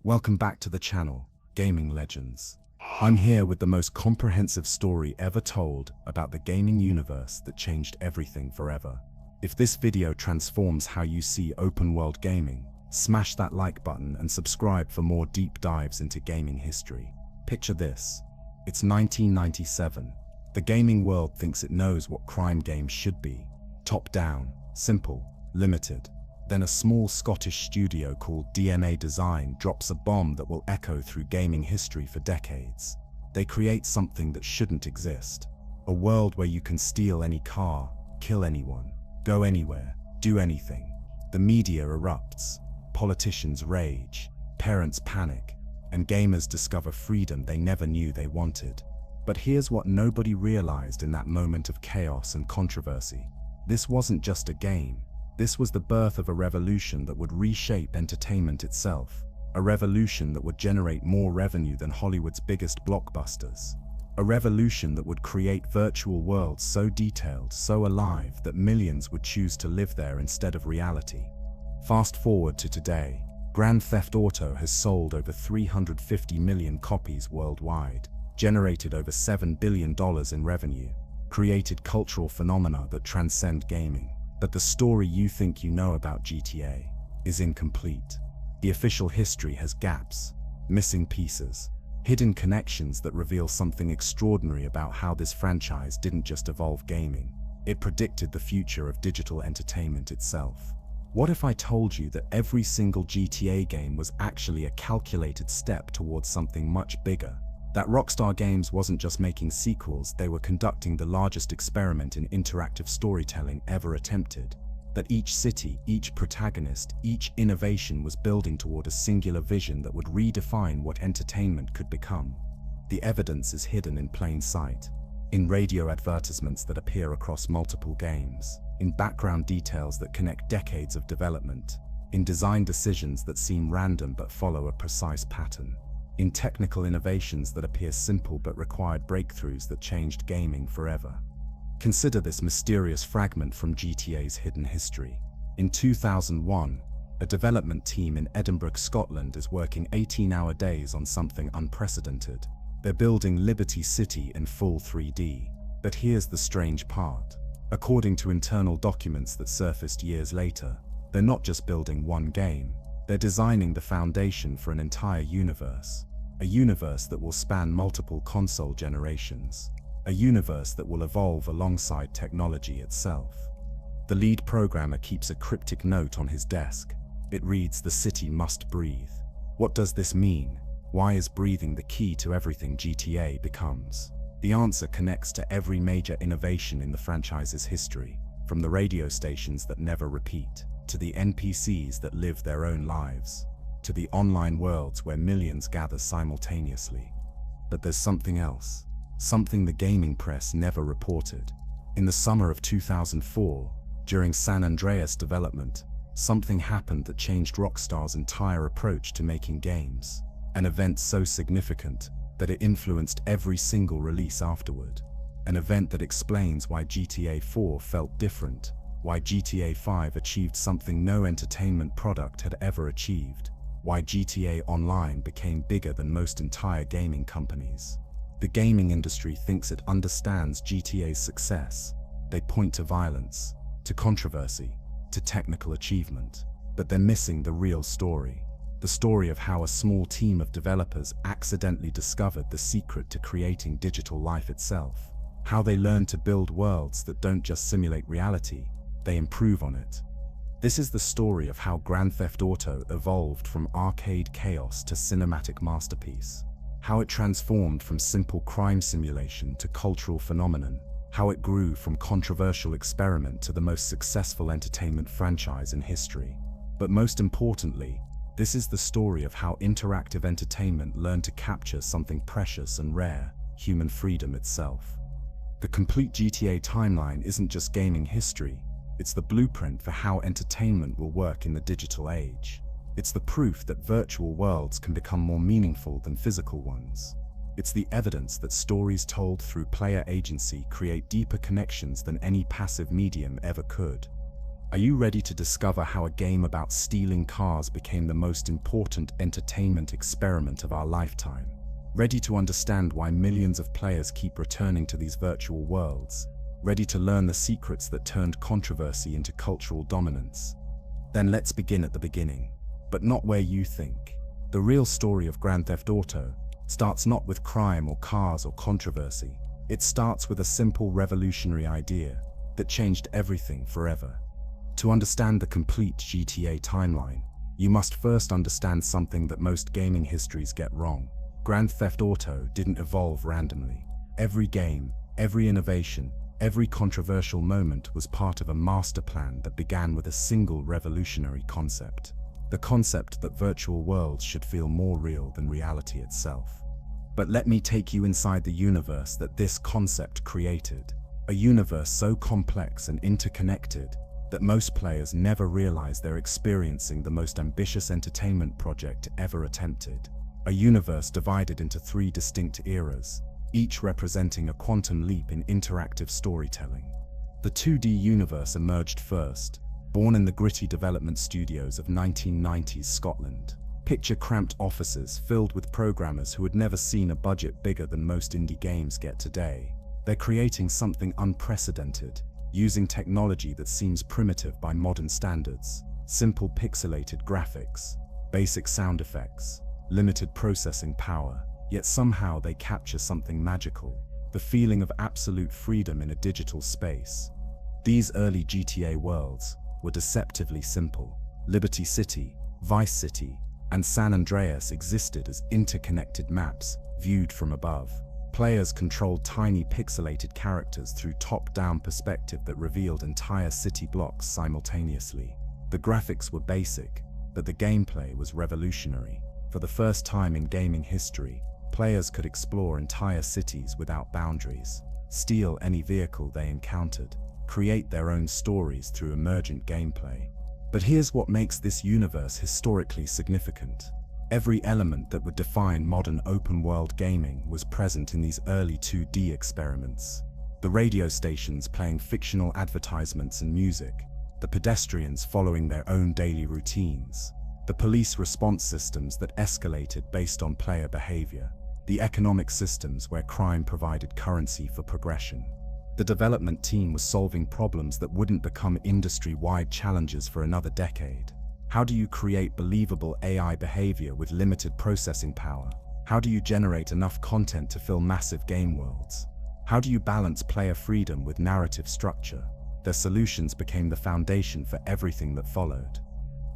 Welcome back to the channel, Gaming Legends. I'm here with the most comprehensive story ever told about the gaming universe that changed everything forever. If this video transforms how you see open-world gaming, smash that like button and subscribe for more deep dives into gaming history. Picture this. It's 1997. The gaming world thinks it knows what crime games should be. Top-down, simple, limited. Then a small Scottish studio called DNA Design drops a bomb that will echo through gaming history for decades. They create something that shouldn't exist. A world where you can steal any car, kill anyone, go anywhere, do anything. The media erupts, politicians rage, parents panic, and gamers discover freedom they never knew they wanted. But here's what nobody realized in that moment of chaos and controversy. This wasn't just a game. This was the birth of a revolution that would reshape entertainment itself. A revolution that would generate more revenue than Hollywood's biggest blockbusters. A revolution that would create virtual worlds so detailed, so alive, that millions would choose to live there instead of reality. Fast forward to today. Grand Theft Auto has sold over 350 million copies worldwide, generated over $7 billion in revenue, created cultural phenomena that transcend gaming. But the story you think you know about GTA is incomplete. The official history has gaps, missing pieces, hidden connections that reveal something extraordinary about how this franchise didn't just evolve gaming, it predicted the future of digital entertainment itself. What if I told you that every single GTA game was actually a calculated step towards something much bigger? That Rockstar Games wasn't just making sequels, they were conducting the largest experiment in interactive storytelling ever attempted. That each city, each protagonist, each innovation was building toward a singular vision that would redefine what entertainment could become. The evidence is hidden in plain sight. In radio advertisements that appear across multiple games. In background details that connect decades of development. In design decisions that seem random but follow a precise pattern. In technical innovations that appear simple but required breakthroughs that changed gaming forever. Consider this mysterious fragment from GTA's hidden history. In 2001, a development team in Edinburgh, Scotland is working 18-hour days on something unprecedented. They're building Liberty City in full 3D. But here's the strange part. According to internal documents that surfaced years later, they're not just building one game. They're designing the foundation for an entire universe. A universe that will span multiple console generations. A universe that will evolve alongside technology itself. The lead programmer keeps a cryptic note on his desk. It reads, "The city must breathe." What does this mean? Why is breathing the key to everything GTA becomes? The answer connects to every major innovation in the franchise's history, from the radio stations that never repeat, to the NPCs that live their own lives, to the online worlds where millions gather simultaneously. But there's something else, something the gaming press never reported. In the summer of 2004, during San Andreas development, something happened that changed Rockstar's entire approach to making games. An event so significant that it influenced every single release afterward. An event that explains why GTA 4 felt different. Why GTA 5 achieved something no entertainment product had ever achieved. Why GTA Online became bigger than most entire gaming companies. The gaming industry thinks it understands GTA's success. They point to violence, to controversy, to technical achievement. But they're missing the real story. The story of how a small team of developers accidentally discovered the secret to creating digital life itself. How they learned to build worlds that don't just simulate reality, they improve on it. This is the story of how Grand Theft Auto evolved from arcade chaos to cinematic masterpiece. How it transformed from simple crime simulation to cultural phenomenon. How it grew from controversial experiment to the most successful entertainment franchise in history. But most importantly, this is the story of how interactive entertainment learned to capture something precious and rare, human freedom itself. The complete GTA timeline isn't just gaming history. It's the blueprint for how entertainment will work in the digital age. It's the proof that virtual worlds can become more meaningful than physical ones. It's the evidence that stories told through player agency create deeper connections than any passive medium ever could. Are you ready to discover how a game about stealing cars became the most important entertainment experiment of our lifetime? Ready to understand why millions of players keep returning to these virtual worlds? Ready to learn the secrets that turned controversy into cultural dominance? Then let's begin at the beginning, but not where you think. The real story of Grand Theft Auto starts not with crime or cars or controversy. It starts with a simple revolutionary idea that changed everything forever. To understand the complete GTA timeline, you must first understand something that most gaming histories get wrong. Grand Theft Auto didn't evolve randomly. Every game, every innovation, every controversial moment was part of a master plan that began with a single revolutionary concept. The concept that virtual worlds should feel more real than reality itself. But let me take you inside the universe that this concept created. A universe so complex and interconnected that most players never realize they're experiencing the most ambitious entertainment project ever attempted. A universe divided into 3 distinct eras, each representing a quantum leap in interactive storytelling. The 2D universe emerged first, born in the gritty development studios of 1990s Scotland. Picture cramped offices filled with programmers who had never seen a budget bigger than most indie games get today. They're creating something unprecedented, using technology that seems primitive by modern standards. Simple pixelated graphics, basic sound effects, limited processing power, yet somehow they capture something magical, the feeling of absolute freedom in a digital space. These early GTA worlds were deceptively simple. Liberty City, Vice City, and San Andreas existed as interconnected maps viewed from above. Players controlled tiny pixelated characters through top-down perspective that revealed entire city blocks simultaneously. The graphics were basic, but the gameplay was revolutionary. For the first time in gaming history, players could explore entire cities without boundaries, steal any vehicle they encountered, create their own stories through emergent gameplay. But here's what makes this universe historically significant. Every element that would define modern open-world gaming was present in these early 2D experiments. The radio stations playing fictional advertisements and music, the pedestrians following their own daily routines, the police response systems that escalated based on player behavior, the economic systems where crime provided currency for progression. The development team was solving problems that wouldn't become industry-wide challenges for another decade. How do you create believable AI behavior with limited processing power? How do you generate enough content to fill massive game worlds? How do you balance player freedom with narrative structure? Their solutions became the foundation for everything that followed.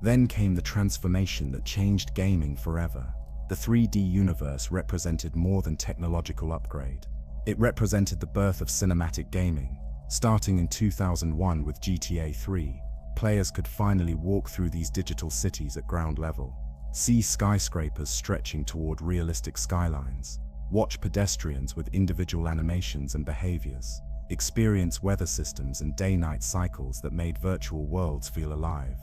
Then came the transformation that changed gaming forever. The 3D universe represented more than technological upgrade. It represented the birth of cinematic gaming. Starting in 2001 with GTA 3, players could finally walk through these digital cities at ground level, see skyscrapers stretching toward realistic skylines, watch pedestrians with individual animations and behaviors, experience weather systems and day-night cycles that made virtual worlds feel alive.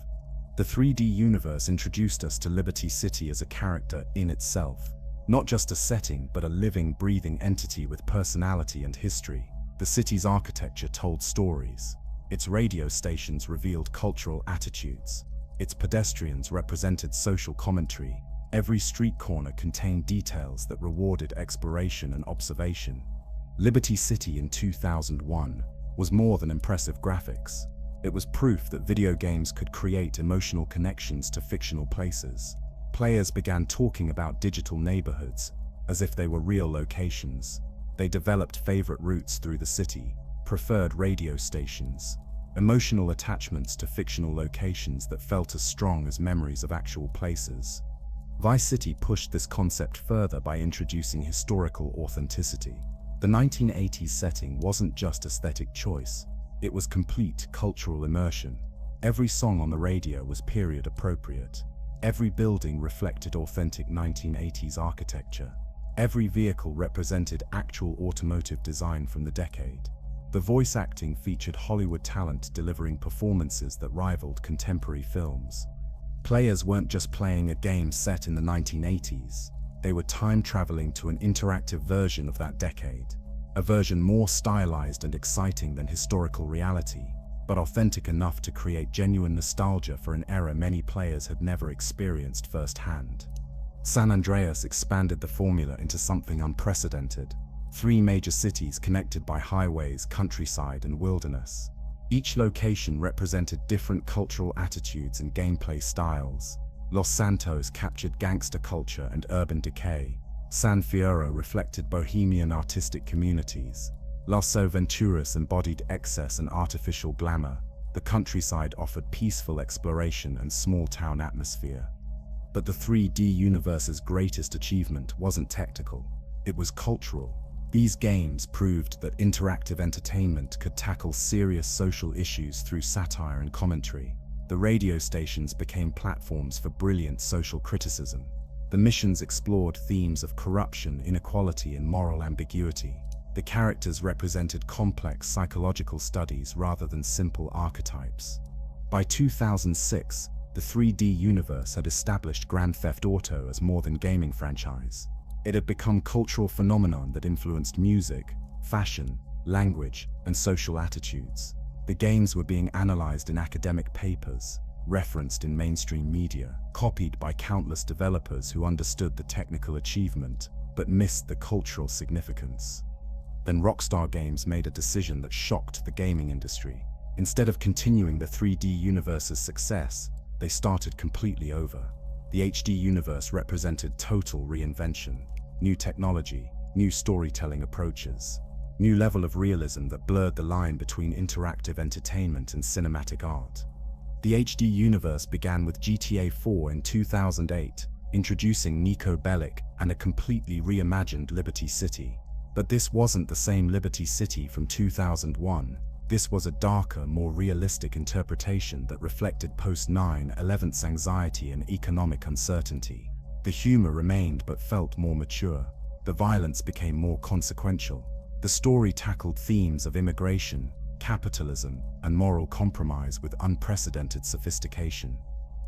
The 3D universe introduced us to Liberty City as a character in itself, not just a setting but a living, breathing entity with personality and history. The city's architecture told stories. Its radio stations revealed cultural attitudes. Its pedestrians represented social commentary. Every street corner contained details that rewarded exploration and observation. Liberty City in 2001 was more than impressive graphics. It was proof that video games could create emotional connections to fictional places. Players began talking about digital neighborhoods as if they were real locations. They developed favorite routes through the city, preferred radio stations, emotional attachments to fictional locations that felt as strong as memories of actual places. Vice City pushed this concept further by introducing historical authenticity. The 1980s setting wasn't just aesthetic choice, it was complete cultural immersion. Every song on the radio was period appropriate. Every building reflected authentic 1980s architecture. Every vehicle represented actual automotive design from the decade. The voice acting featured Hollywood talent delivering performances that rivaled contemporary films. Players weren't just playing a game set in the 1980s, they were time-traveling to an interactive version of that decade. A version more stylized and exciting than historical reality. but authentic enough to create genuine nostalgia for an era many players had never experienced firsthand. San Andreas expanded the formula into something unprecedented. 3 major cities connected by highways, countryside, and wilderness. Each location represented different cultural attitudes and gameplay styles. Los Santos captured gangster culture and urban decay. San Fierro reflected bohemian artistic communities. Las Venturas embodied excess and artificial glamour. The countryside offered peaceful exploration and small-town atmosphere. But the 3D universe's greatest achievement wasn't technical, it was cultural. These games proved that interactive entertainment could tackle serious social issues through satire and commentary. The radio stations became platforms for brilliant social criticism. The missions explored themes of corruption, inequality, and moral ambiguity. The characters represented complex psychological studies rather than simple archetypes. By 2006, the 3D universe had established Grand Theft Auto as more than gaming franchise. It had become a cultural phenomenon that influenced music, fashion, language, and social attitudes. The games were being analyzed in academic papers, referenced in mainstream media, copied by countless developers who understood the technical achievement, but missed the cultural significance. Then Rockstar Games made a decision that shocked the gaming industry. Instead of continuing the 3D universe's success, they started completely over. The HD universe represented total reinvention. New technology, new storytelling approaches, new level of realism that blurred the line between interactive entertainment and cinematic art. The HD universe began with GTA 4 in 2008, introducing Niko Bellic and a completely reimagined Liberty City. But this wasn't the same Liberty City from 2001. This was a darker, more realistic interpretation that reflected post-9/11's anxiety and economic uncertainty. The humor remained but felt more mature. The violence became more consequential. The story tackled themes of immigration, capitalism, and moral compromise with unprecedented sophistication.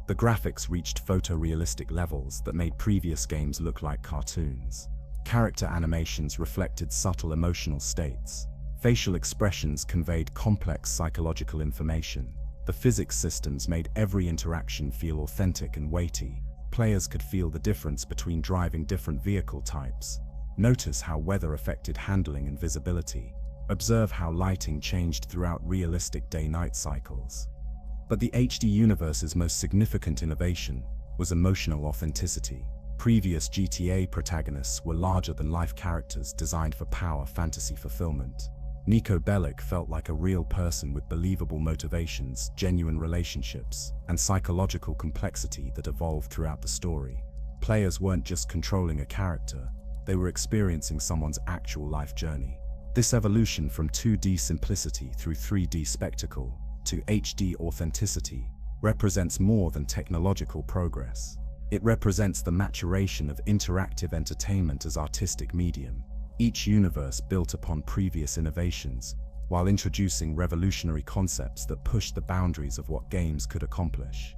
The graphics reached photorealistic levels that made previous games look like cartoons. Character animations reflected subtle emotional states. Facial expressions conveyed complex psychological information. The physics systems made every interaction feel authentic and weighty. Players could feel the difference between driving different vehicle types. Notice how weather affected handling and visibility. Observe how lighting changed throughout realistic day-night cycles. But the HD universe's most significant innovation was emotional authenticity. Previous GTA protagonists were larger-than-life characters designed for power fantasy fulfillment. Niko Bellic felt like a real person with believable motivations, genuine relationships, and psychological complexity that evolved throughout the story. Players weren't just controlling a character, they were experiencing someone's actual life journey. This evolution from 2D simplicity through 3D spectacle to HD authenticity represents more than technological progress. It represents the maturation of interactive entertainment as artistic medium. Each universe built upon previous innovations, while introducing revolutionary concepts that pushed the boundaries of what games could accomplish.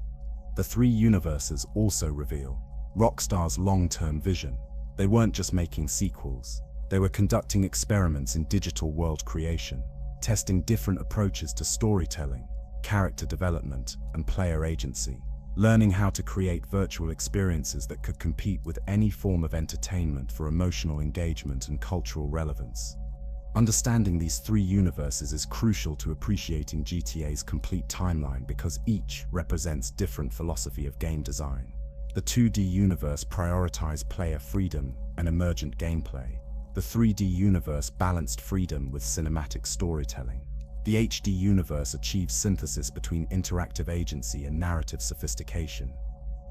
The 3 universes also reveal Rockstar's long-term vision. They weren't just making sequels, they were conducting experiments in digital world creation, testing different approaches to storytelling, character development, and player agency. Learning how to create virtual experiences that could compete with any form of entertainment for emotional engagement and cultural relevance. Understanding these 3 universes is crucial to appreciating GTA's complete timeline because each represents different philosophy of game design. The 2D universe prioritized player freedom and emergent gameplay. The 3D universe balanced freedom with cinematic storytelling. The HD universe achieves synthesis between interactive agency and narrative sophistication.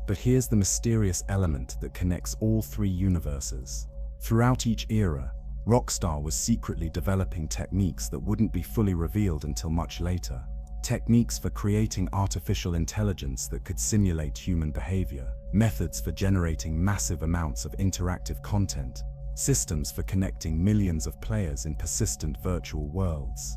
But here's the mysterious element that connects all 3 universes. Throughout each era, Rockstar was secretly developing techniques that wouldn't be fully revealed until much later. Techniques for creating artificial intelligence that could simulate human behavior, methods for generating massive amounts of interactive content, systems for connecting millions of players in persistent virtual worlds.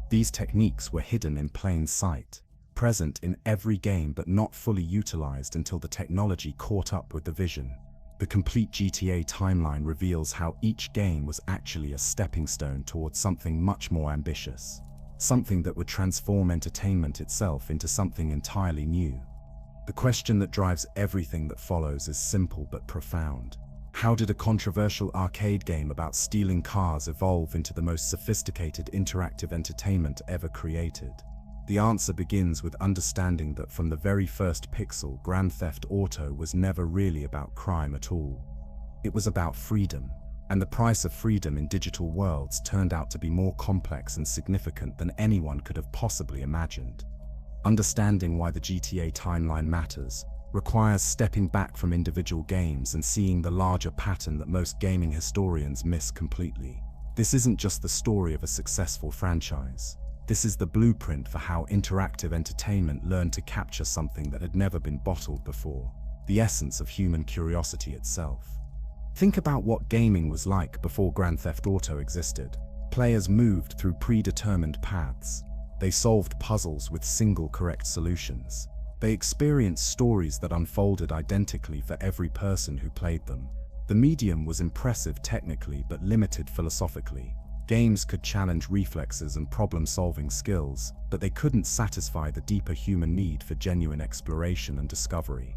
These techniques were hidden in plain sight, present in every game but not fully utilized until the technology caught up with the vision. The complete GTA timeline reveals how each game was actually a stepping stone towards something much more ambitious. something that would transform entertainment itself into something entirely new. The question that drives everything that follows is simple but profound. How did a controversial arcade game about stealing cars evolve into the most sophisticated interactive entertainment ever created? The answer begins with understanding that from the very first pixel, Grand Theft Auto was never really about crime at all. It was about freedom, and the price of freedom in digital worlds turned out to be more complex and significant than anyone could have possibly imagined. Understanding why the GTA timeline matters requires stepping back from individual games and seeing the larger pattern that most gaming historians miss completely. This isn't just the story of a successful franchise. This is the blueprint for how interactive entertainment learned to capture something that had never been bottled before, the essence of human curiosity itself. Think about what gaming was like before Grand Theft Auto existed. Players moved through predetermined paths. They solved puzzles with single correct solutions. They experienced stories that unfolded identically for every person who played them. The medium was impressive technically but limited philosophically. Games could challenge reflexes and problem-solving skills, but they couldn't satisfy the deeper human need for genuine exploration and discovery.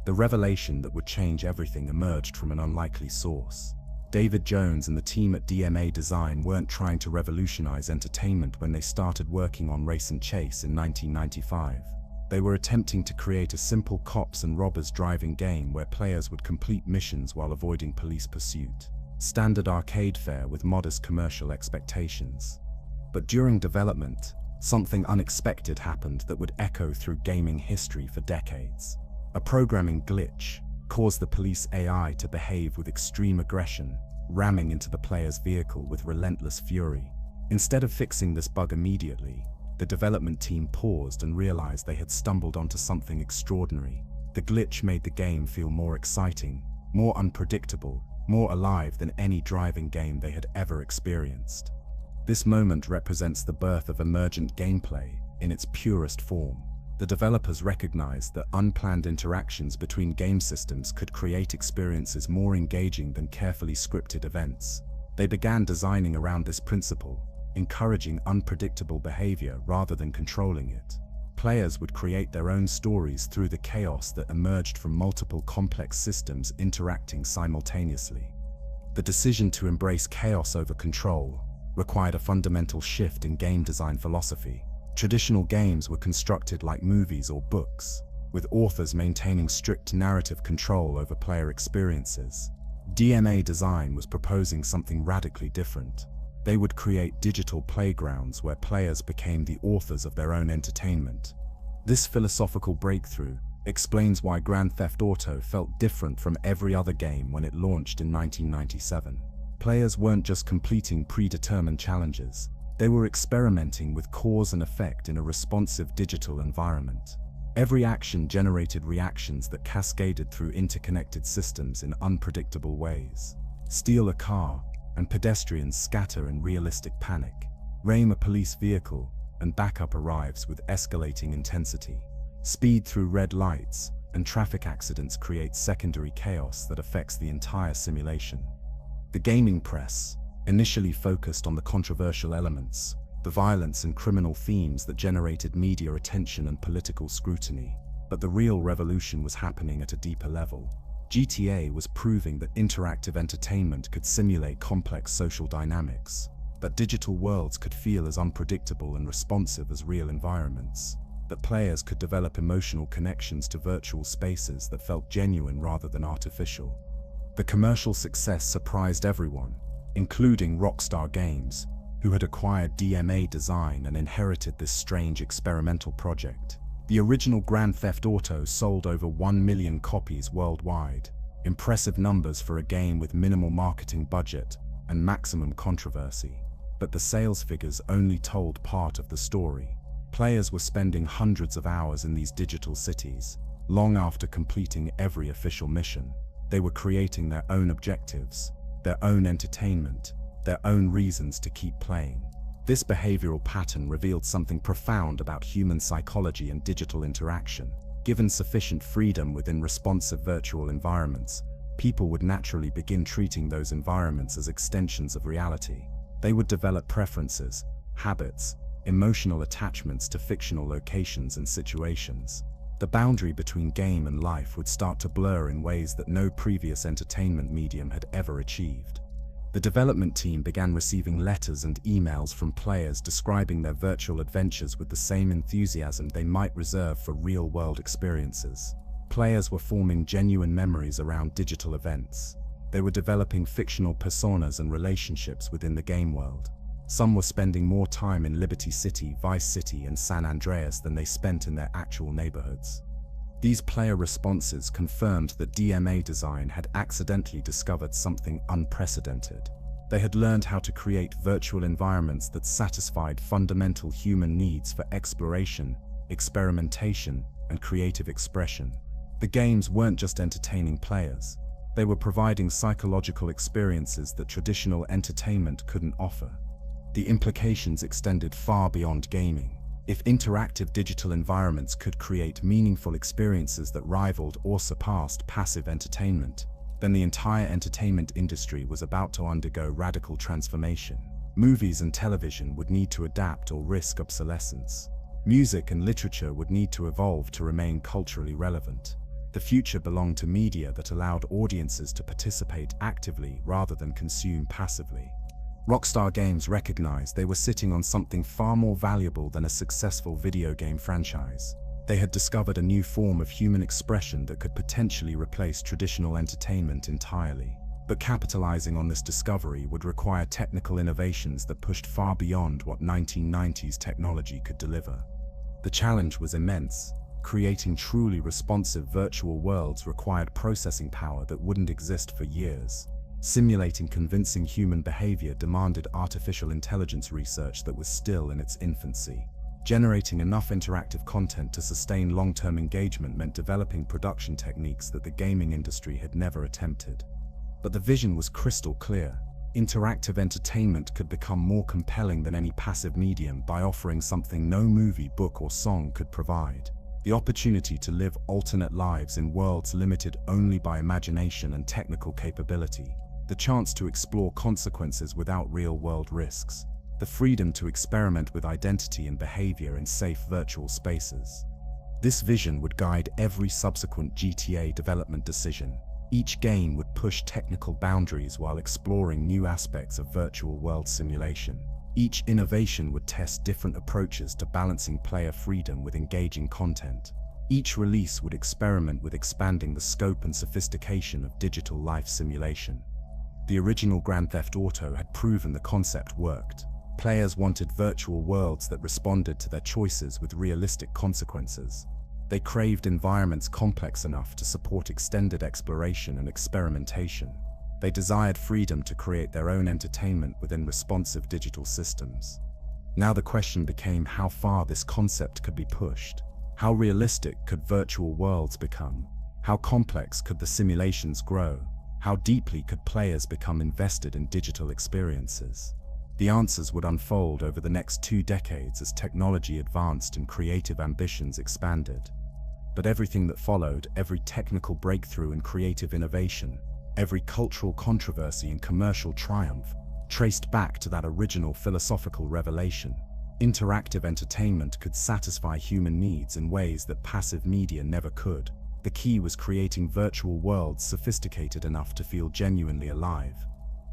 The revelation that would change everything emerged from an unlikely source. David Jones and the team at DMA Design weren't trying to revolutionize entertainment when they started working on Race and Chase in 1995. They were attempting to create a simple cops and robbers driving game where players would complete missions while avoiding police pursuit. Standard arcade fare with modest commercial expectations. But during development, something unexpected happened that would echo through gaming history for decades. A programming glitch caused the police AI to behave with extreme aggression, ramming into the player's vehicle with relentless fury. Instead of fixing this bug immediately, the development team paused and realized they had stumbled onto something extraordinary. The glitch made the game feel more exciting, more unpredictable, more alive than any driving game they had ever experienced. This moment represents the birth of emergent gameplay in its purest form. The developers recognized that unplanned interactions between game systems could create experiences more engaging than carefully scripted events. They began designing around this principle, encouraging unpredictable behavior rather than controlling it. Players would create their own stories through the chaos that emerged from multiple complex systems interacting simultaneously. The decision to embrace chaos over control required a fundamental shift in game design philosophy. Traditional games were constructed like movies or books, with authors maintaining strict narrative control over player experiences. DMA Design was proposing something radically different. They would create digital playgrounds where players became the authors of their own entertainment. This philosophical breakthrough explains why Grand Theft Auto felt different from every other game when it launched in 1997. Players weren't just completing predetermined challenges, they were experimenting with cause and effect in a responsive digital environment. Every action generated reactions that cascaded through interconnected systems in unpredictable ways. Steal a car, and pedestrians scatter in realistic panic. Ram a police vehicle, and backup arrives with escalating intensity. Speed through red lights, and traffic accidents create secondary chaos that affects the entire simulation. The gaming press initially focused on the controversial elements, the violence and criminal themes that generated media attention and political scrutiny. But the real revolution was happening at a deeper level. GTA was proving that interactive entertainment could simulate complex social dynamics, that digital worlds could feel as unpredictable and responsive as real environments, that players could develop emotional connections to virtual spaces that felt genuine rather than artificial. The commercial success surprised everyone, including Rockstar Games, who had acquired DMA Design and inherited this strange experimental project. The original Grand Theft Auto sold over 1 million copies worldwide, impressive numbers for a game with minimal marketing budget and maximum controversy. But the sales figures only told part of the story. Players were spending hundreds of hours in these digital cities, long after completing every official mission. They were creating their own objectives, their own entertainment, their own reasons to keep playing. This behavioral pattern revealed something profound about human psychology and digital interaction. Given sufficient freedom within responsive virtual environments, people would naturally begin treating those environments as extensions of reality. They would develop preferences, habits, emotional attachments to fictional locations and situations. The boundary between game and life would start to blur in ways that no previous entertainment medium had ever achieved. The development team began receiving letters and emails from players describing their virtual adventures with the same enthusiasm they might reserve for real-world experiences. Players were forming genuine memories around digital events. They were developing fictional personas and relationships within the game world. Some were spending more time in Liberty City, Vice City, and San Andreas than they spent in their actual neighborhoods. These player responses confirmed that DMA Design had accidentally discovered something unprecedented. They had learned how to create virtual environments that satisfied fundamental human needs for exploration, experimentation, and creative expression. The games weren't just entertaining players. They were providing psychological experiences that traditional entertainment couldn't offer. The implications extended far beyond gaming. If interactive digital environments could create meaningful experiences that rivaled or surpassed passive entertainment, then the entire entertainment industry was about to undergo radical transformation. Movies and television would need to adapt or risk obsolescence. Music and literature would need to evolve to remain culturally relevant. The future belonged to media that allowed audiences to participate actively rather than consume passively. Rockstar Games recognized they were sitting on something far more valuable than a successful video game franchise. They had discovered a new form of human expression that could potentially replace traditional entertainment entirely. But capitalizing on this discovery would require technical innovations that pushed far beyond what 1990s technology could deliver. The challenge was immense. Creating truly responsive virtual worlds required processing power that wouldn't exist for years. Simulating convincing human behavior demanded artificial intelligence research that was still in its infancy. Generating enough interactive content to sustain long-term engagement meant developing production techniques that the gaming industry had never attempted. But the vision was crystal clear. Interactive entertainment could become more compelling than any passive medium by offering something no movie, book, or song could provide. The opportunity to live alternate lives in worlds limited only by imagination and technical capability. The chance to explore consequences without real-world risks. The freedom to experiment with identity and behavior in safe virtual spaces. This vision would guide every subsequent GTA development decision. Each game would push technical boundaries while exploring new aspects of virtual world simulation. Each innovation would test different approaches to balancing player freedom with engaging content. Each release would experiment with expanding the scope and sophistication of digital life simulation. The original Grand Theft Auto had proven the concept worked. Players wanted virtual worlds that responded to their choices with realistic consequences. They craved environments complex enough to support extended exploration and experimentation. They desired freedom to create their own entertainment within responsive digital systems. Now the question became how far this concept could be pushed. How realistic could virtual worlds become? How complex could the simulations grow? How deeply could players become invested in digital experiences? The answers would unfold over the next 2 decades as technology advanced and creative ambitions expanded. But everything that followed, every technical breakthrough and creative innovation, every cultural controversy and commercial triumph, traced back to that original philosophical revelation. Interactive entertainment could satisfy human needs in ways that passive media never could. The key was creating virtual worlds sophisticated enough to feel genuinely alive.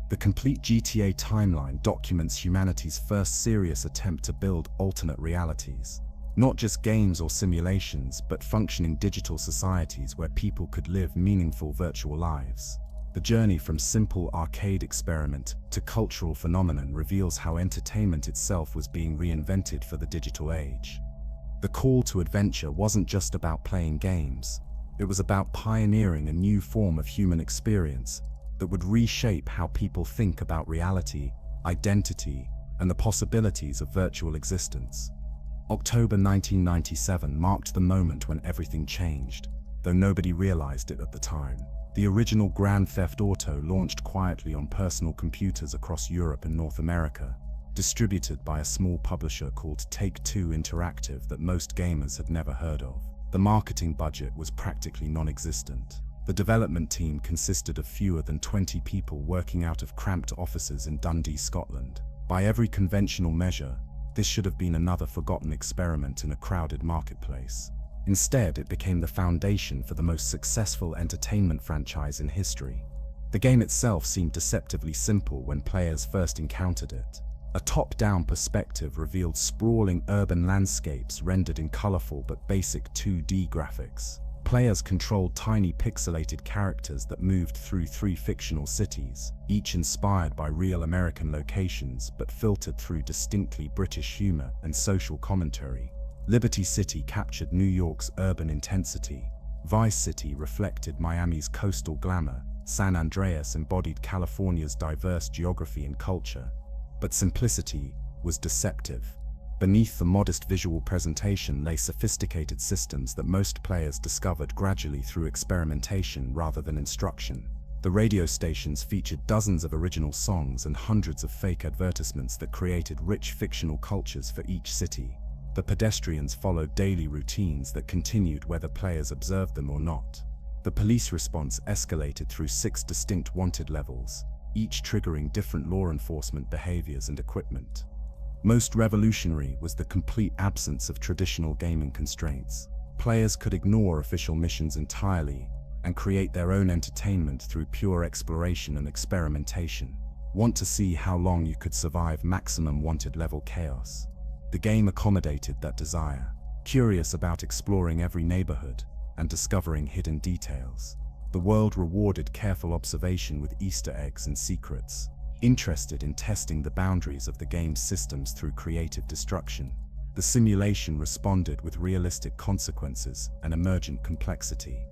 The complete GTA timeline documents humanity's first serious attempt to build alternate realities. Not just games or simulations, but functioning digital societies where people could live meaningful virtual lives. The journey from simple arcade experiment to cultural phenomenon reveals how entertainment itself was being reinvented for the digital age. The call to adventure wasn't just about playing games. It was about pioneering a new form of human experience that would reshape how people think about reality, identity, and the possibilities of virtual existence. October 1997 marked the moment when everything changed, though nobody realized it at the time. The original Grand Theft Auto launched quietly on personal computers across Europe and North America, distributed by a small publisher called Take-Two Interactive that most gamers had never heard of. The marketing budget was practically non-existent. The development team consisted of fewer than 20 people working out of cramped offices in Dundee, Scotland. By every conventional measure, This should have been another forgotten experiment in a crowded marketplace. Instead, it became the foundation for the most successful entertainment franchise in history. The game itself seemed deceptively simple when players first encountered it. A top-down perspective revealed sprawling urban landscapes rendered in colorful but basic 2D graphics. Players controlled tiny pixelated characters that moved through 3 fictional cities, each inspired by real American locations but filtered through distinctly British humor and social commentary. Liberty City captured New York's urban intensity. Vice City reflected Miami's coastal glamour. San Andreas embodied California's diverse geography and culture. But simplicity was deceptive. Beneath the modest visual presentation lay sophisticated systems that most players discovered gradually through experimentation rather than instruction. The radio stations featured dozens of original songs and hundreds of fake advertisements that created rich fictional cultures for each city. The pedestrians followed daily routines that continued whether players observed them or not. The police response escalated through 6 distinct wanted levels, each triggering different law enforcement behaviors and equipment. Most revolutionary was the complete absence of traditional gaming constraints. Players could ignore official missions entirely and create their own entertainment through pure exploration and experimentation. Want to see how long you could survive maximum wanted level chaos? The game accommodated that desire, curious about exploring every neighborhood and discovering hidden details. The world rewarded careful observation with Easter eggs and secrets, interested in testing the boundaries of the game's systems through creative destruction. The simulation responded with realistic consequences and emergent complexity.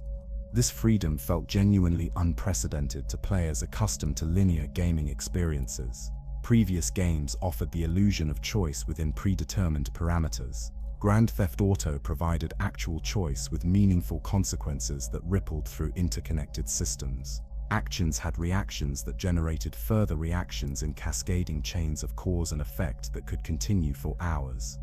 This freedom felt genuinely unprecedented to players accustomed to linear gaming experiences. Previous games offered the illusion of choice within predetermined parameters. Grand Theft Auto provided actual choice with meaningful consequences that rippled through interconnected systems. Actions had reactions that generated further reactions in cascading chains of cause and effect that could continue for hours.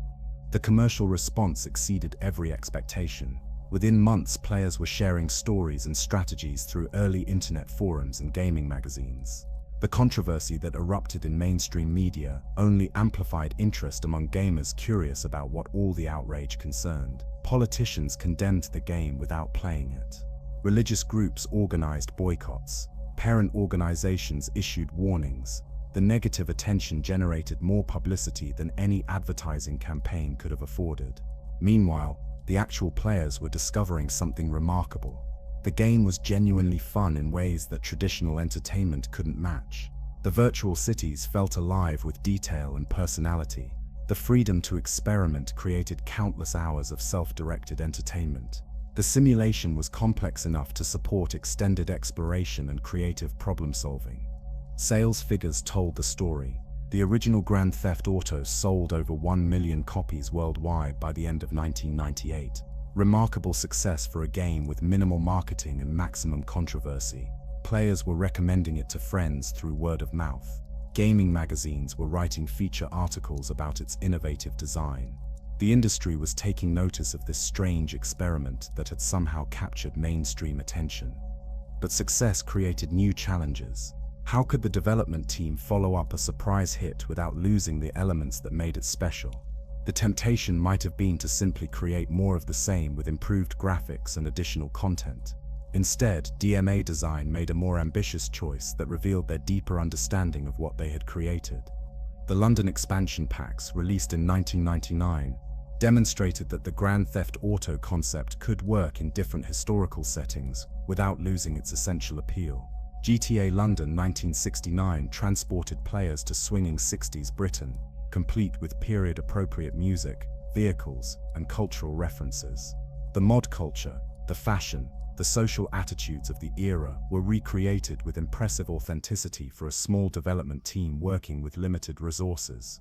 The commercial response exceeded every expectation. Within months, players were sharing stories and strategies through early internet forums and gaming magazines. The controversy that erupted in mainstream media only amplified interest among gamers curious about what all the outrage concerned. Politicians condemned the game without playing it. Religious groups organized boycotts. Parent organizations issued warnings. The negative attention generated more publicity than any advertising campaign could have afforded. Meanwhile, the actual players were discovering something remarkable. The game was genuinely fun in ways that traditional entertainment couldn't match. The virtual cities felt alive with detail and personality. The freedom to experiment created countless hours of self-directed entertainment. The simulation was complex enough to support extended exploration and creative problem-solving. Sales figures told the story. The original Grand Theft Auto sold over 1 million copies worldwide by the end of 1998. Remarkable success for a game with minimal marketing and maximum controversy. Players were recommending it to friends through word of mouth. Gaming magazines were writing feature articles about its innovative design. The industry was taking notice of this strange experiment that had somehow captured mainstream attention. But success created new challenges. How could the development team follow up a surprise hit without losing the elements that made it special? The temptation might have been to simply create more of the same with improved graphics and additional content. Instead, DMA Design made a more ambitious choice that revealed their deeper understanding of what they had created. The London expansion packs, released in 1999, demonstrated that the Grand Theft Auto concept could work in different historical settings without losing its essential appeal. GTA London 1969 transported players to swinging 60s Britain, complete with period-appropriate music, vehicles, and cultural references. The mod culture, the fashion, the social attitudes of the era were recreated with impressive authenticity for a small development team working with limited resources.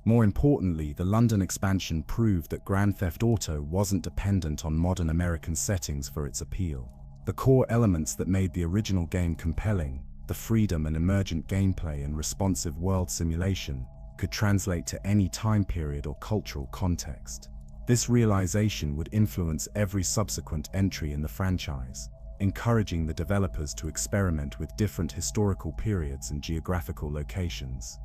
More importantly, the London expansion proved that Grand Theft Auto wasn't dependent on modern American settings for its appeal. The core elements that made the original game compelling, the freedom and emergent gameplay and responsive world simulation, could translate to any time period or cultural context. This realization would influence every subsequent entry in the franchise, encouraging the developers to experiment with different historical periods and geographical locations.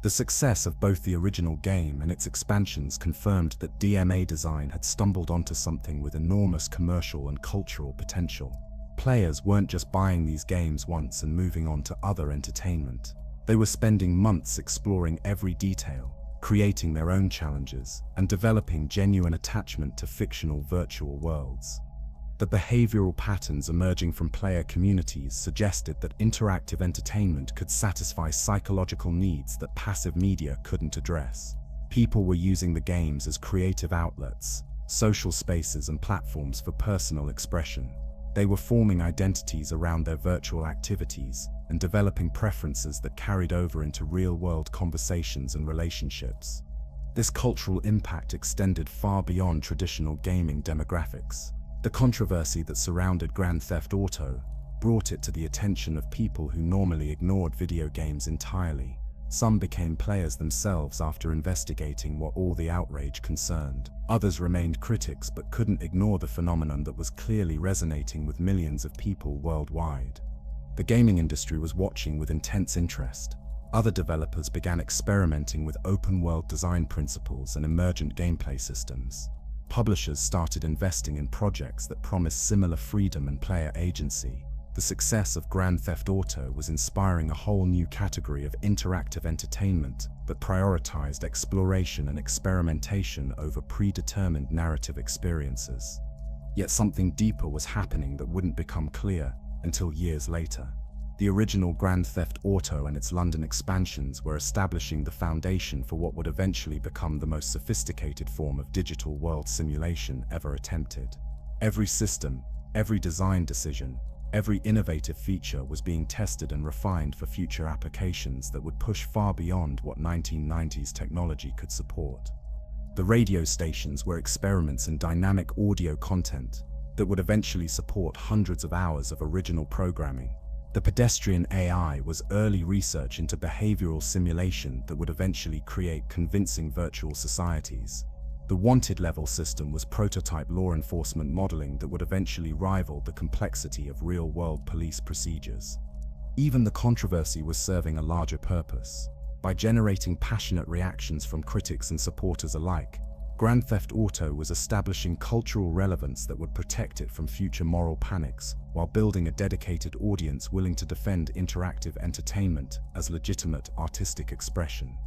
The success of both the original game and its expansions confirmed that DMA Design had stumbled onto something with enormous commercial and cultural potential. Players weren't just buying these games once and moving on to other entertainment. They were spending months exploring every detail, creating their own challenges, and developing genuine attachment to fictional virtual worlds. The behavioral patterns emerging from player communities suggested that interactive entertainment could satisfy psychological needs that passive media couldn't address. People were using the games as creative outlets, social spaces and platforms for personal expression. They were forming identities around their virtual activities and developing preferences that carried over into real-world conversations and relationships. This cultural impact extended far beyond traditional gaming demographics. The controversy that surrounded Grand Theft Auto brought it to the attention of people who normally ignored video games entirely. Some became players themselves after investigating what all the outrage concerned. Others remained critics but couldn't ignore the phenomenon that was clearly resonating with millions of people worldwide. The gaming industry was watching with intense interest. Other developers began experimenting with open-world design principles and emergent gameplay systems. Publishers started investing in projects that promised similar freedom and player agency. The success of Grand Theft Auto was inspiring a whole new category of interactive entertainment that prioritized exploration and experimentation over predetermined narrative experiences. Yet something deeper was happening that wouldn't become clear until years later. The original Grand Theft Auto and its London expansions were establishing the foundation for what would eventually become the most sophisticated form of digital world simulation ever attempted. Every system, every design decision, every innovative feature was being tested and refined for future applications that would push far beyond what 1990s technology could support. The radio stations were experiments in dynamic audio content that would eventually support hundreds of hours of original programming. The pedestrian AI was early research into behavioral simulation that would eventually create convincing virtual societies. The wanted level system was prototype law enforcement modeling that would eventually rival the complexity of real-world police procedures. Even the controversy was serving a larger purpose. By generating passionate reactions from critics and supporters alike, Grand Theft Auto was establishing cultural relevance that would protect it from future moral panics, while building a dedicated audience willing to defend interactive entertainment as legitimate artistic expression.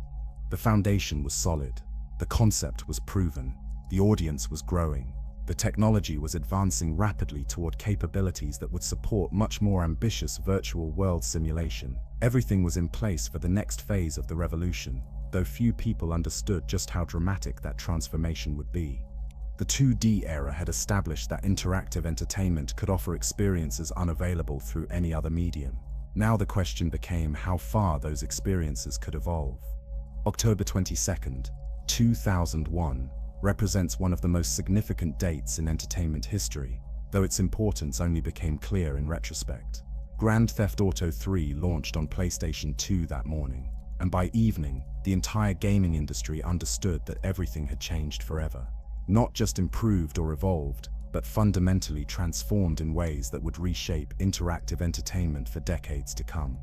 The foundation was solid, the concept was proven, the audience was growing, the technology was advancing rapidly toward capabilities that would support much more ambitious virtual world simulation. Everything was in place for the next phase of the revolution, though few people understood just how dramatic that transformation would be. The 2D era had established that interactive entertainment could offer experiences unavailable through any other medium. Now the question became how far those experiences could evolve. October 22nd, 2001, represents one of the most significant dates in entertainment history, though its importance only became clear in retrospect. Grand Theft Auto 3 launched on PlayStation 2 that morning, and by evening, the entire gaming industry understood that everything had changed forever. Not just improved or evolved, but fundamentally transformed in ways that would reshape interactive entertainment for decades to come.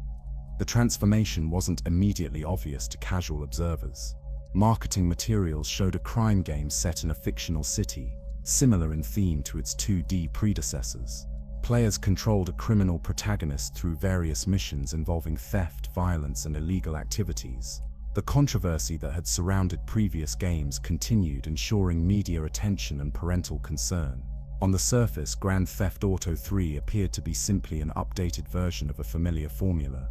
The transformation wasn't immediately obvious to casual observers. Marketing materials showed a crime game set in a fictional city, similar in theme to its 2D predecessors. Players controlled a criminal protagonist through various missions involving theft, violence, and illegal activities. The controversy that had surrounded previous games continued, ensuring media attention and parental concern. On the surface, Grand Theft Auto 3 appeared to be simply an updated version of a familiar formula.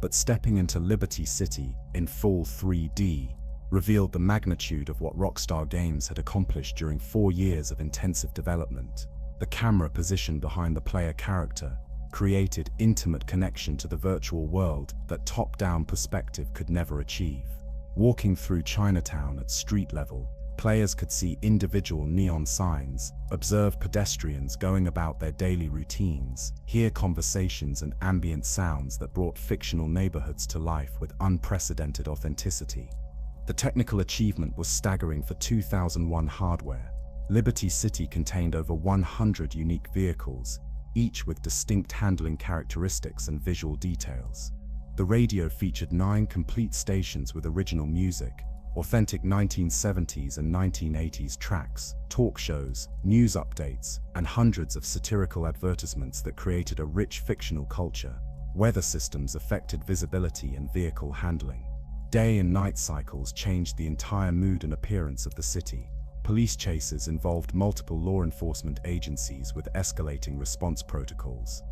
But stepping into Liberty City, in full 3D, revealed the magnitude of what Rockstar Games had accomplished during 4 years of intensive development. The camera positioned behind the player character created intimate connection to the virtual world that top-down perspective could never achieve. Walking through Chinatown at street level, players could see individual neon signs, observe pedestrians going about their daily routines, hear conversations and ambient sounds that brought fictional neighborhoods to life with unprecedented authenticity. The technical achievement was staggering for 2001 hardware. Liberty City contained over 100 unique vehicles, each with distinct handling characteristics and visual details. The radio featured 9 complete stations with original music, authentic 1970s and 1980s tracks, talk shows, news updates, and hundreds of satirical advertisements that created a rich fictional culture. Weather systems affected visibility and vehicle handling. Day and night cycles changed the entire mood and appearance of the city. Police chases involved multiple law enforcement agencies with escalating response protocols.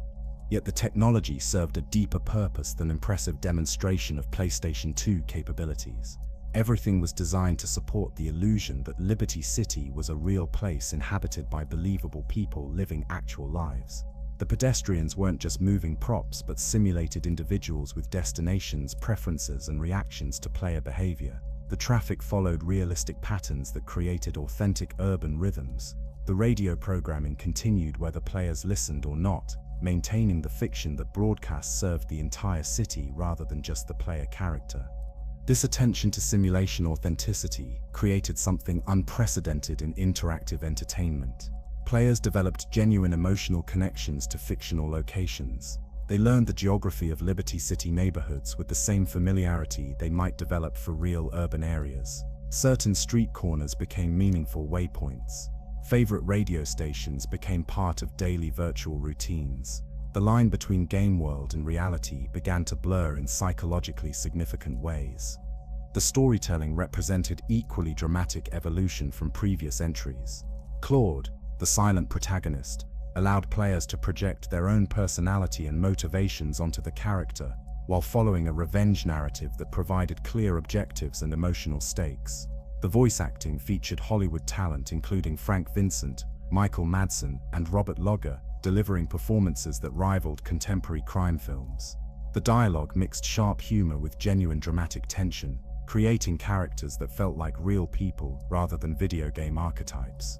Yet the technology served a deeper purpose than impressive demonstration of PlayStation 2 capabilities. Everything was designed to support the illusion that Liberty City was a real place inhabited by believable people living actual lives. The pedestrians weren't just moving props but simulated individuals with destinations, preferences, and reactions to player behavior. The traffic followed realistic patterns that created authentic urban rhythms. The radio programming continued whether players listened or not, maintaining the fiction that broadcasts served the entire city rather than just the player character. This attention to simulation authenticity created something unprecedented in interactive entertainment. Players developed genuine emotional connections to fictional locations. They learned the geography of Liberty City neighborhoods with the same familiarity they might develop for real urban areas. Certain street corners became meaningful waypoints. Favorite radio stations became part of daily virtual routines. The line between game world and reality began to blur in psychologically significant ways. The storytelling represented equally dramatic evolution from previous entries. Claude, the silent protagonist, allowed players to project their own personality and motivations onto the character, while following a revenge narrative that provided clear objectives and emotional stakes. The voice acting featured Hollywood talent including Frank Vincent, Michael Madsen, and Robert Logger, delivering performances that rivaled contemporary crime films. The dialogue mixed sharp humor with genuine dramatic tension, creating characters that felt like real people rather than video game archetypes.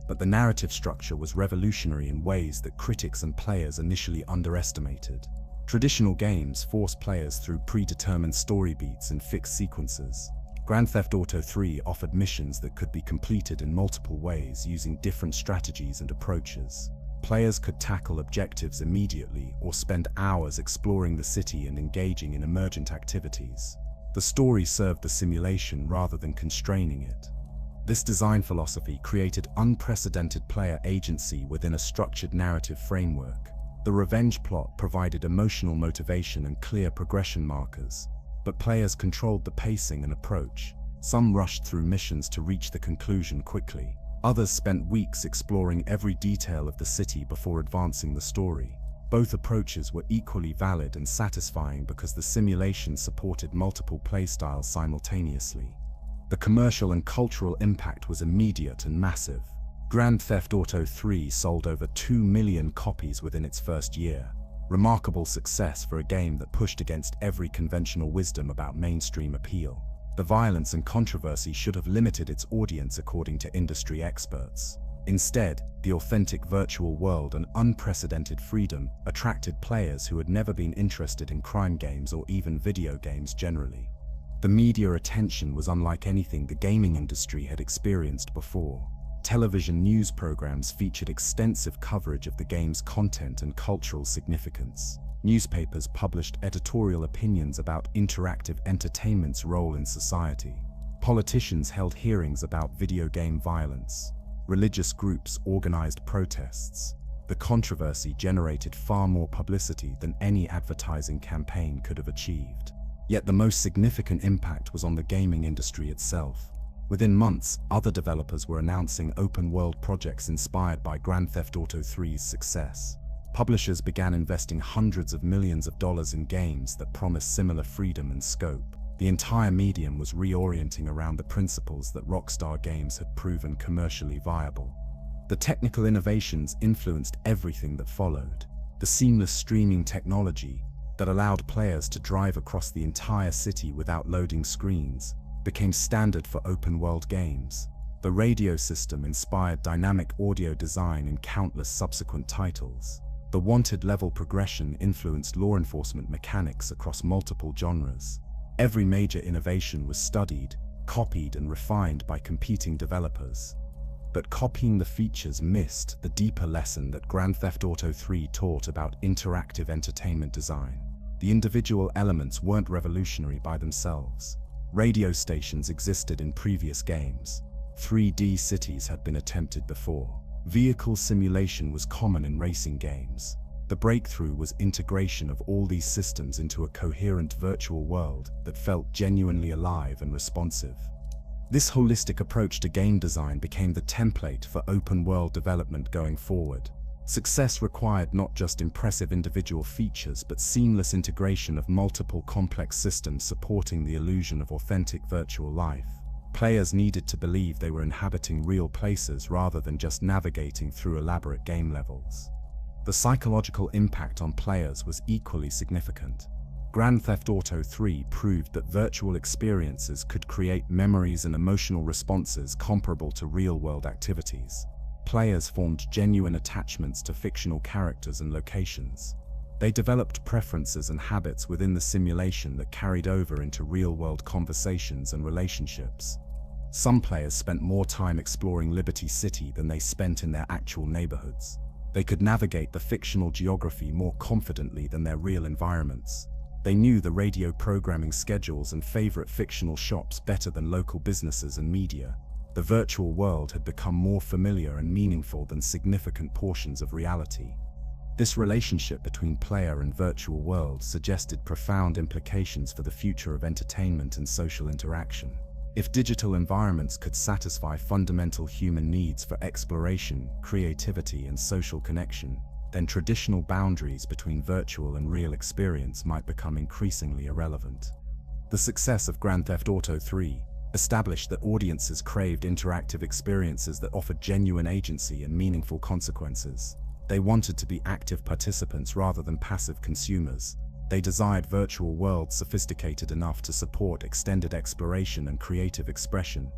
But the narrative structure was revolutionary in ways that critics and players initially underestimated. Traditional games forced players through predetermined story beats and fixed sequences. Grand Theft Auto 3 offered missions that could be completed in multiple ways using different strategies and approaches. Players could tackle objectives immediately or spend hours exploring the city and engaging in emergent activities. The story served the simulation rather than constraining it. This design philosophy created unprecedented player agency within a structured narrative framework. The revenge plot provided emotional motivation and clear progression markers, but players controlled the pacing and approach. Some rushed through missions to reach the conclusion quickly. Others spent weeks exploring every detail of the city before advancing the story. Both approaches were equally valid and satisfying because the simulation supported multiple playstyles simultaneously. The commercial and cultural impact was immediate and massive. Grand Theft Auto 3 sold over 2 million copies within its first year. Remarkable success for a game that pushed against every conventional wisdom about mainstream appeal. The violence and controversy should have limited its audience according to industry experts. Instead, the authentic virtual world and unprecedented freedom attracted players who had never been interested in crime games or even video games generally. The media attention was unlike anything the gaming industry had experienced before. Television news programs featured extensive coverage of the game's content and cultural significance. Newspapers published editorial opinions about interactive entertainment's role in society. Politicians held hearings about video game violence. Religious groups organized protests. The controversy generated far more publicity than any advertising campaign could have achieved. Yet the most significant impact was on the gaming industry itself. Within months, other developers were announcing open-world projects inspired by Grand Theft Auto 3's success. Publishers began investing hundreds of millions of dollars in games that promised similar freedom and scope. The entire medium was reorienting around the principles that Rockstar Games had proven commercially viable. The technical innovations influenced everything that followed. The seamless streaming technology that allowed players to drive across the entire city without loading screens became standard for open-world games. The radio system inspired dynamic audio design in countless subsequent titles. The wanted level progression influenced law enforcement mechanics across multiple genres. Every major innovation was studied, copied, and refined by competing developers. But copying the features missed the deeper lesson that Grand Theft Auto 3 taught about interactive entertainment design. The individual elements weren't revolutionary by themselves. Radio stations existed in previous games. 3D cities had been attempted before. Vehicle simulation was common in racing games. The breakthrough was integration of all these systems into a coherent virtual world that felt genuinely alive and responsive. This holistic approach to game design became the template for open-world development going forward. Success required not just impressive individual features but seamless integration of multiple complex systems supporting the illusion of authentic virtual life. Players needed to believe they were inhabiting real places rather than just navigating through elaborate game levels. The psychological impact on players was equally significant. Grand Theft Auto 3 proved that virtual experiences could create memories and emotional responses comparable to real-world activities. Players formed genuine attachments to fictional characters and locations. They developed preferences and habits within the simulation that carried over into real-world conversations and relationships. Some players spent more time exploring Liberty City than they spent in their actual neighborhoods. They could navigate the fictional geography more confidently than their real environments. They knew the radio programming schedules and favorite fictional shops better than local businesses and media. The virtual world had become more familiar and meaningful than significant portions of reality. This relationship between player and virtual world suggested profound implications for the future of entertainment and social interaction. If digital environments could satisfy fundamental human needs for exploration, creativity, and social connection, then traditional boundaries between virtual and real experience might become increasingly irrelevant. The success of Grand Theft Auto 3 established that audiences craved interactive experiences that offered genuine agency and meaningful consequences. They wanted to be active participants rather than passive consumers. They desired virtual worlds sophisticated enough to support extended exploration and creative expression.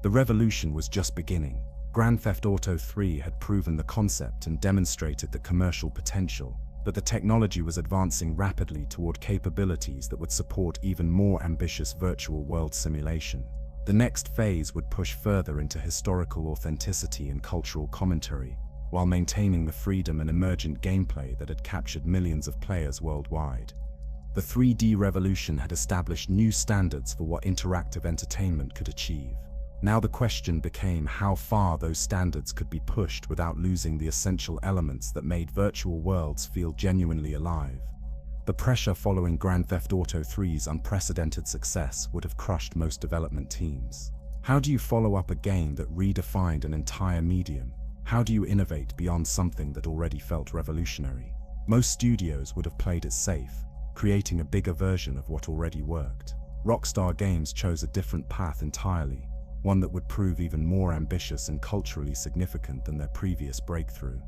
The revolution was just beginning. Grand Theft Auto 3 had proven the concept and demonstrated the commercial potential, but the technology was advancing rapidly toward capabilities that would support even more ambitious virtual world simulation. The next phase would push further into historical authenticity and cultural commentary, while maintaining the freedom and emergent gameplay that had captured millions of players worldwide. The 3D revolution had established new standards for what interactive entertainment could achieve. Now the question became how far those standards could be pushed without losing the essential elements that made virtual worlds feel genuinely alive. The pressure following Grand Theft Auto 3's unprecedented success would have crushed most development teams. How do you follow up a game that redefined an entire medium? How do you innovate beyond something that already felt revolutionary? Most studios would have played it safe, creating a bigger version of what already worked. Rockstar Games chose a different path entirely, one that would prove even more ambitious and culturally significant than their previous breakthrough.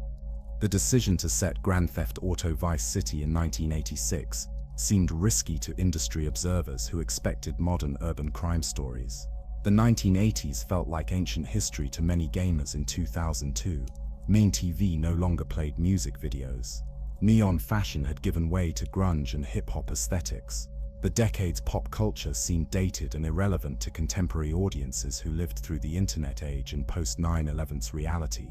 The decision to set Grand Theft Auto Vice City in 1986 seemed risky to industry observers who expected modern urban crime stories. The 1980s felt like ancient history to many gamers in 2002. Main TV no longer played music videos. Neon fashion had given way to grunge and hip-hop aesthetics. The decade's pop culture seemed dated and irrelevant to contemporary audiences who lived through the internet age and post-9/11's reality.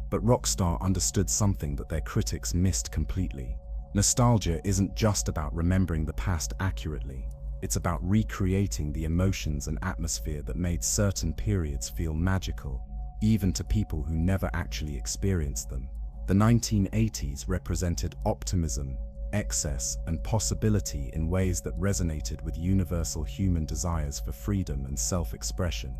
But Rockstar understood something that their critics missed completely. Nostalgia isn't just about remembering the past accurately. It's about recreating the emotions and atmosphere that made certain periods feel magical, even to people who never actually experienced them. The 1980s represented optimism, excess, and possibility in ways that resonated with universal human desires for freedom and self-expression.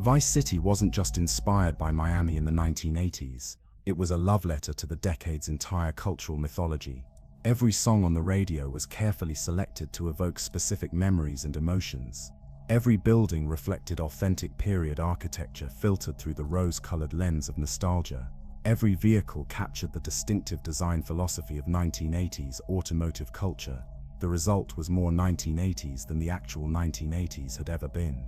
Vice City wasn't just inspired by Miami in the 1980s, it was a love letter to the decade's entire cultural mythology. Every song on the radio was carefully selected to evoke specific memories and emotions. Every building reflected authentic period architecture filtered through the rose-colored lens of nostalgia. Every vehicle captured the distinctive design philosophy of 1980s automotive culture. The result was more 1980s than the actual 1980s had ever been.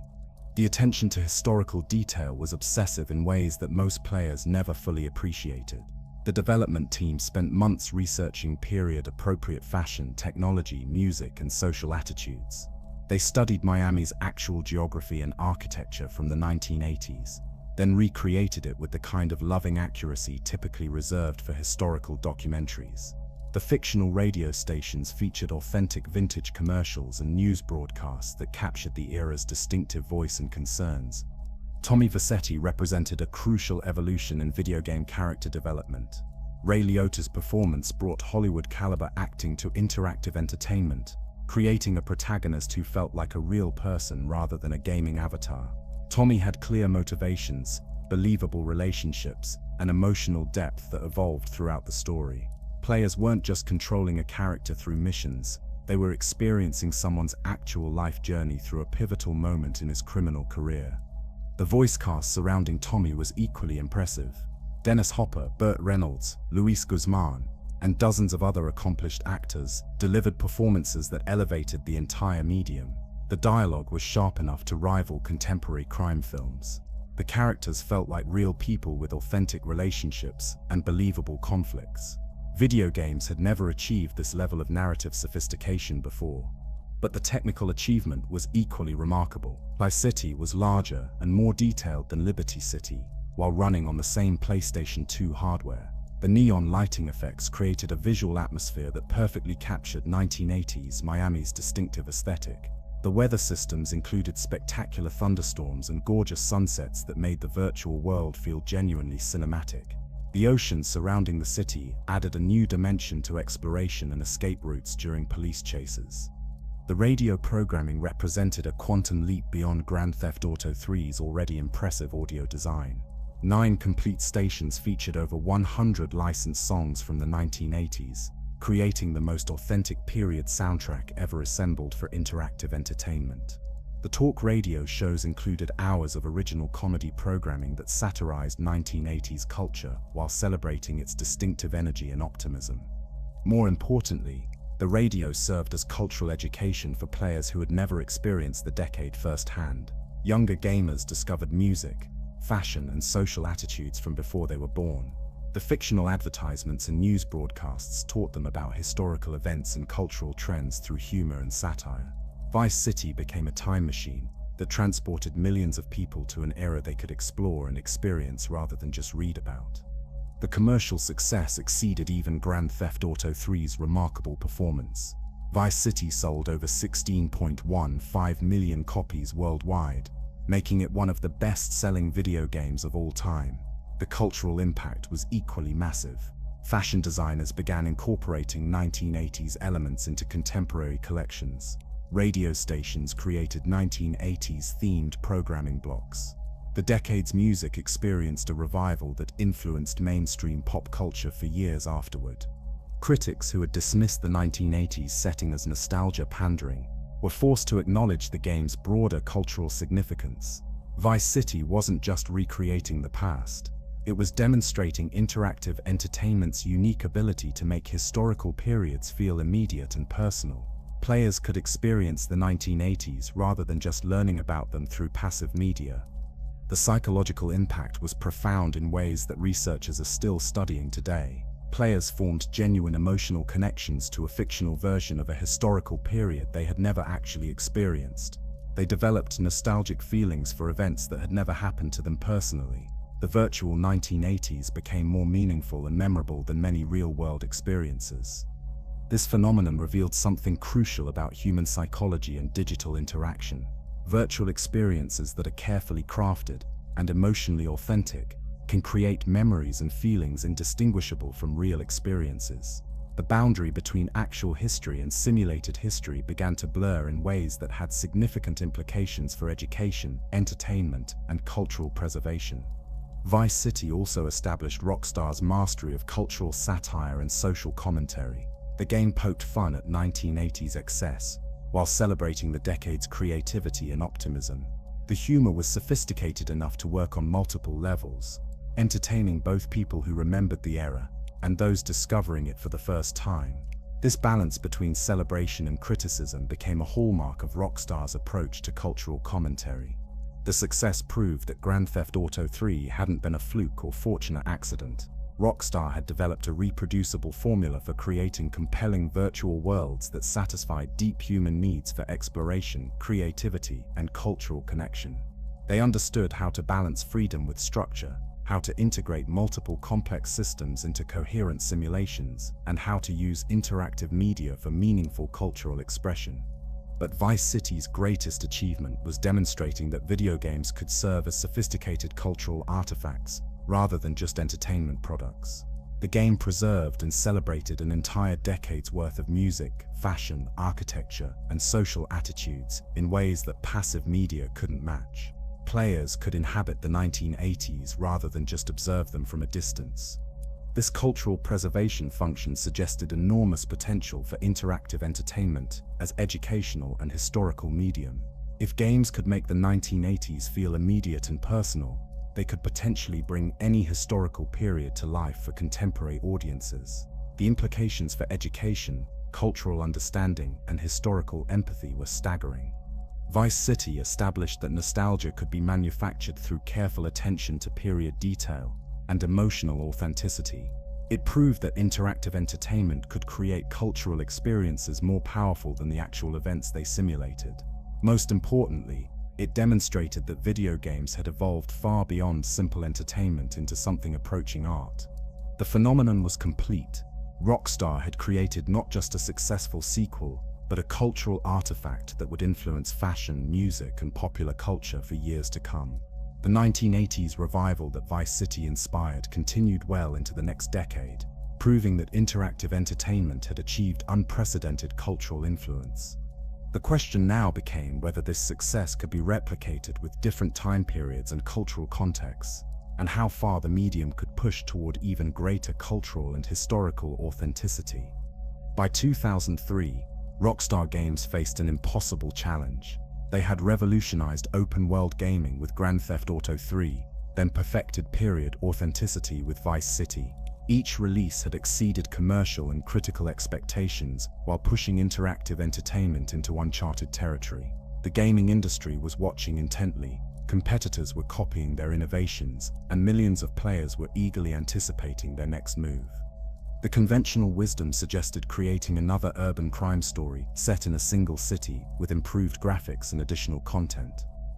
The attention to historical detail was obsessive in ways that most players never fully appreciated. The development team spent months researching period-appropriate fashion, technology, music, and social attitudes. They studied Miami's actual geography and architecture from the 1980s, then recreated it with the kind of loving accuracy typically reserved for historical documentaries. The fictional radio stations featured authentic vintage commercials and news broadcasts that captured the era's distinctive voice and concerns. Tommy Vercetti represented a crucial evolution in video game character development. Ray Liotta's performance brought Hollywood-caliber acting to interactive entertainment, creating a protagonist who felt like a real person rather than a gaming avatar. Tommy had clear motivations, believable relationships, and emotional depth that evolved throughout the story. Players weren't just controlling a character through missions, they were experiencing someone's actual life journey through a pivotal moment in his criminal career. The voice cast surrounding Tommy was equally impressive. Dennis Hopper, Burt Reynolds, Luis Guzman, and dozens of other accomplished actors delivered performances that elevated the entire medium. The dialogue was sharp enough to rival contemporary crime films. The characters felt like real people with authentic relationships and believable conflicts. Video games had never achieved this level of narrative sophistication before. But the technical achievement was equally remarkable. Vice City was larger and more detailed than Liberty City, while running on the same PlayStation 2 hardware. The neon lighting effects created a visual atmosphere that perfectly captured 1980s Miami's distinctive aesthetic. The weather systems included spectacular thunderstorms and gorgeous sunsets that made the virtual world feel genuinely cinematic. The oceans surrounding the city added a new dimension to exploration and escape routes during police chases. The radio programming represented a quantum leap beyond Grand Theft Auto 3's already impressive audio design. 9 complete stations featured over 100 licensed songs from the 1980s, creating the most authentic period soundtrack ever assembled for interactive entertainment. The talk radio shows included hours of original comedy programming that satirized 1980s culture while celebrating its distinctive energy and optimism. More importantly, the radio served as cultural education for players who had never experienced the decade firsthand. Younger gamers discovered music, fashion, and social attitudes from before they were born. The fictional advertisements and news broadcasts taught them about historical events and cultural trends through humor and satire. Vice City became a time machine that transported millions of people to an era they could explore and experience rather than just read about. The commercial success exceeded even Grand Theft Auto 3's remarkable performance. Vice City sold over 16.15 million copies worldwide, making it one of the best-selling video games of all time. The cultural impact was equally massive. Fashion designers began incorporating 1980s elements into contemporary collections. Radio stations created 1980s-themed programming blocks. The decade's music experienced a revival that influenced mainstream pop culture for years afterward. Critics who had dismissed the 1980s setting as nostalgia pandering were forced to acknowledge the game's broader cultural significance. Vice City wasn't just recreating the past, it was demonstrating interactive entertainment's unique ability to make historical periods feel immediate and personal. Players could experience the 1980s rather than just learning about them through passive media. The psychological impact was profound in ways that researchers are still studying today. Players formed genuine emotional connections to a fictional version of a historical period they had never actually experienced. They developed nostalgic feelings for events that had never happened to them personally. The virtual 1980s became more meaningful and memorable than many real-world experiences. This phenomenon revealed something crucial about human psychology and digital interaction. Virtual experiences that are carefully crafted and emotionally authentic can create memories and feelings indistinguishable from real experiences. The boundary between actual history and simulated history began to blur in ways that had significant implications for education, entertainment, and cultural preservation. Vice City also established Rockstar's mastery of cultural satire and social commentary. The game poked fun at 1980s excess, while celebrating the decade's creativity and optimism. The humor was sophisticated enough to work on multiple levels, entertaining both people who remembered the era and those discovering it for the first time. This balance between celebration and criticism became a hallmark of Rockstar's approach to cultural commentary. The success proved that Grand Theft Auto 3 hadn't been a fluke or fortunate accident. Rockstar had developed a reproducible formula for creating compelling virtual worlds that satisfied deep human needs for exploration, creativity, and cultural connection. They understood how to balance freedom with structure, how to integrate multiple complex systems into coherent simulations, and how to use interactive media for meaningful cultural expression. But Vice City's greatest achievement was demonstrating that video games could serve as sophisticated cultural artifacts, rather than just entertainment products. The game preserved and celebrated an entire decade's worth of music, fashion, architecture, and social attitudes in ways that passive media couldn't match. Players could inhabit the 1980s rather than just observe them from a distance. This cultural preservation function suggested enormous potential for interactive entertainment as educational and historical medium. If games could make the 1980s feel immediate and personal, they could potentially bring any historical period to life for contemporary audiences. The implications for education, cultural understanding, and historical empathy were staggering. Vice City established that nostalgia could be manufactured through careful attention to period detail and emotional authenticity. It proved that interactive entertainment could create cultural experiences more powerful than the actual events they simulated. Most importantly, it demonstrated that video games had evolved far beyond simple entertainment into something approaching art. The phenomenon was complete. Rockstar had created not just a successful sequel, but a cultural artifact that would influence fashion, music, and popular culture for years to come. The 1980s revival that Vice City inspired continued well into the next decade, proving that interactive entertainment had achieved unprecedented cultural influence. The question now became whether this success could be replicated with different time periods and cultural contexts, and how far the medium could push toward even greater cultural and historical authenticity. By 2003, Rockstar Games faced an impossible challenge. They had revolutionized open-world gaming with Grand Theft Auto 3, then perfected period authenticity with Vice City. Each release had exceeded commercial and critical expectations while pushing interactive entertainment into uncharted territory. The gaming industry was watching intently, competitors were copying their innovations, and millions of players were eagerly anticipating their next move. The conventional wisdom suggested creating another urban crime story set in a single city with improved graphics and additional content.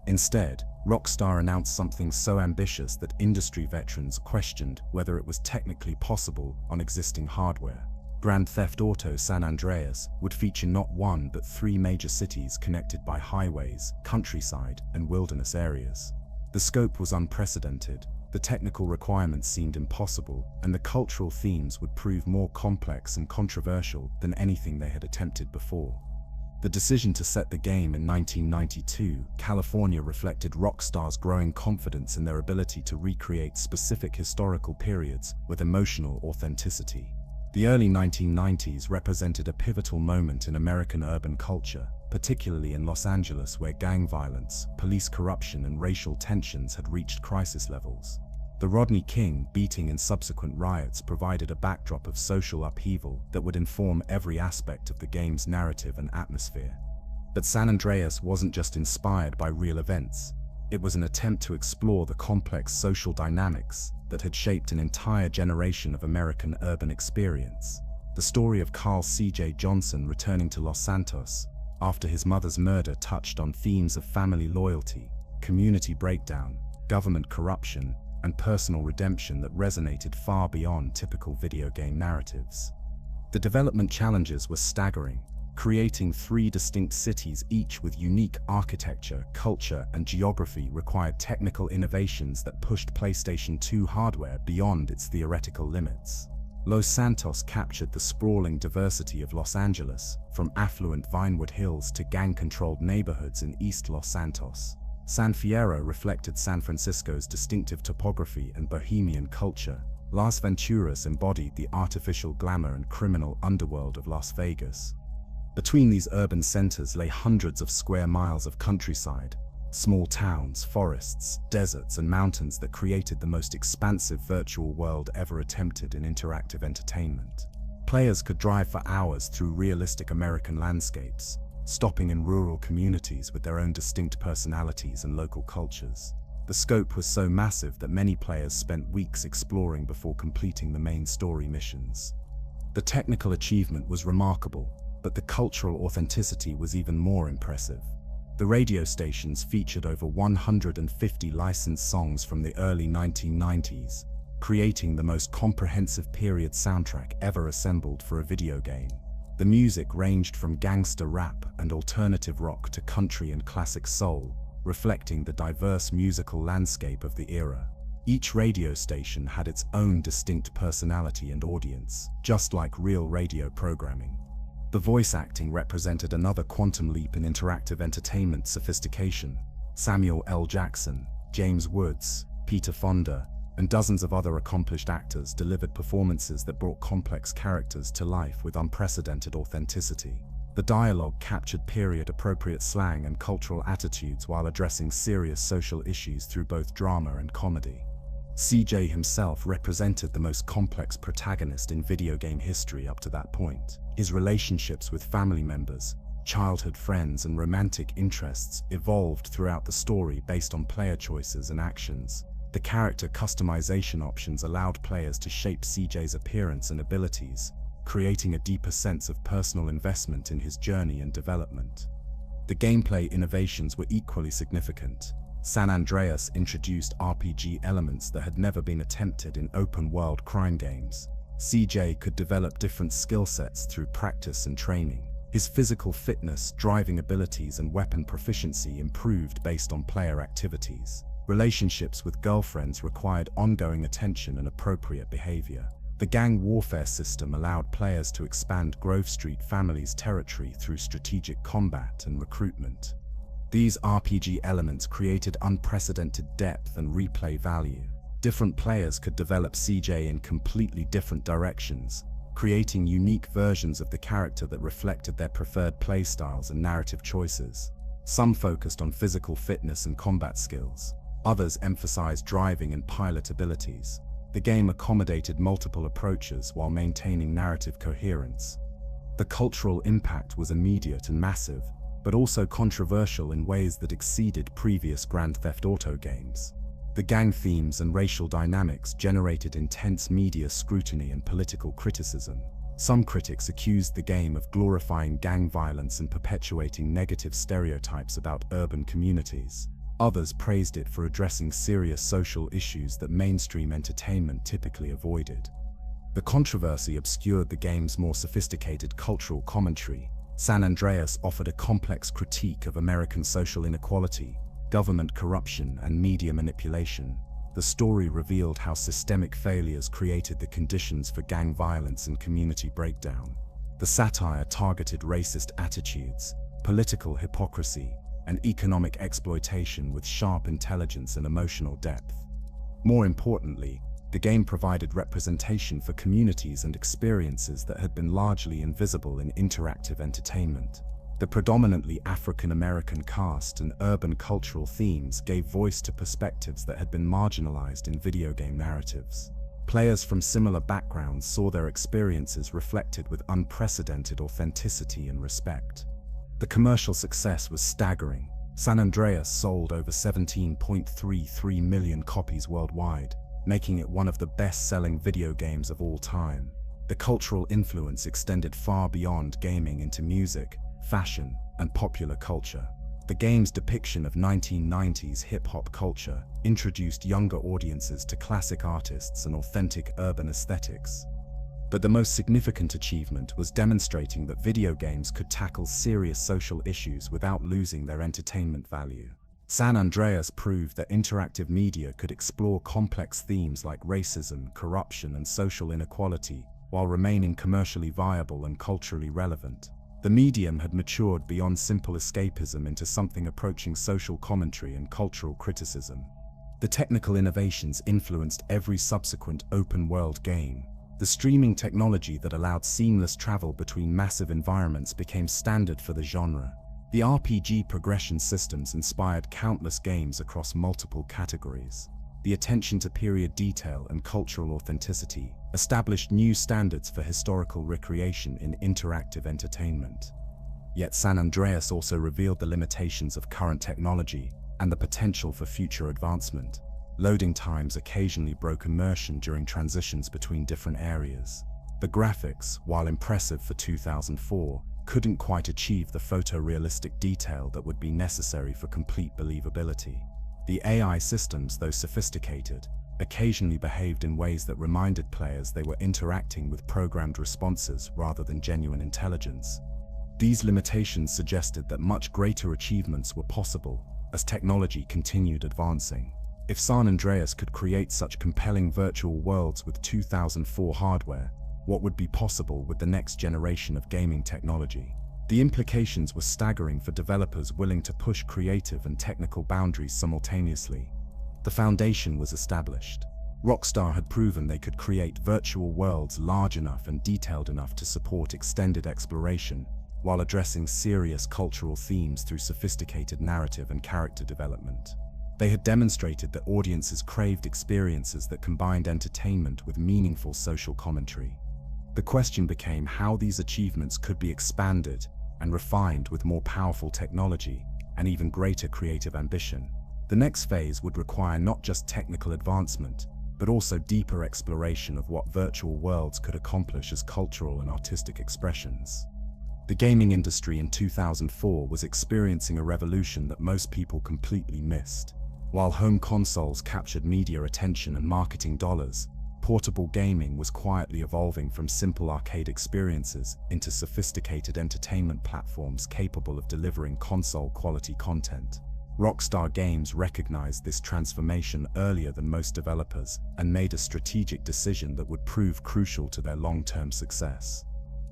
Instead, Rockstar announced something so ambitious that industry veterans questioned whether it was technically possible on existing hardware. Grand Theft Auto San Andreas would feature not one but 3 major cities connected by highways, countryside, and wilderness areas. The scope was unprecedented, the technical requirements seemed impossible, and the cultural themes would prove more complex and controversial than anything they had attempted before. The decision to set the game in 1992, California reflected Rockstar's growing confidence in their ability to recreate specific historical periods with emotional authenticity. The early 1990s represented a pivotal moment in American urban culture, particularly in Los Angeles, where gang violence, police corruption, and racial tensions had reached crisis levels. The Rodney King beating and subsequent riots provided a backdrop of social upheaval that would inform every aspect of the game's narrative and atmosphere. But San Andreas wasn't just inspired by real events. It was an attempt to explore the complex social dynamics that had shaped an entire generation of American urban experience. The story of Carl C.J. Johnson returning to Los Santos after his mother's murder touched on themes of family loyalty, community breakdown, government corruption, and personal redemption that resonated far beyond typical video game narratives. The development challenges were staggering. Creating 3 distinct cities, each with unique architecture, culture, and geography, required technical innovations that pushed PlayStation 2 hardware beyond its theoretical limits. Los Santos captured the sprawling diversity of Los Angeles, from affluent Vinewood Hills to gang-controlled neighborhoods in East Los Santos. San Fierro reflected San Francisco's distinctive topography and bohemian culture. Las Venturas embodied the artificial glamour and criminal underworld of Las Vegas. Between these urban centers lay hundreds of square miles of countryside, small towns, forests, deserts, and mountains that created the most expansive virtual world ever attempted in interactive entertainment. Players could drive for hours through realistic American landscapes, stopping in rural communities with their own distinct personalities and local cultures. The scope was so massive that many players spent weeks exploring before completing the main story missions. The technical achievement was remarkable, but the cultural authenticity was even more impressive. The radio stations featured over 150 licensed songs from the early 1990s, creating the most comprehensive period soundtrack ever assembled for a video game. The music ranged from gangster rap and alternative rock to country and classic soul, reflecting the diverse musical landscape of the era. Each radio station had its own distinct personality and audience, just like real radio programming. The voice acting represented another quantum leap in interactive entertainment sophistication. Samuel L. Jackson, James Woods, Peter Fonda, and dozens of other accomplished actors delivered performances that brought complex characters to life with unprecedented authenticity. The dialogue captured period-appropriate slang and cultural attitudes while addressing serious social issues through both drama and comedy. CJ himself represented the most complex protagonist in video game history up to that point. His relationships with family members, childhood friends, and romantic interests evolved throughout the story based on player choices and actions. The character customization options allowed players to shape CJ's appearance and abilities, creating a deeper sense of personal investment in his journey and development. The gameplay innovations were equally significant. San Andreas introduced RPG elements that had never been attempted in open-world crime games. CJ could develop different skill sets through practice and training. His physical fitness, driving abilities, and weapon proficiency improved based on player activities. Relationships with girlfriends required ongoing attention and appropriate behavior. The gang warfare system allowed players to expand Grove Street family's territory through strategic combat and recruitment. These RPG elements created unprecedented depth and replay value. Different players could develop CJ in completely different directions, creating unique versions of the character that reflected their preferred playstyles and narrative choices. Some focused on physical fitness and combat skills. Others emphasized driving and pilot abilities. The game accommodated multiple approaches while maintaining narrative coherence. The cultural impact was immediate and massive, but also controversial in ways that exceeded previous Grand Theft Auto games. The gang themes and racial dynamics generated intense media scrutiny and political criticism. Some critics accused the game of glorifying gang violence and perpetuating negative stereotypes about urban communities. Others praised it for addressing serious social issues that mainstream entertainment typically avoided. The controversy obscured the game's more sophisticated cultural commentary. San Andreas offered a complex critique of American social inequality, government corruption, and media manipulation. The story revealed how systemic failures created the conditions for gang violence and community breakdown. The satire targeted racist attitudes, political hypocrisy, and economic exploitation with sharp intelligence and emotional depth. More importantly, the game provided representation for communities and experiences that had been largely invisible in interactive entertainment. The predominantly African-American cast and urban cultural themes gave voice to perspectives that had been marginalized in video game narratives. Players from similar backgrounds saw their experiences reflected with unprecedented authenticity and respect. The commercial success was staggering. San Andreas sold over 17.33 million copies worldwide, making it one of the best-selling video games of all time. The cultural influence extended far beyond gaming into music, fashion, and popular culture. The game's depiction of 1990s hip-hop culture introduced younger audiences to classic artists and authentic urban aesthetics. But the most significant achievement was demonstrating that video games could tackle serious social issues without losing their entertainment value. San Andreas proved that interactive media could explore complex themes like racism, corruption, and social inequality while remaining commercially viable and culturally relevant. The medium had matured beyond simple escapism into something approaching social commentary and cultural criticism. The technical innovations influenced every subsequent open-world game. The streaming technology that allowed seamless travel between massive environments became standard for the genre. The RPG progression systems inspired countless games across multiple categories. The attention to period detail and cultural authenticity established new standards for historical recreation in interactive entertainment. Yet San Andreas also revealed the limitations of current technology and the potential for future advancement. Loading times occasionally broke immersion during transitions between different areas. The graphics, while impressive for 2004, couldn't quite achieve the photorealistic detail that would be necessary for complete believability. The AI systems, though sophisticated, occasionally behaved in ways that reminded players they were interacting with programmed responses rather than genuine intelligence. These limitations suggested that much greater achievements were possible as technology continued advancing. If San Andreas could create such compelling virtual worlds with 2004 hardware, what would be possible with the next generation of gaming technology? The implications were staggering for developers willing to push creative and technical boundaries simultaneously. The foundation was established. Rockstar had proven they could create virtual worlds large enough and detailed enough to support extended exploration, while addressing serious cultural themes through sophisticated narrative and character development. They had demonstrated that audiences craved experiences that combined entertainment with meaningful social commentary. The question became how these achievements could be expanded and refined with more powerful technology and even greater creative ambition. The next phase would require not just technical advancement, but also deeper exploration of what virtual worlds could accomplish as cultural and artistic expressions. The gaming industry in 2004 was experiencing a revolution that most people completely missed. While home consoles captured media attention and marketing dollars, portable gaming was quietly evolving from simple arcade experiences into sophisticated entertainment platforms capable of delivering console-quality content. Rockstar Games recognized this transformation earlier than most developers and made a strategic decision that would prove crucial to their long-term success.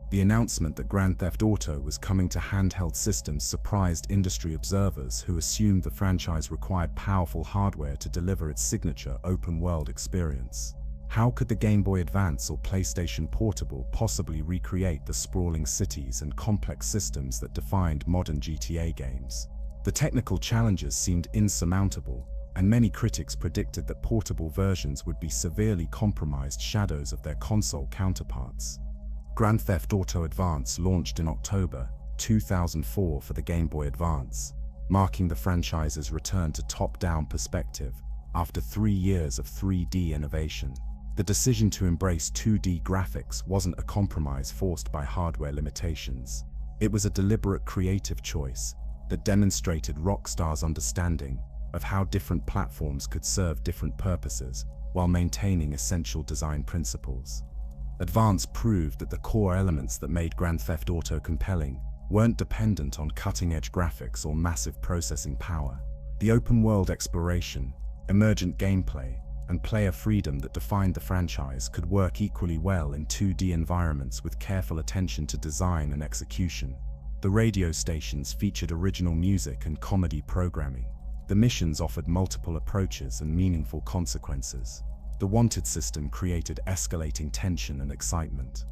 The announcement that Grand Theft Auto was coming to handheld systems surprised industry observers who assumed the franchise required powerful hardware to deliver its signature open-world experience. How could the Game Boy Advance or PlayStation Portable possibly recreate the sprawling cities and complex systems that defined modern GTA games? The technical challenges seemed insurmountable, and many critics predicted that portable versions would be severely compromised shadows of their console counterparts. Grand Theft Auto Advance launched in October 2004 for the Game Boy Advance, marking the franchise's return to top-down perspective after 3 years of 3D innovation. The decision to embrace 2D graphics wasn't a compromise forced by hardware limitations. It was a deliberate creative choice that demonstrated Rockstar's understanding of how different platforms could serve different purposes while maintaining essential design principles. Advance proved that the core elements that made Grand Theft Auto compelling weren't dependent on cutting-edge graphics or massive processing power. The open-world exploration, emergent gameplay, and player freedom that defined the franchise could work equally well in 2D environments with careful attention to design and execution. The radio stations featured original music and comedy programming. The missions offered multiple approaches and meaningful consequences. The Wanted system created escalating tension and excitement.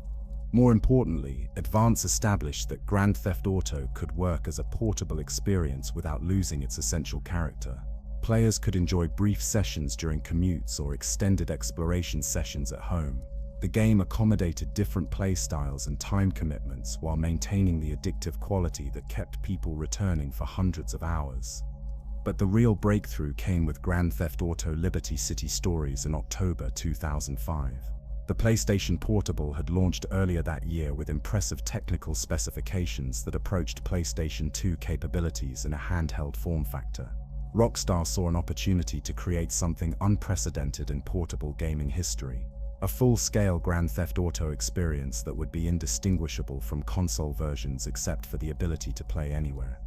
More importantly, Advance established that Grand Theft Auto could work as a portable experience without losing its essential character. Players could enjoy brief sessions during commutes or extended exploration sessions at home. The game accommodated different play styles and time commitments while maintaining the addictive quality that kept people returning for hundreds of hours. But the real breakthrough came with Grand Theft Auto Liberty City Stories in October 2005. The PlayStation Portable had launched earlier that year with impressive technical specifications that approached PlayStation 2 capabilities in a handheld form factor. Rockstar saw an opportunity to create something unprecedented in portable gaming history. A full-scale Grand Theft Auto experience that would be indistinguishable from console versions except for the ability to play anywhere.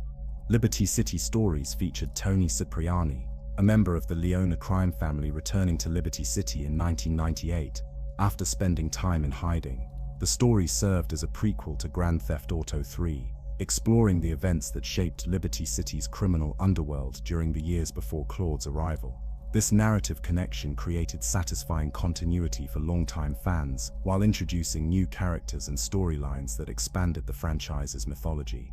Liberty City Stories featured Tony Cipriani, a member of the Leona crime family returning to Liberty City in 1998 after spending time in hiding. The story served as a prequel to Grand Theft Auto 3, exploring the events that shaped Liberty City's criminal underworld during the years before Claude's arrival. This narrative connection created satisfying continuity for longtime fans, while introducing new characters and storylines that expanded the franchise's mythology.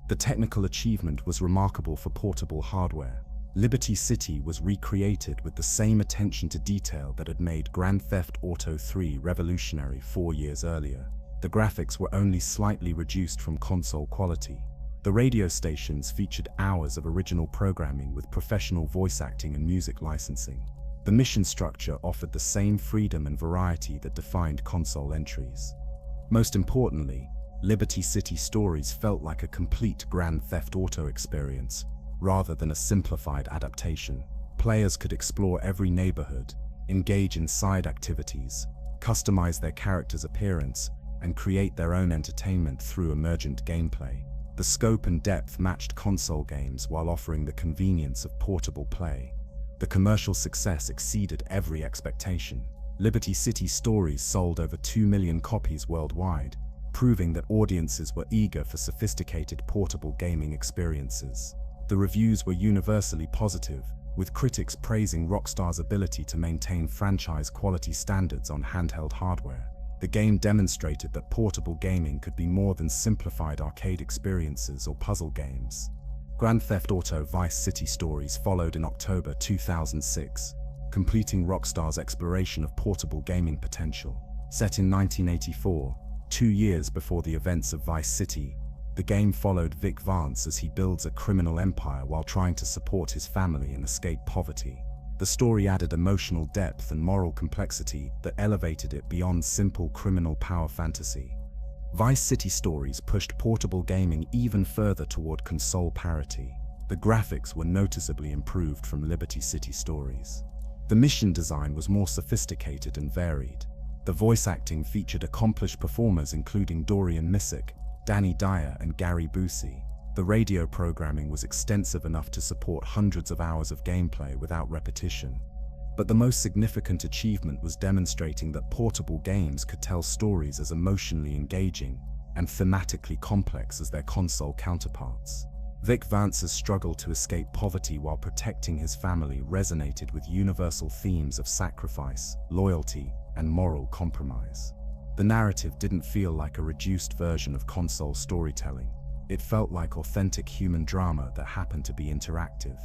The technical achievement was remarkable for portable hardware. Liberty City was recreated with the same attention to detail that had made Grand Theft Auto 3 revolutionary 4 years earlier. The graphics were only slightly reduced from console quality. The radio stations featured hours of original programming with professional voice acting and music licensing. The mission structure offered the same freedom and variety that defined console entries. Most importantly, Liberty City Stories felt like a complete Grand Theft Auto experience, rather than a simplified adaptation. Players could explore every neighborhood, engage in side activities, customize their character's appearance, and create their own entertainment through emergent gameplay. The scope and depth matched console games while offering the convenience of portable play. The commercial success exceeded every expectation. Liberty City Stories sold over 2 million copies worldwide, proving that audiences were eager for sophisticated portable gaming experiences. The reviews were universally positive, with critics praising Rockstar's ability to maintain franchise-quality standards on handheld hardware. The game demonstrated that portable gaming could be more than simplified arcade experiences or puzzle games. Grand Theft Auto Vice City Stories followed in October 2006, completing Rockstar's exploration of portable gaming potential. Set in 1984, 2 years before the events of Vice City, the game followed Vic Vance as he builds a criminal empire while trying to support his family and escape poverty. The story added emotional depth and moral complexity that elevated it beyond simple criminal power fantasy. Vice City Stories pushed portable gaming even further toward console parity. The graphics were noticeably improved from Liberty City Stories. The mission design was more sophisticated and varied. The voice acting featured accomplished performers including Dorian Missick, Danny Dyer, and Gary Busey. The radio programming was extensive enough to support hundreds of hours of gameplay without repetition. But the most significant achievement was demonstrating that portable games could tell stories as emotionally engaging and thematically complex as their console counterparts. Vic Vance's struggle to escape poverty while protecting his family resonated with universal themes of sacrifice, loyalty, and moral compromise. The narrative didn't feel like a reduced version of console storytelling. It felt like authentic human drama that happened to be interactive.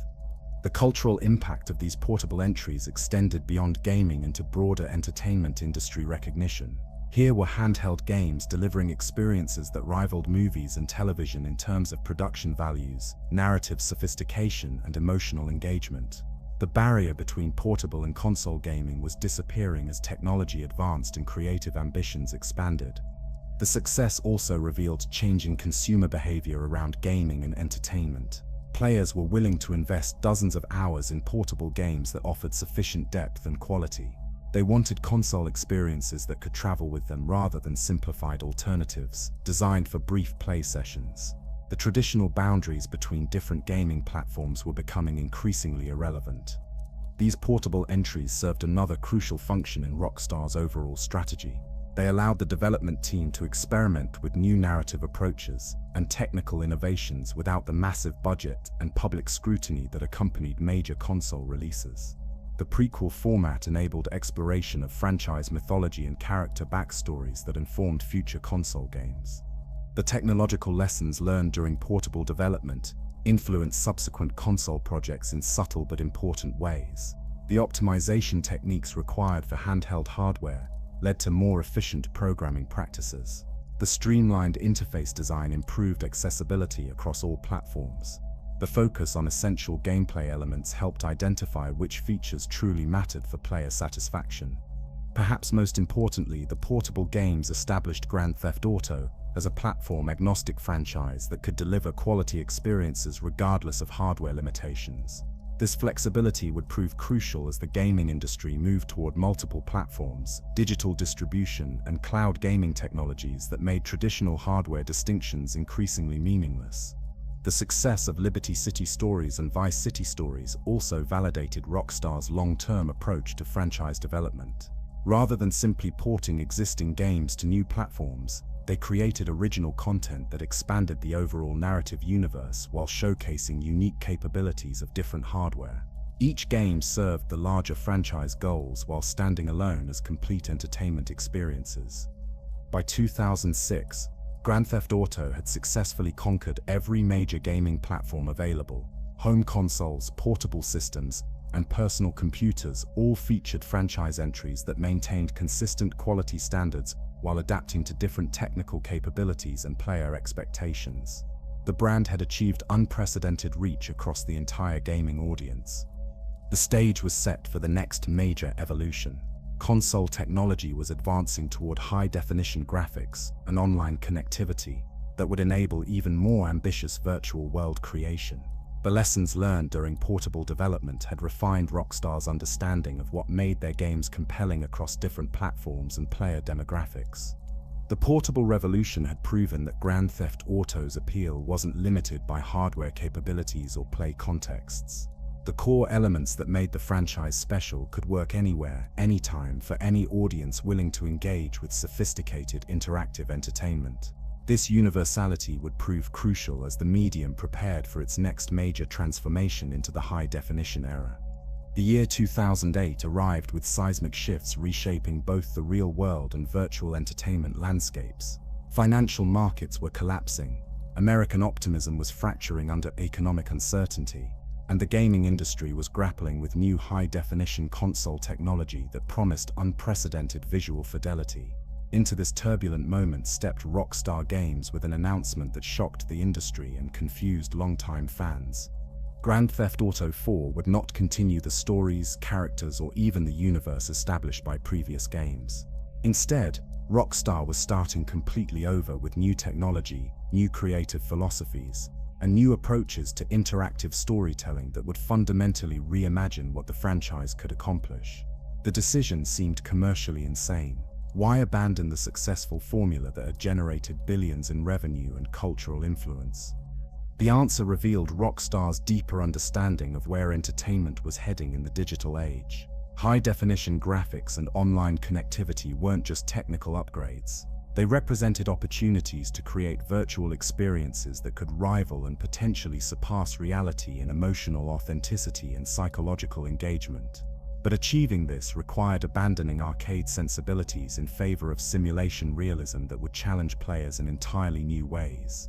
The cultural impact of these portable entries extended beyond gaming into broader entertainment industry recognition. Here were handheld games delivering experiences that rivaled movies and television in terms of production values, narrative sophistication, and emotional engagement. The barrier between portable and console gaming was disappearing as technology advanced and creative ambitions expanded. The success also revealed changing consumer behavior around gaming and entertainment. Players were willing to invest dozens of hours in portable games that offered sufficient depth and quality. They wanted console experiences that could travel with them rather than simplified alternatives, designed for brief play sessions. The traditional boundaries between different gaming platforms were becoming increasingly irrelevant. These portable entries served another crucial function in Rockstar's overall strategy. They allowed the development team to experiment with new narrative approaches and technical innovations without the massive budget and public scrutiny that accompanied major console releases. The prequel format enabled exploration of franchise mythology and character backstories that informed future console games. The technological lessons learned during portable development influenced subsequent console projects in subtle but important ways. The optimization techniques required for handheld hardware led to more efficient programming practices. The streamlined interface design improved accessibility across all platforms. The focus on essential gameplay elements helped identify which features truly mattered for player satisfaction. Perhaps most importantly, the portable games established Grand Theft Auto as a platform-agnostic franchise that could deliver quality experiences regardless of hardware limitations. This flexibility would prove crucial as the gaming industry moved toward multiple platforms, digital distribution, and cloud gaming technologies that made traditional hardware distinctions increasingly meaningless. The success of Liberty City Stories and Vice City Stories also validated Rockstar's long-term approach to franchise development. Rather than simply porting existing games to new platforms, they created original content that expanded the overall narrative universe while showcasing unique capabilities of different hardware. Each game served the larger franchise goals while standing alone as complete entertainment experiences. By 2006, Grand Theft Auto had successfully conquered every major gaming platform available. Home consoles, portable systems, and personal computers all featured franchise entries that maintained consistent quality standards while adapting to different technical capabilities and player expectations. The brand had achieved unprecedented reach across the entire gaming audience. The stage was set for the next major evolution. Console technology was advancing toward high-definition graphics and online connectivity that would enable even more ambitious virtual world creation. The lessons learned during portable development had refined Rockstar's understanding of what made their games compelling across different platforms and player demographics. The portable revolution had proven that Grand Theft Auto's appeal wasn't limited by hardware capabilities or play contexts. The core elements that made the franchise special could work anywhere, anytime, for any audience willing to engage with sophisticated interactive entertainment. This universality would prove crucial as the medium prepared for its next major transformation into the high-definition era. The year 2008 arrived with seismic shifts reshaping both the real-world and virtual entertainment landscapes. Financial markets were collapsing, American optimism was fracturing under economic uncertainty, and the gaming industry was grappling with new high-definition console technology that promised unprecedented visual fidelity. Into this turbulent moment stepped Rockstar Games with an announcement that shocked the industry and confused longtime fans. Grand Theft Auto 4 would not continue the stories, characters, or even the universe established by previous games. Instead, Rockstar was starting completely over with new technology, new creative philosophies, and new approaches to interactive storytelling that would fundamentally reimagine what the franchise could accomplish. The decision seemed commercially insane. Why abandon the successful formula that had generated billions in revenue and cultural influence? The answer revealed Rockstar's deeper understanding of where entertainment was heading in the digital age. High-definition graphics and online connectivity weren't just technical upgrades. They represented opportunities to create virtual experiences that could rival and potentially surpass reality in emotional authenticity and psychological engagement. But achieving this required abandoning arcade sensibilities in favor of simulation realism that would challenge players in entirely new ways.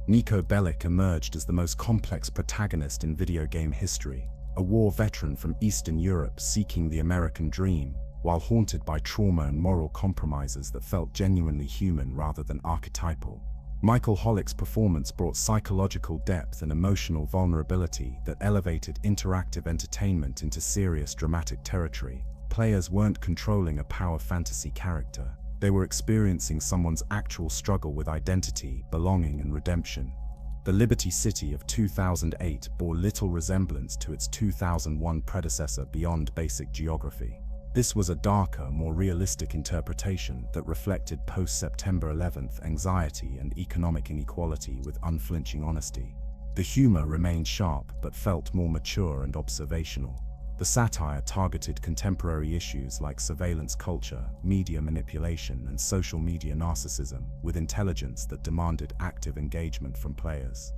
Niko Bellic emerged as the most complex protagonist in video game history, a war veteran from Eastern Europe seeking the American dream, while haunted by trauma and moral compromises that felt genuinely human rather than archetypal. Michael Hollick's performance brought psychological depth and emotional vulnerability that elevated interactive entertainment into serious dramatic territory. Players weren't controlling a power fantasy character. They were experiencing someone's actual struggle with identity, belonging, and redemption. The Liberty City of 2008 bore little resemblance to its 2001 predecessor beyond basic geography. This was a darker, more realistic interpretation that reflected post-September 11th anxiety and economic inequality with unflinching honesty. The humor remained sharp but felt more mature and observational. The satire targeted contemporary issues like surveillance culture, media manipulation, and social media narcissism with intelligence that demanded active engagement from players.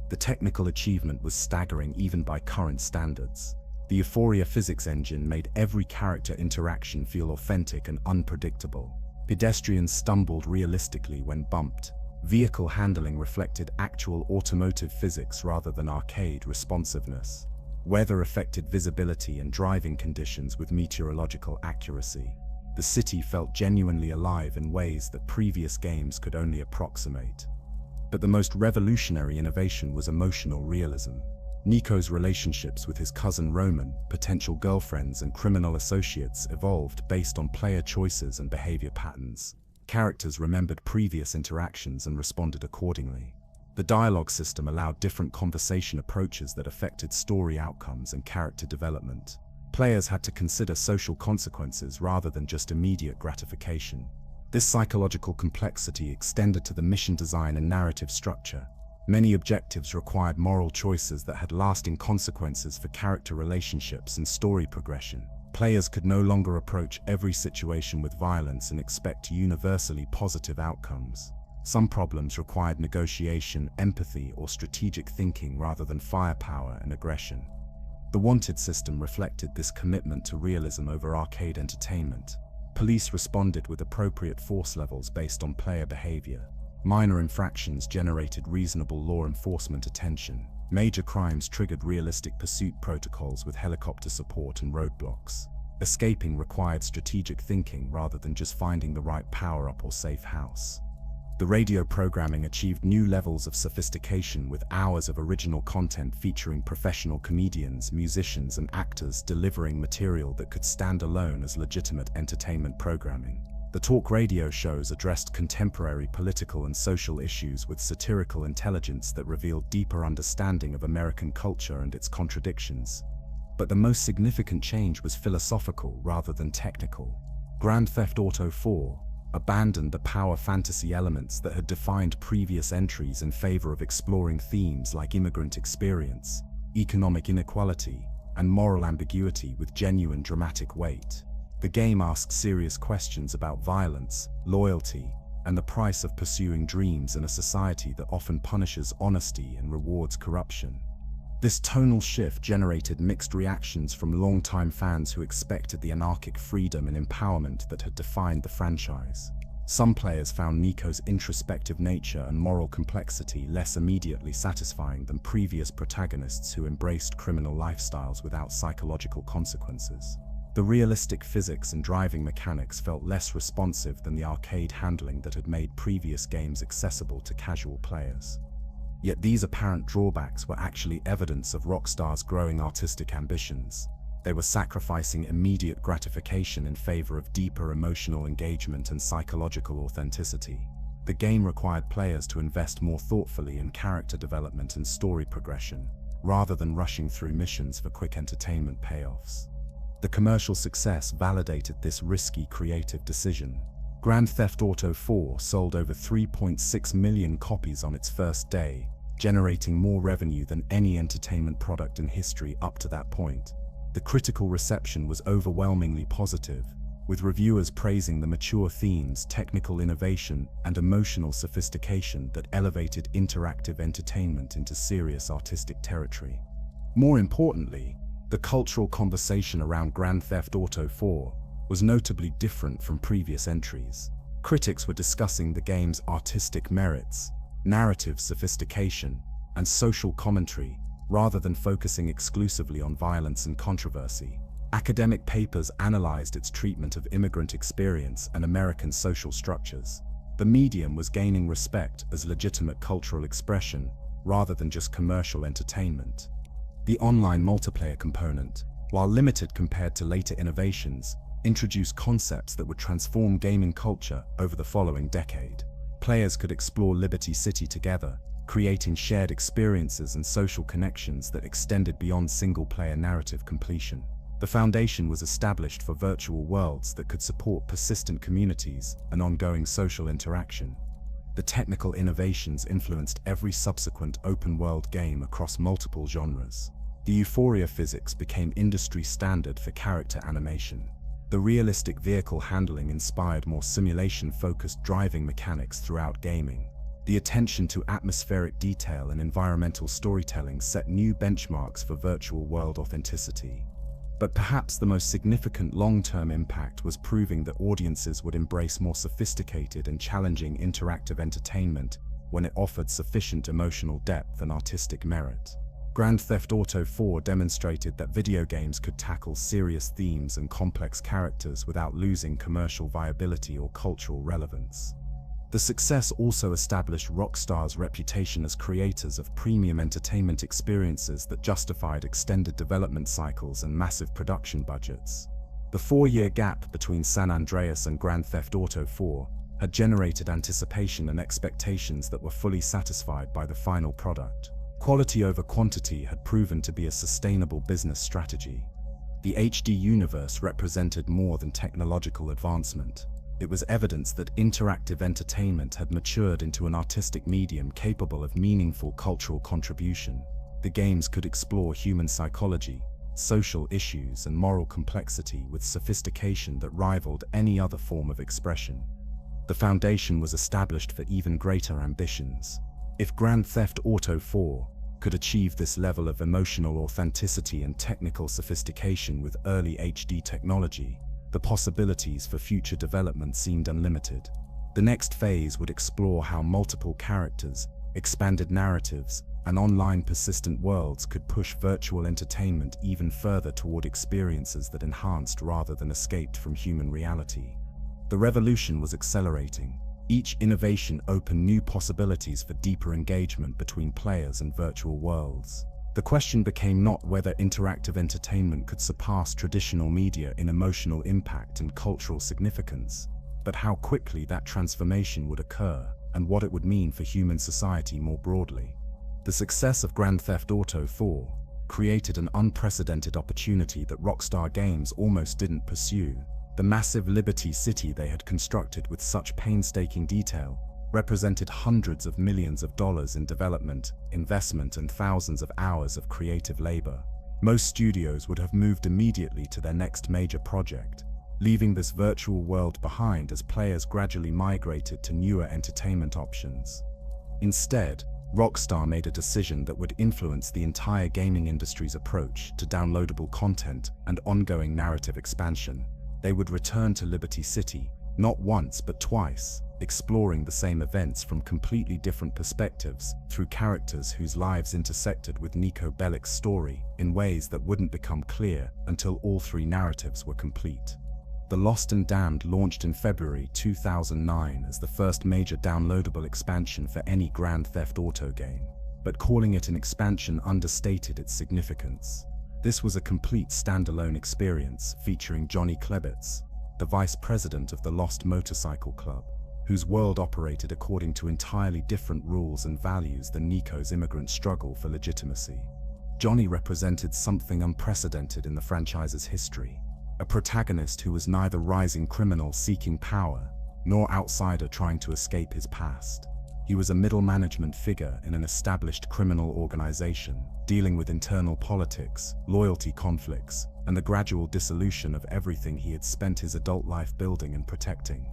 The technical achievement was staggering even by current standards. The Euphoria physics engine made every character interaction feel authentic and unpredictable. Pedestrians stumbled realistically when bumped. Vehicle handling reflected actual automotive physics rather than arcade responsiveness. Weather affected visibility and driving conditions with meteorological accuracy. The city felt genuinely alive in ways that previous games could only approximate. But the most revolutionary innovation was emotional realism. Niko's relationships with his cousin Roman, potential girlfriends, and criminal associates evolved based on player choices and behavior patterns. Characters remembered previous interactions and responded accordingly. The dialogue system allowed different conversation approaches that affected story outcomes and character development. Players had to consider social consequences rather than just immediate gratification. This psychological complexity extended to the mission design and narrative structure. Many objectives required moral choices that had lasting consequences for character relationships and story progression. Players could no longer approach every situation with violence and expect universally positive outcomes. Some problems required negotiation, empathy, or strategic thinking rather than firepower and aggression. The Wanted system reflected this commitment to realism over arcade entertainment. Police responded with appropriate force levels based on player behavior. Minor infractions generated reasonable law enforcement attention. Major crimes triggered realistic pursuit protocols with helicopter support and roadblocks. Escaping required strategic thinking rather than just finding the right power-up or safe house. The radio programming achieved new levels of sophistication with hours of original content featuring professional comedians, musicians, and actors delivering material that could stand alone as legitimate entertainment programming. The talk radio shows addressed contemporary political and social issues with satirical intelligence that revealed deeper understanding of American culture and its contradictions. But the most significant change was philosophical rather than technical. Grand Theft Auto 4 abandoned the power fantasy elements that had defined previous entries in favor of exploring themes like immigrant experience, economic inequality, and moral ambiguity with genuine dramatic weight. The game asks serious questions about violence, loyalty, and the price of pursuing dreams in a society that often punishes honesty and rewards corruption. This tonal shift generated mixed reactions from longtime fans who expected the anarchic freedom and empowerment that had defined the franchise. Some players found Nico's introspective nature and moral complexity less immediately satisfying than previous protagonists who embraced criminal lifestyles without psychological consequences. The realistic physics and driving mechanics felt less responsive than the arcade handling that had made previous games accessible to casual players. Yet these apparent drawbacks were actually evidence of Rockstar's growing artistic ambitions. They were sacrificing immediate gratification in favor of deeper emotional engagement and psychological authenticity. The game required players to invest more thoughtfully in character development and story progression, rather than rushing through missions for quick entertainment payoffs. The commercial success validated this risky creative decision. Grand Theft Auto 4 sold over 3.6 million copies on its first day, generating more revenue than any entertainment product in history up to that point. The critical reception was overwhelmingly positive, with reviewers praising the mature themes, technical innovation, and emotional sophistication that elevated interactive entertainment into serious artistic territory. More importantly, the cultural conversation around Grand Theft Auto 4 was notably different from previous entries. Critics were discussing the game's artistic merits, narrative sophistication, and social commentary, rather than focusing exclusively on violence and controversy. Academic papers analyzed its treatment of immigrant experience and American social structures. The medium was gaining respect as legitimate cultural expression, rather than just commercial entertainment. The online multiplayer component, while limited compared to later innovations, introduced concepts that would transform gaming culture over the following decade. Players could explore Liberty City together, creating shared experiences and social connections that extended beyond single-player narrative completion. The foundation was established for virtual worlds that could support persistent communities and ongoing social interaction. The technical innovations influenced every subsequent open-world game across multiple genres. The Euphoria physics became industry standard for character animation. The realistic vehicle handling inspired more simulation-focused driving mechanics throughout gaming. The attention to atmospheric detail and environmental storytelling set new benchmarks for virtual world authenticity. But perhaps the most significant long-term impact was proving that audiences would embrace more sophisticated and challenging interactive entertainment when it offered sufficient emotional depth and artistic merit. Grand Theft Auto 4 demonstrated that video games could tackle serious themes and complex characters without losing commercial viability or cultural relevance. The success also established Rockstar's reputation as creators of premium entertainment experiences that justified extended development cycles and massive production budgets. The 4-year gap between San Andreas and Grand Theft Auto 4 had generated anticipation and expectations that were fully satisfied by the final product. Quality over quantity had proven to be a sustainable business strategy. The HD universe represented more than technological advancement. It was evidence that interactive entertainment had matured into an artistic medium capable of meaningful cultural contribution. The games could explore human psychology, social issues, and moral complexity with sophistication that rivaled any other form of expression. The foundation was established for even greater ambitions. If Grand Theft Auto 4 could achieve this level of emotional authenticity and technical sophistication with early HD technology, the possibilities for future development seemed unlimited. The next phase would explore how multiple characters, expanded narratives, and online persistent worlds could push virtual entertainment even further toward experiences that enhanced rather than escaped from human reality. The revolution was accelerating. Each innovation opened new possibilities for deeper engagement between players and virtual worlds. The question became not whether interactive entertainment could surpass traditional media in emotional impact and cultural significance, but how quickly that transformation would occur and what it would mean for human society more broadly. The success of Grand Theft Auto 4 created an unprecedented opportunity that Rockstar Games almost didn't pursue. The massive Liberty City they had constructed with such painstaking detail represented hundreds of millions of dollars in development, investment, and thousands of hours of creative labor. Most studios would have moved immediately to their next major project, leaving this virtual world behind as players gradually migrated to newer entertainment options. Instead, Rockstar made a decision that would influence the entire gaming industry's approach to downloadable content and ongoing narrative expansion. They would return to Liberty City, not once but twice, exploring the same events from completely different perspectives through characters whose lives intersected with Niko Bellic's story in ways that wouldn't become clear until all three narratives were complete. The Lost and Damned launched in February 2009 as the first major downloadable expansion for any Grand Theft Auto game, but calling it an expansion understated its significance. This was a complete standalone experience featuring Johnny Klebitz, the vice president of the Lost Motorcycle Club, whose world operated according to entirely different rules and values than Niko's immigrant struggle for legitimacy. Johnny represented something unprecedented in the franchise's history, a protagonist who was neither rising criminal seeking power, nor outsider trying to escape his past. He was a middle management figure in an established criminal organization, dealing with internal politics, loyalty conflicts, and the gradual dissolution of everything he had spent his adult life building and protecting.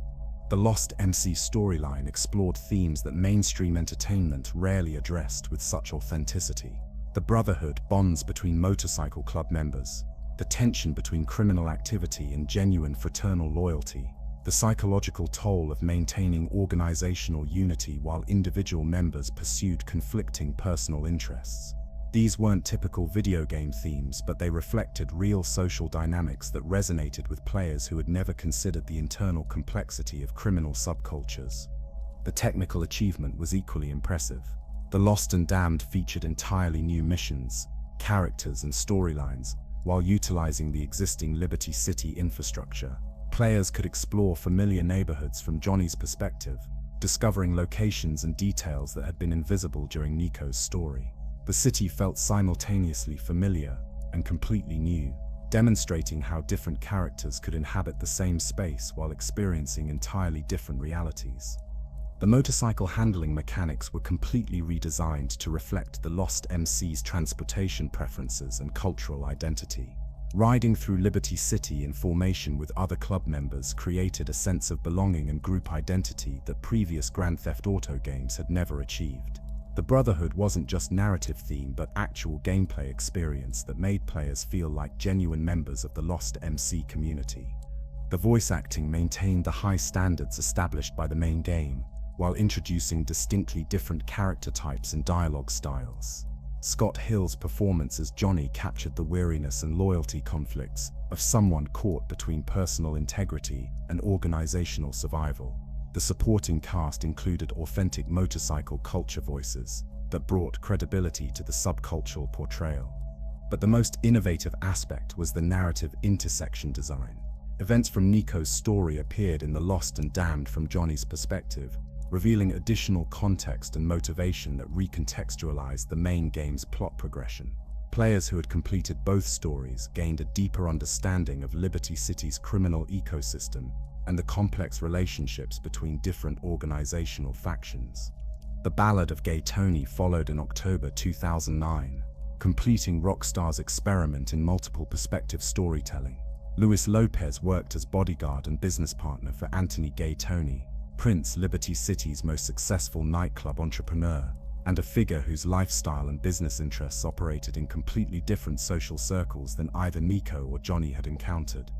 The Lost MC storyline explored themes that mainstream entertainment rarely addressed with such authenticity. The brotherhood bonds between motorcycle club members, the tension between criminal activity and genuine fraternal loyalty, the psychological toll of maintaining organizational unity while individual members pursued conflicting personal interests. These weren't typical video game themes, but they reflected real social dynamics that resonated with players who had never considered the internal complexity of criminal subcultures. The technical achievement was equally impressive. The Lost and Damned featured entirely new missions, characters, and storylines, while utilizing the existing Liberty City infrastructure. Players could explore familiar neighborhoods from Johnny's perspective, discovering locations and details that had been invisible during Niko's story. The city felt simultaneously familiar and completely new, demonstrating how different characters could inhabit the same space while experiencing entirely different realities. The motorcycle handling mechanics were completely redesigned to reflect the Lost MC's transportation preferences and cultural identity. Riding through Liberty City in formation with other club members created a sense of belonging and group identity that previous Grand Theft Auto games had never achieved. The Brotherhood wasn't just narrative theme but actual gameplay experience that made players feel like genuine members of the Lost MC community. The voice acting maintained the high standards established by the main game, while introducing distinctly different character types and dialogue styles. Scott Hill's performance as Johnny captured the weariness and loyalty conflicts of someone caught between personal integrity and organizational survival. The supporting cast included authentic motorcycle culture voices that brought credibility to the subcultural portrayal. But the most innovative aspect was the narrative intersection design. Events from Niko's story appeared in The Lost and Damned from Johnny's perspective, revealing additional context and motivation that recontextualized the main game's plot progression. Players who had completed both stories gained a deeper understanding of Liberty City's criminal ecosystem and the complex relationships between different organizational factions. The Ballad of Gay Tony followed in October 2009, completing Rockstar's experiment in multiple perspective storytelling. Luis Lopez worked as bodyguard and business partner for Anthony Gay Tony, Prince, Liberty City's most successful nightclub entrepreneur, and a figure whose lifestyle and business interests operated in completely different social circles than either Niko or Johnny had encountered.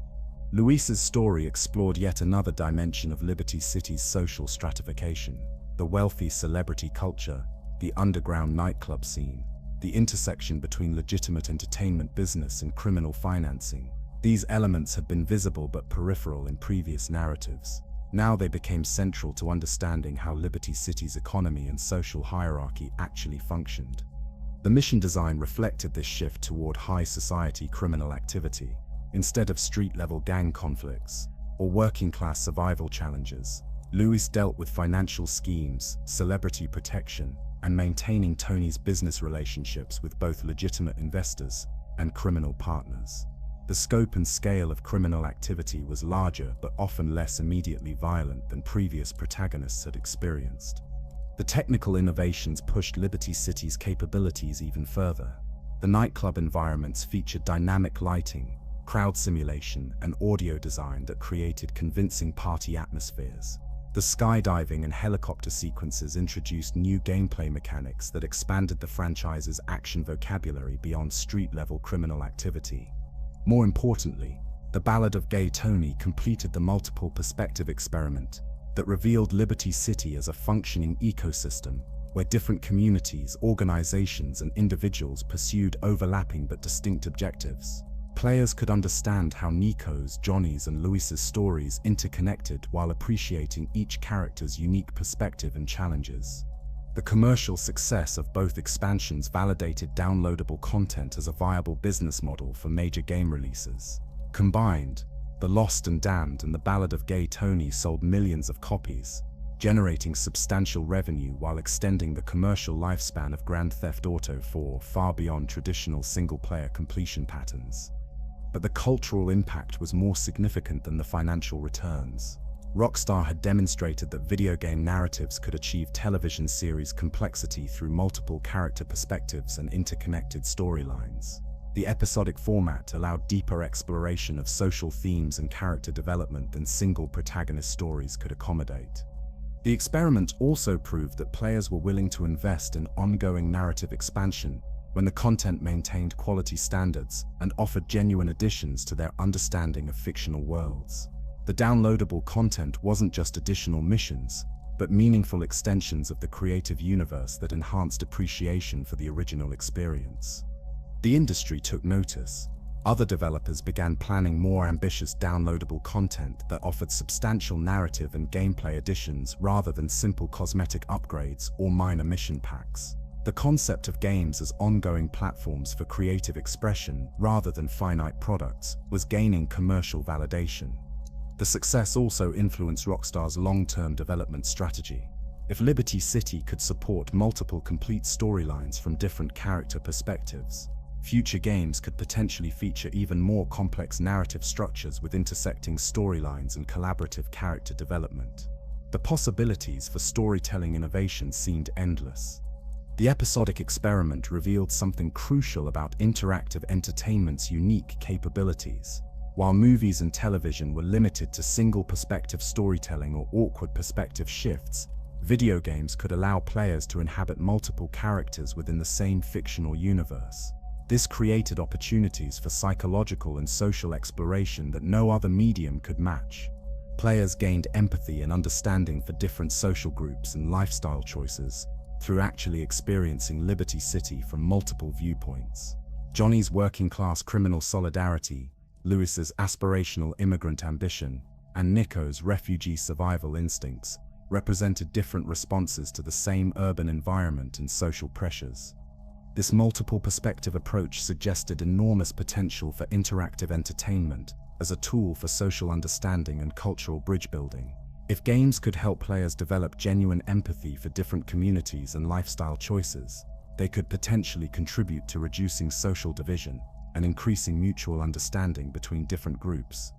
Luis's story explored yet another dimension of Liberty City's social stratification: the wealthy celebrity culture, the underground nightclub scene, the intersection between legitimate entertainment business and criminal financing. These elements had been visible but peripheral in previous narratives. Now they became central to understanding how Liberty City's economy and social hierarchy actually functioned. The mission design reflected this shift toward high society criminal activity. Instead of street-level gang conflicts or working-class survival challenges, Lewis dealt with financial schemes, celebrity protection, and maintaining Tony's business relationships with both legitimate investors and criminal partners. The scope and scale of criminal activity was larger but often less immediately violent than previous protagonists had experienced. The technical innovations pushed Liberty City's capabilities even further. The nightclub environments featured dynamic lighting, crowd simulation, and audio design that created convincing party atmospheres. The skydiving and helicopter sequences introduced new gameplay mechanics that expanded the franchise's action vocabulary beyond street-level criminal activity. More importantly, the Ballad of Gay Tony completed the multiple perspective experiment that revealed Liberty City as a functioning ecosystem where different communities, organizations, and individuals pursued overlapping but distinct objectives. Players could understand how Nico's, Johnny's, and Luis's stories interconnected while appreciating each character's unique perspective and challenges. The commercial success of both expansions validated downloadable content as a viable business model for major game releases. Combined, The Lost and Damned and The Ballad of Gay Tony sold millions of copies, generating substantial revenue while extending the commercial lifespan of Grand Theft Auto 4 far beyond traditional single-player completion patterns. But the cultural impact was more significant than the financial returns. Rockstar had demonstrated that video game narratives could achieve television series complexity through multiple character perspectives and interconnected storylines. The episodic format allowed deeper exploration of social themes and character development than single protagonist stories could accommodate. The experiment also proved that players were willing to invest in ongoing narrative expansion when the content maintained quality standards and offered genuine additions to their understanding of fictional worlds. The downloadable content wasn't just additional missions, but meaningful extensions of the creative universe that enhanced appreciation for the original experience. The industry took notice. Other developers began planning more ambitious downloadable content that offered substantial narrative and gameplay additions rather than simple cosmetic upgrades or minor mission packs. The concept of games as ongoing platforms for creative expression rather than finite products was gaining commercial validation. The success also influenced Rockstar's long-term development strategy. If Liberty City could support multiple complete storylines from different character perspectives, future games could potentially feature even more complex narrative structures with intersecting storylines and collaborative character development. The possibilities for storytelling innovation seemed endless. The episodic experiment revealed something crucial about interactive entertainment's unique capabilities. While movies and television were limited to single-perspective storytelling or awkward perspective shifts, video games could allow players to inhabit multiple characters within the same fictional universe. This created opportunities for psychological and social exploration that no other medium could match. Players gained empathy and understanding for different social groups and lifestyle choices through actually experiencing Liberty City from multiple viewpoints. Johnny's working-class criminal solidarity, Lewis's aspirational immigrant ambition, and Nico's refugee survival instincts represented different responses to the same urban environment and social pressures. This multiple perspective approach suggested enormous potential for interactive entertainment as a tool for social understanding and cultural bridge building. If games could help players develop genuine empathy for different communities and lifestyle choices, they could potentially contribute to reducing social division and increasing mutual understanding between different groups.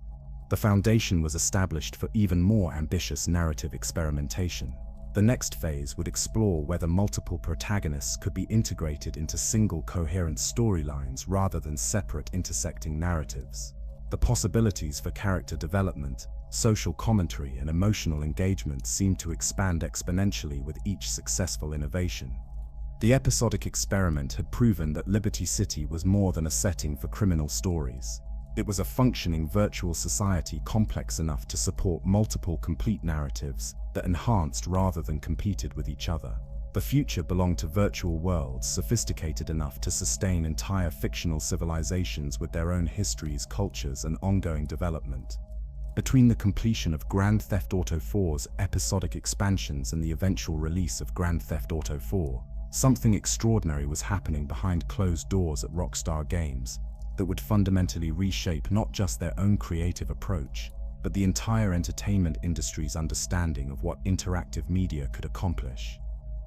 The foundation was established for even more ambitious narrative experimentation. The next phase would explore whether multiple protagonists could be integrated into single coherent storylines rather than separate intersecting narratives. The possibilities for character development, social commentary, and emotional engagement seemed to expand exponentially with each successful innovation. The episodic experiment had proven that Liberty City was more than a setting for criminal stories. It was a functioning virtual society complex enough to support multiple complete narratives that enhanced rather than competed with each other. The future belonged to virtual worlds sophisticated enough to sustain entire fictional civilizations with their own histories, cultures, and ongoing development. Between the completion of Grand Theft Auto 4's episodic expansions and the eventual release of Grand Theft Auto 4, something extraordinary was happening behind closed doors at Rockstar Games that would fundamentally reshape not just their own creative approach, but the entire entertainment industry's understanding of what interactive media could accomplish.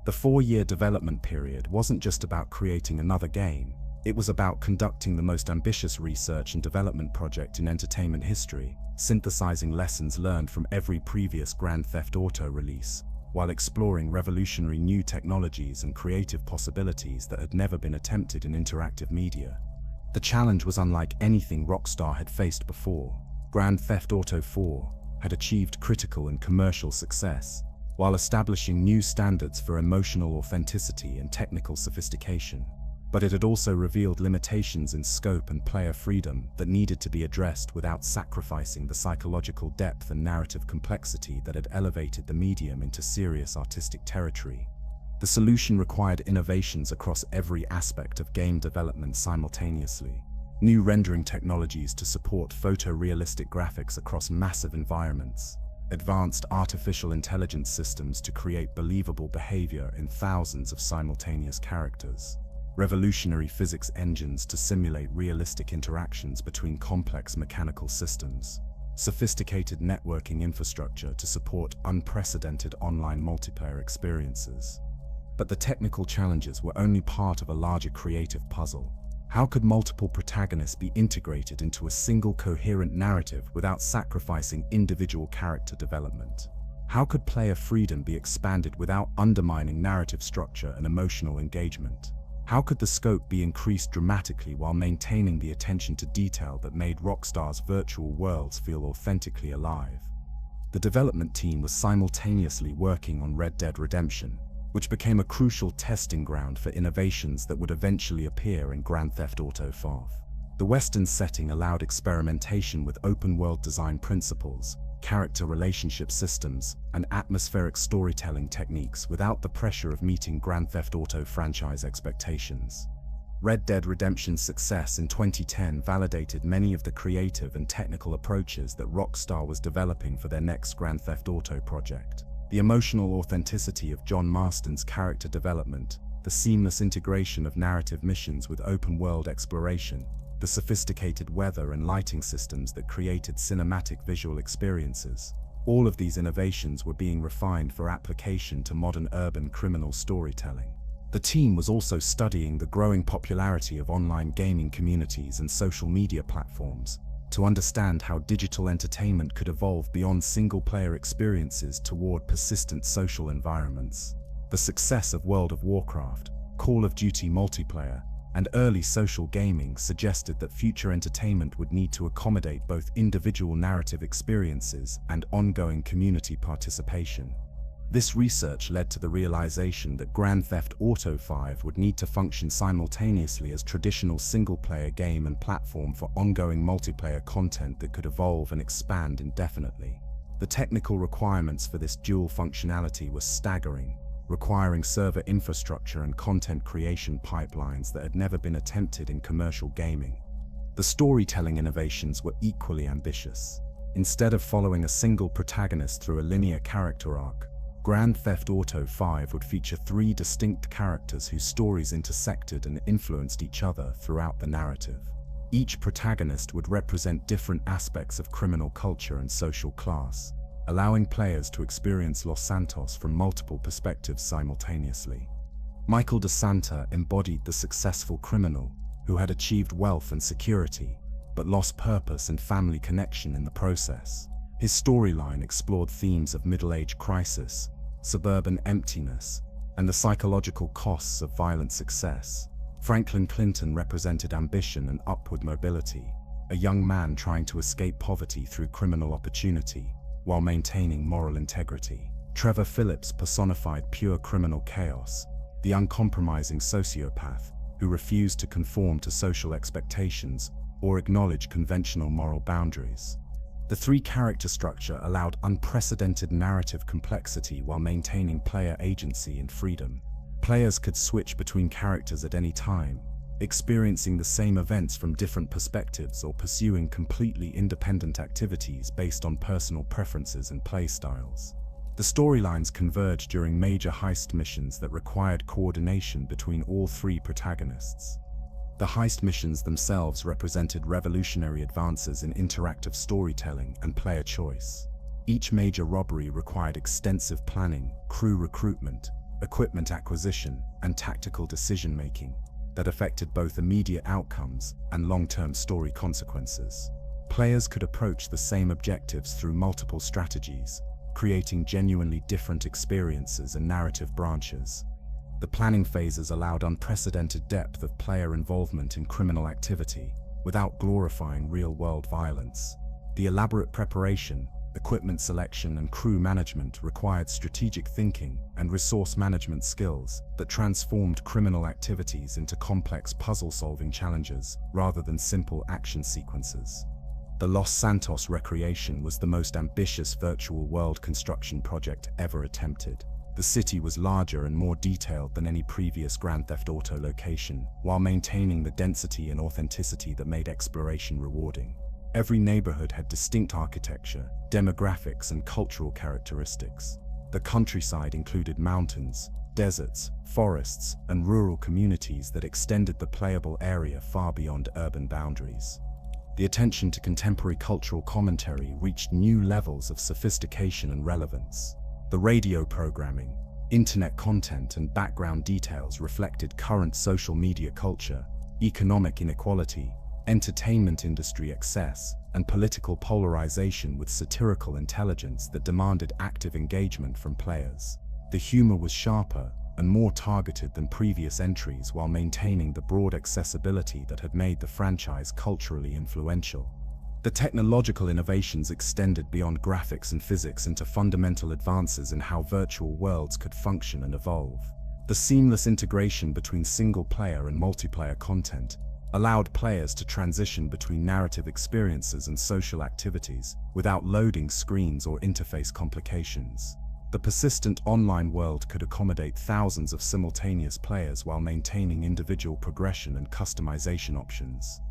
The 4-year development period wasn't just about creating another game, it was about conducting the most ambitious research and development project in entertainment history, synthesizing lessons learned from every previous Grand Theft Auto release, while exploring revolutionary new technologies and creative possibilities that had never been attempted in interactive media. The challenge was unlike anything Rockstar had faced before. Grand Theft Auto 4 had achieved critical and commercial success, while establishing new standards for emotional authenticity and technical sophistication. But it had also revealed limitations in scope and player freedom that needed to be addressed without sacrificing the psychological depth and narrative complexity that had elevated the medium into serious artistic territory. The solution required innovations across every aspect of game development simultaneously. New rendering technologies to support photorealistic graphics across massive environments, advanced artificial intelligence systems to create believable behavior in thousands of simultaneous characters, revolutionary physics engines to simulate realistic interactions between complex mechanical systems, sophisticated networking infrastructure to support unprecedented online multiplayer experiences. But the technical challenges were only part of a larger creative puzzle. How could multiple protagonists be integrated into a single coherent narrative without sacrificing individual character development? How could player freedom be expanded without undermining narrative structure and emotional engagement? How could the scope be increased dramatically while maintaining the attention to detail that made Rockstar's virtual worlds feel authentically alive? The development team was simultaneously working on Red Dead Redemption, which became a crucial testing ground for innovations that would eventually appear in Grand Theft Auto 5. The Western setting allowed experimentation with open-world design principles, character relationship systems, and atmospheric storytelling techniques without the pressure of meeting Grand Theft Auto franchise expectations. Red Dead Redemption's success in 2010 validated many of the creative and technical approaches that Rockstar was developing for their next Grand Theft Auto project. The emotional authenticity of John Marston's character development, the seamless integration of narrative missions with open-world exploration, the sophisticated weather and lighting systems that created cinematic visual experiences. All of these innovations were being refined for application to modern urban criminal storytelling. The team was also studying the growing popularity of online gaming communities and social media platforms to understand how digital entertainment could evolve beyond single-player experiences toward persistent social environments. The success of World of Warcraft, Call of Duty multiplayer, and early social gaming suggested that future entertainment would need to accommodate both individual narrative experiences and ongoing community participation. This research led to the realization that Grand Theft Auto 5 would need to function simultaneously as traditional single-player game and platform for ongoing multiplayer content that could evolve and expand indefinitely. The technical requirements for this dual functionality were staggering, requiring server infrastructure and content creation pipelines that had never been attempted in commercial gaming. The storytelling innovations were equally ambitious. Instead of following a single protagonist through a linear character arc, Grand Theft Auto 5 would feature 3 distinct characters whose stories intersected and influenced each other throughout the narrative. Each protagonist would represent different aspects of criminal culture and social class, allowing players to experience Los Santos from multiple perspectives simultaneously. Michael DeSanta embodied the successful criminal who had achieved wealth and security, but lost purpose and family connection in the process. His storyline explored themes of middle-age crisis, suburban emptiness, and the psychological costs of violent success. Franklin Clinton represented ambition and upward mobility, a young man trying to escape poverty through criminal opportunity, while maintaining moral integrity. Trevor Phillips personified pure criminal chaos, the uncompromising sociopath who refused to conform to social expectations or acknowledge conventional moral boundaries. The 3-character structure allowed unprecedented narrative complexity while maintaining player agency and freedom. Players could switch between characters at any time, experiencing the same events from different perspectives or pursuing completely independent activities based on personal preferences and playstyles. The storylines converged during major heist missions that required coordination between all three protagonists. The heist missions themselves represented revolutionary advances in interactive storytelling and player choice. Each major robbery required extensive planning, crew recruitment, equipment acquisition, and tactical decision-making that affected both immediate outcomes and long-term story consequences. Players could approach the same objectives through multiple strategies, creating genuinely different experiences and narrative branches. The planning phases allowed unprecedented depth of player involvement in criminal activity without glorifying real-world violence. The elaborate preparation, equipment selection, and crew management required strategic thinking and resource management skills that transformed criminal activities into complex puzzle-solving challenges rather than simple action sequences. The Los Santos Recreation was the most ambitious virtual world construction project ever attempted. The city was larger and more detailed than any previous Grand Theft Auto location, while maintaining the density and authenticity that made exploration rewarding. Every neighborhood had distinct architecture, demographics, and cultural characteristics. The countryside included mountains, deserts, forests, and rural communities that extended the playable area far beyond urban boundaries. The attention to contemporary cultural commentary reached new levels of sophistication and relevance. The radio programming, internet content, and background details reflected current social media culture, economic inequality, entertainment industry excess, and political polarization with satirical intelligence that demanded active engagement from players. The humor was sharper and more targeted than previous entries while maintaining the broad accessibility that had made the franchise culturally influential. The technological innovations extended beyond graphics and physics into fundamental advances in how virtual worlds could function and evolve. The seamless integration between single-player and multiplayer content allowed players to transition between narrative experiences and social activities without loading screens or interface complications. The persistent online world could accommodate thousands of simultaneous players while maintaining individual progression and customization options.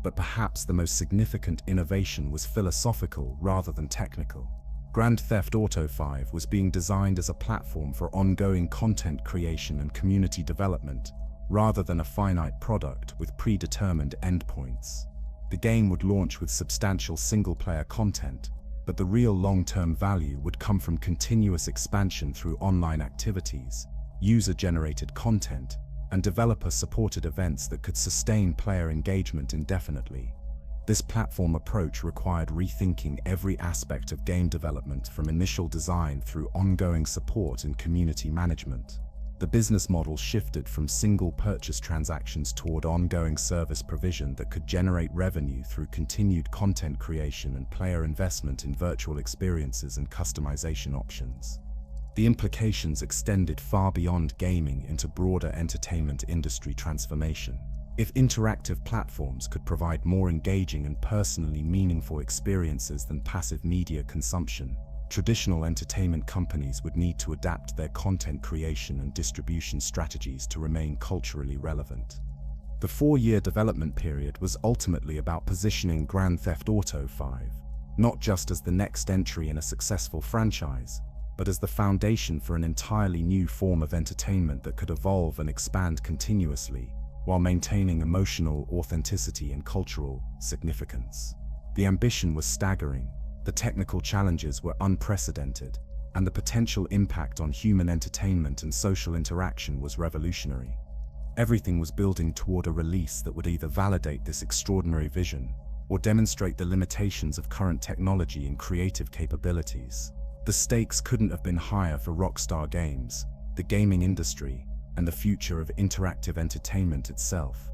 But perhaps the most significant innovation was philosophical rather than technical. Grand Theft Auto 5 was being designed as a platform for ongoing content creation and community development, rather than a finite product with predetermined endpoints. The game would launch with substantial single-player content, but the real long-term value would come from continuous expansion through online activities, user-generated content, and developer-supported events that could sustain player engagement indefinitely. This platform approach required rethinking every aspect of game development from initial design through ongoing support and community management. The business model shifted from single purchase transactions toward ongoing service provision that could generate revenue through continued content creation and player investment in virtual experiences and customization options. The implications extended far beyond gaming into broader entertainment industry transformation. If interactive platforms could provide more engaging and personally meaningful experiences than passive media consumption, traditional entertainment companies would need to adapt their content creation and distribution strategies to remain culturally relevant. The 4-year development period was ultimately about positioning Grand Theft Auto 5, not just as the next entry in a successful franchise, but as the foundation for an entirely new form of entertainment that could evolve and expand continuously, while maintaining emotional authenticity and cultural significance. The ambition was staggering, the technical challenges were unprecedented, and the potential impact on human entertainment and social interaction was revolutionary. Everything was building toward a release that would either validate this extraordinary vision or demonstrate the limitations of current technology and creative capabilities. The stakes couldn't have been higher for Rockstar Games, the gaming industry, and the future of interactive entertainment itself.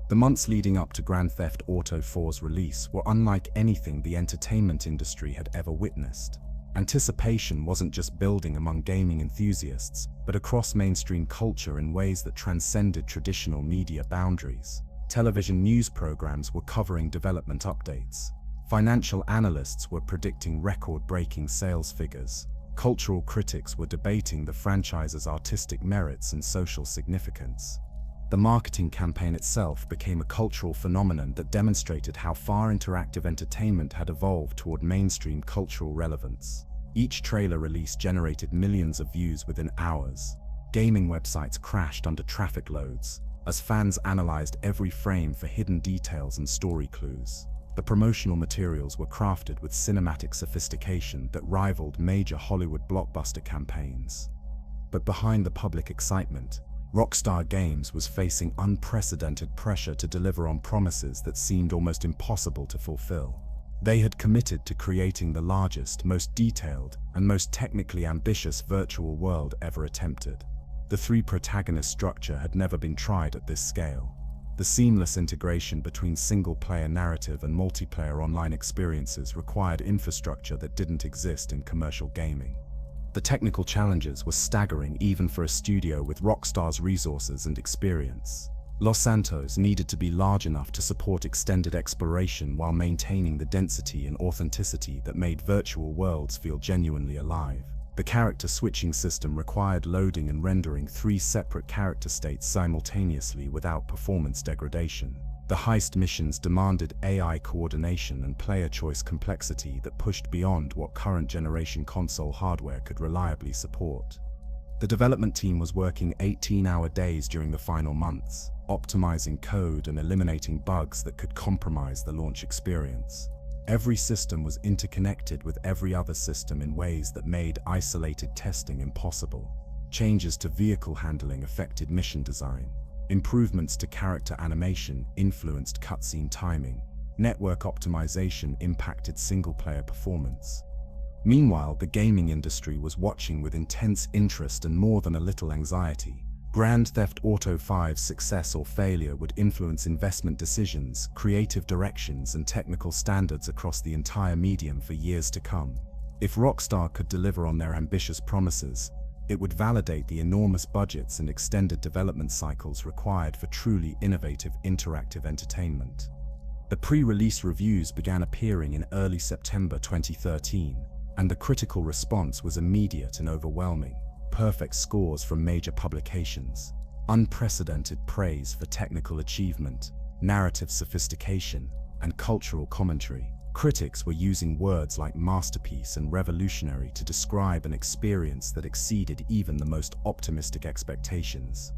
The months leading up to Grand Theft Auto 4's release were unlike anything the entertainment industry had ever witnessed. Anticipation wasn't just building among gaming enthusiasts, but across mainstream culture in ways that transcended traditional media boundaries. Television news programs were covering development updates. Financial analysts were predicting record-breaking sales figures. Cultural critics were debating the franchise's artistic merits and social significance. The marketing campaign itself became a cultural phenomenon that demonstrated how far interactive entertainment had evolved toward mainstream cultural relevance. Each trailer release generated millions of views within hours. Gaming websites crashed under traffic loads, as fans analyzed every frame for hidden details and story clues. The promotional materials were crafted with cinematic sophistication that rivaled major Hollywood blockbuster campaigns. But behind the public excitement, Rockstar Games was facing unprecedented pressure to deliver on promises that seemed almost impossible to fulfill. They had committed to creating the largest, most detailed, and most technically ambitious virtual world ever attempted. The three-protagonist structure had never been tried at this scale. The seamless integration between single-player narrative and multiplayer online experiences required infrastructure that didn't exist in commercial gaming. The technical challenges were staggering even for a studio with Rockstar's resources and experience. Los Santos needed to be large enough to support extended exploration while maintaining the density and authenticity that made virtual worlds feel genuinely alive. The character switching system required loading and rendering 3 separate character states simultaneously without performance degradation. The heist missions demanded AI coordination and player choice complexity that pushed beyond what current generation console hardware could reliably support. The development team was working 18-hour days during the final months, optimizing code and eliminating bugs that could compromise the launch experience. Every system was interconnected with every other system in ways that made isolated testing impossible. Changes to vehicle handling affected mission design. Improvements to character animation influenced cutscene timing. Network optimization impacted single-player performance. Meanwhile, the gaming industry was watching with intense interest and more than a little anxiety. Grand Theft Auto V's success or failure would influence investment decisions, creative directions, and technical standards across the entire medium for years to come. If Rockstar could deliver on their ambitious promises, it would validate the enormous budgets and extended development cycles required for truly innovative interactive entertainment. The pre-release reviews began appearing in early September 2013, and the critical response was immediate and overwhelming. Perfect scores from major publications, unprecedented praise for technical achievement, narrative sophistication, and cultural commentary. Critics were using words like masterpiece and revolutionary to describe an experience that exceeded even the most optimistic expectations.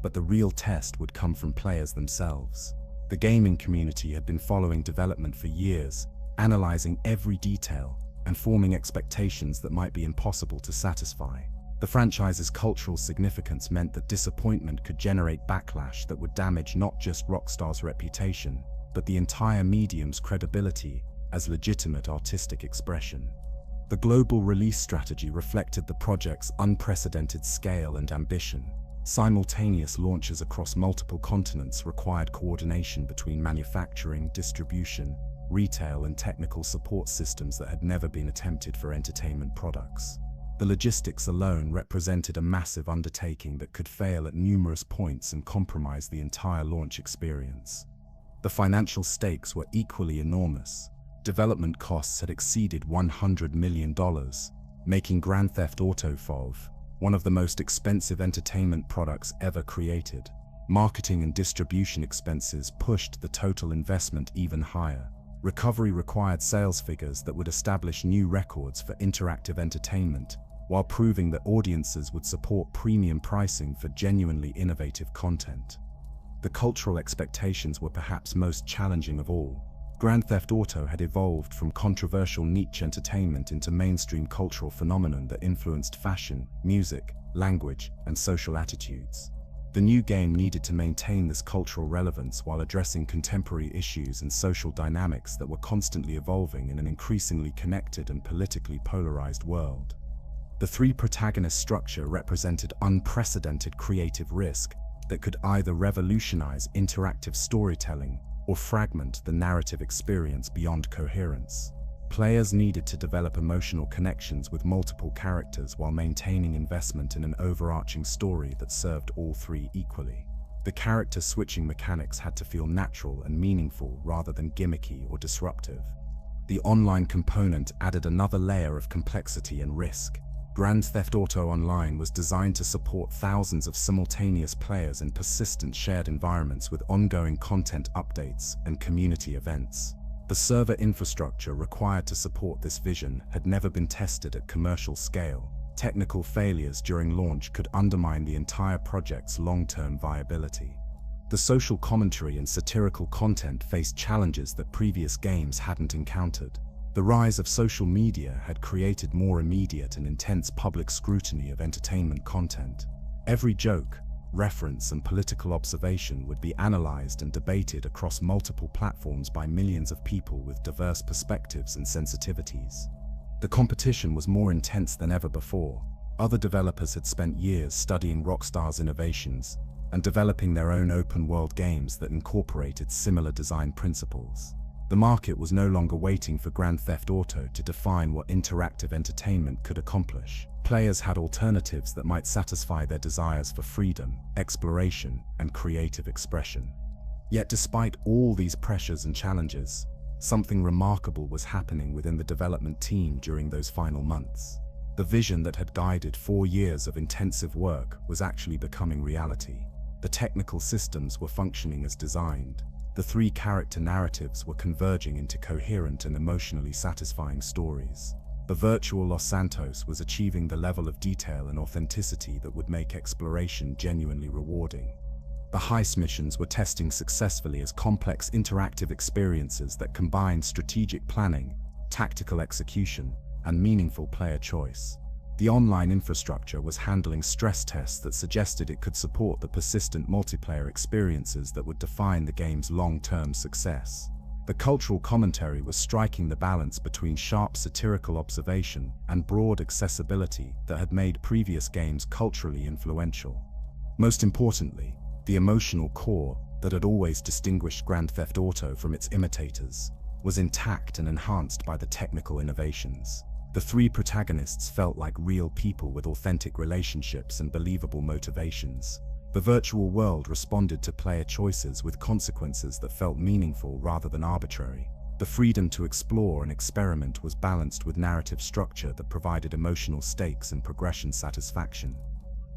But the real test would come from players themselves. The gaming community had been following development for years, analyzing every detail, and forming expectations that might be impossible to satisfy. The franchise's cultural significance meant that disappointment could generate backlash that would damage not just Rockstar's reputation, but the entire medium's credibility as legitimate artistic expression. The global release strategy reflected the project's unprecedented scale and ambition. Simultaneous launches across multiple continents required coordination between manufacturing, distribution, retail, and technical support systems that had never been attempted for entertainment products. The logistics alone represented a massive undertaking that could fail at numerous points and compromise the entire launch experience. The financial stakes were equally enormous. Development costs had exceeded $100 million, making Grand Theft Auto V one of the most expensive entertainment products ever created. Marketing and distribution expenses pushed the total investment even higher. Recovery required sales figures that would establish new records for interactive entertainment, while proving that audiences would support premium pricing for genuinely innovative content. The cultural expectations were perhaps most challenging of all. Grand Theft Auto had evolved from controversial niche entertainment into mainstream cultural phenomenon that influenced fashion, music, language, and social attitudes. The new game needed to maintain this cultural relevance while addressing contemporary issues and social dynamics that were constantly evolving in an increasingly connected and politically polarized world. The three-protagonist structure represented unprecedented creative risk that could either revolutionize interactive storytelling or fragment the narrative experience beyond coherence. Players needed to develop emotional connections with multiple characters while maintaining investment in an overarching story that served all three equally. The character switching mechanics had to feel natural and meaningful rather than gimmicky or disruptive. The online component added another layer of complexity and risk. Grand Theft Auto Online was designed to support thousands of simultaneous players in persistent shared environments with ongoing content updates and community events. The server infrastructure required to support this vision had never been tested at commercial scale. Technical failures during launch could undermine the entire project's long-term viability. The social commentary and satirical content faced challenges that previous games hadn't encountered. The rise of social media had created more immediate and intense public scrutiny of entertainment content. Every joke, reference, and political observation would be analyzed and debated across multiple platforms by millions of people with diverse perspectives and sensitivities. The competition was more intense than ever before. Other developers had spent years studying Rockstar's innovations and developing their own open-world games that incorporated similar design principles. The market was no longer waiting for Grand Theft Auto to define what interactive entertainment could accomplish. Players had alternatives that might satisfy their desires for freedom, exploration, and creative expression. Yet despite all these pressures and challenges, something remarkable was happening within the development team during those final months. The vision that had guided 4 years of intensive work was actually becoming reality. The technical systems were functioning as designed. The 3 character narratives were converging into coherent and emotionally satisfying stories. The virtual Los Santos was achieving the level of detail and authenticity that would make exploration genuinely rewarding. The heist missions were testing successfully as complex interactive experiences that combined strategic planning, tactical execution, and meaningful player choice. The online infrastructure was handling stress tests that suggested it could support the persistent multiplayer experiences that would define the game's long-term success. The cultural commentary was striking the balance between sharp satirical observation and broad accessibility that had made previous games culturally influential. Most importantly, the emotional core that had always distinguished Grand Theft Auto from its imitators was intact and enhanced by the technical innovations. The 3 protagonists felt like real people with authentic relationships and believable motivations. The virtual world responded to player choices with consequences that felt meaningful rather than arbitrary. The freedom to explore and experiment was balanced with narrative structure that provided emotional stakes and progression satisfaction.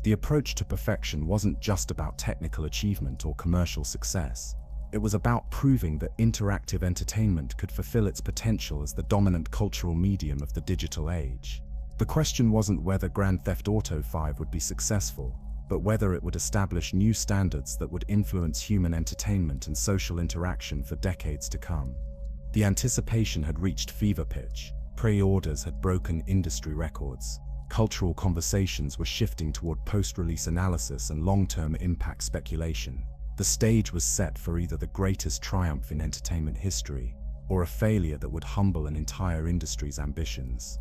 The approach to perfection wasn't just about technical achievement or commercial success. It was about proving that interactive entertainment could fulfill its potential as the dominant cultural medium of the digital age. The question wasn't whether Grand Theft Auto 5 would be successful, but whether it would establish new standards that would influence human entertainment and social interaction for decades to come. The anticipation had reached fever pitch. Pre-orders had broken industry records. Cultural conversations were shifting toward post-release analysis and long-term impact speculation. The stage was set for either the greatest triumph in entertainment history, or a failure that would humble an entire industry's ambitions.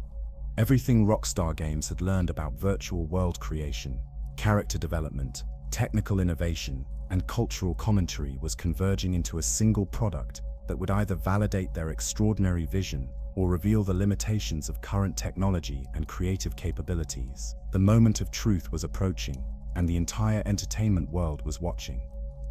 Everything Rockstar Games had learned about virtual world creation, character development, technical innovation, and cultural commentary was converging into a single product that would either validate their extraordinary vision or reveal the limitations of current technology and creative capabilities. The moment of truth was approaching, and the entire entertainment world was watching.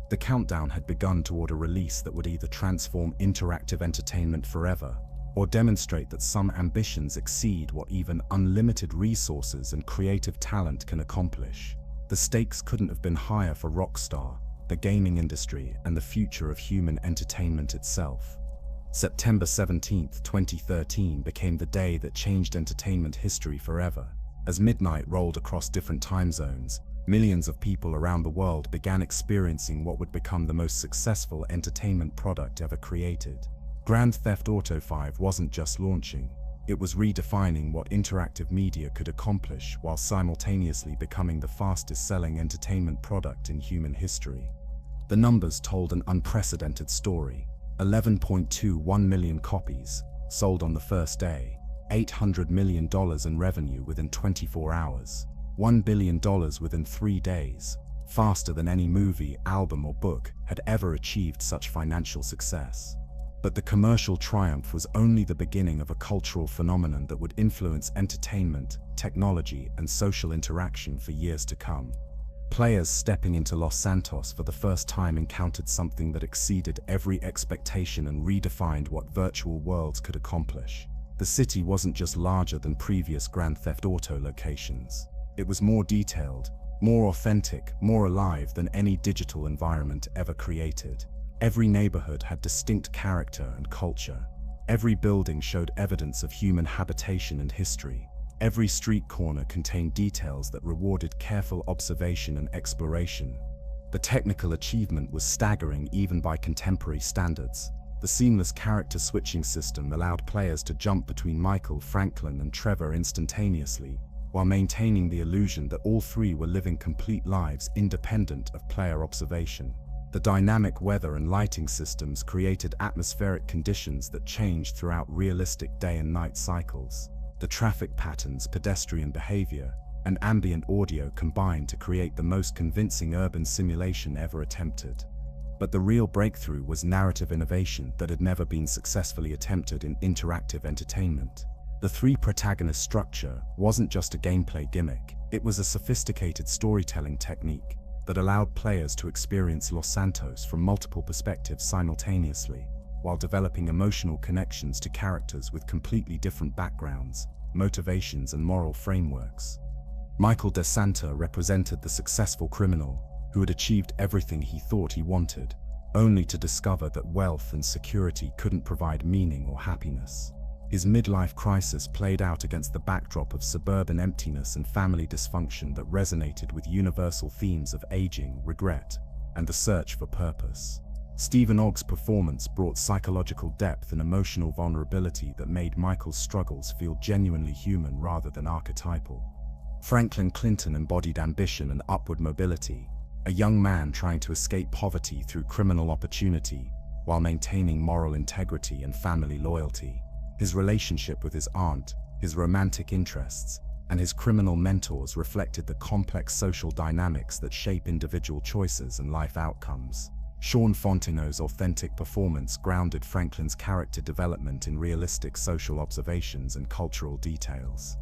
The countdown had begun toward a release that would either transform interactive entertainment forever, or demonstrate that some ambitions exceed what even unlimited resources and creative talent can accomplish. The stakes couldn't have been higher for Rockstar, the gaming industry, and the future of human entertainment itself. September 17, 2013 became the day that changed entertainment history forever. As midnight rolled across different time zones, millions of people around the world began experiencing what would become the most successful entertainment product ever created. Grand Theft Auto 5 wasn't just launching, it was redefining what interactive media could accomplish while simultaneously becoming the fastest-selling entertainment product in human history. The numbers told an unprecedented story. 11.21 million copies, sold on the first day, $800 million in revenue within 24 hours. $1 billion within 3 days, faster than any movie, album, or book had ever achieved such financial success. But the commercial triumph was only the beginning of a cultural phenomenon that would influence entertainment, technology, and social interaction for years to come. Players stepping into Los Santos for the first time encountered something that exceeded every expectation and redefined what virtual worlds could accomplish. The city wasn't just larger than previous Grand Theft Auto locations. It was more detailed, more authentic, more alive than any digital environment ever created. Every neighborhood had distinct character and culture. Every building showed evidence of human habitation and history. Every street corner contained details that rewarded careful observation and exploration. The technical achievement was staggering even by contemporary standards. The seamless character switching system allowed players to jump between Michael, Franklin, and Trevor instantaneously, while maintaining the illusion that all three were living complete lives independent of player observation. The dynamic weather and lighting systems created atmospheric conditions that changed throughout realistic day and night cycles. The traffic patterns, pedestrian behavior, and ambient audio combined to create the most convincing urban simulation ever attempted. But the real breakthrough was narrative innovation that had never been successfully attempted in interactive entertainment. The three-protagonist structure wasn't just a gameplay gimmick, it was a sophisticated storytelling technique that allowed players to experience Los Santos from multiple perspectives simultaneously, while developing emotional connections to characters with completely different backgrounds, motivations, and moral frameworks. Michael de Santa represented the successful criminal who had achieved everything he thought he wanted, only to discover that wealth and security couldn't provide meaning or happiness. His midlife crisis played out against the backdrop of suburban emptiness and family dysfunction that resonated with universal themes of aging, regret, and the search for purpose. Stephen Ogg's performance brought psychological depth and emotional vulnerability that made Michael's struggles feel genuinely human rather than archetypal. Franklin Clinton embodied ambition and upward mobility, a young man trying to escape poverty through criminal opportunity while maintaining moral integrity and family loyalty. His relationship with his aunt, his romantic interests, and his criminal mentors reflected the complex social dynamics that shape individual choices and life outcomes. Sean Fontenot's authentic performance grounded Franklin's character development in realistic social observations and cultural details.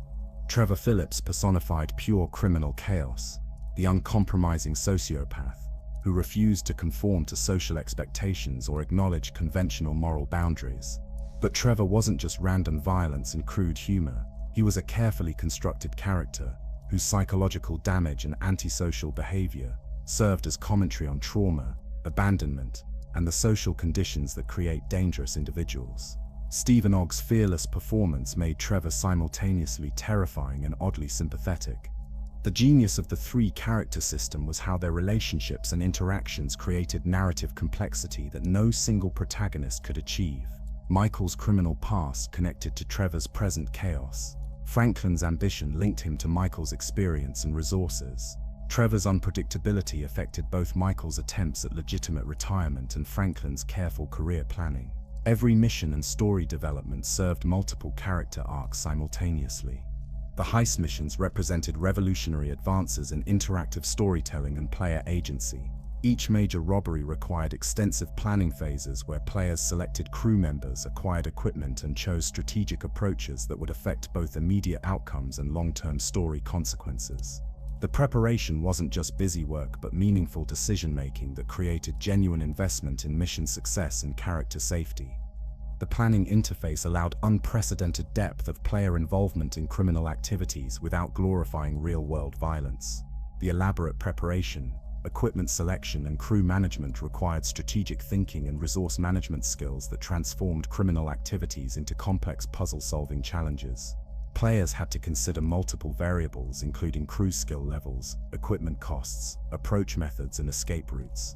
Trevor Phillips personified pure criminal chaos, the uncompromising sociopath who refused to conform to social expectations or acknowledge conventional moral boundaries. But Trevor wasn't just random violence and crude humor. He was a carefully constructed character whose psychological damage and antisocial behavior served as commentary on trauma, abandonment, and the social conditions that create dangerous individuals. Stephen Ogg's fearless performance made Trevor simultaneously terrifying and oddly sympathetic. The genius of the three-character system was how their relationships and interactions created narrative complexity that no single protagonist could achieve. Michael's criminal past connected to Trevor's present chaos. Franklin's ambition linked him to Michael's experience and resources. Trevor's unpredictability affected both Michael's attempts at legitimate retirement and Franklin's careful career planning. Every mission and story development served multiple character arcs simultaneously. The heist missions represented revolutionary advances in interactive storytelling and player agency. Each major robbery required extensive planning phases where players selected crew members, acquired equipment, and chose strategic approaches that would affect both immediate outcomes and long-term story consequences. The preparation wasn't just busy work but meaningful decision-making that created genuine investment in mission success and character safety. The planning interface allowed unprecedented depth of player involvement in criminal activities without glorifying real-world violence. The elaborate preparation, equipment selection, and crew management required strategic thinking and resource management skills that transformed criminal activities into complex puzzle-solving challenges. Players had to consider multiple variables, including crew skill levels, equipment costs, approach methods, and escape routes.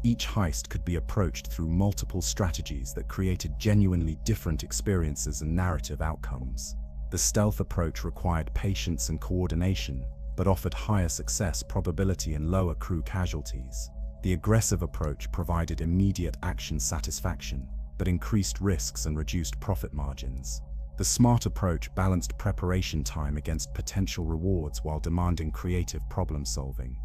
Each heist could be approached through multiple strategies that created genuinely different experiences and narrative outcomes. The stealth approach required patience and coordination, but offered higher success probability and lower crew casualties. The aggressive approach provided immediate action satisfaction, but increased risks and reduced profit margins. The smart approach balanced preparation time against potential rewards while demanding creative problem-solving.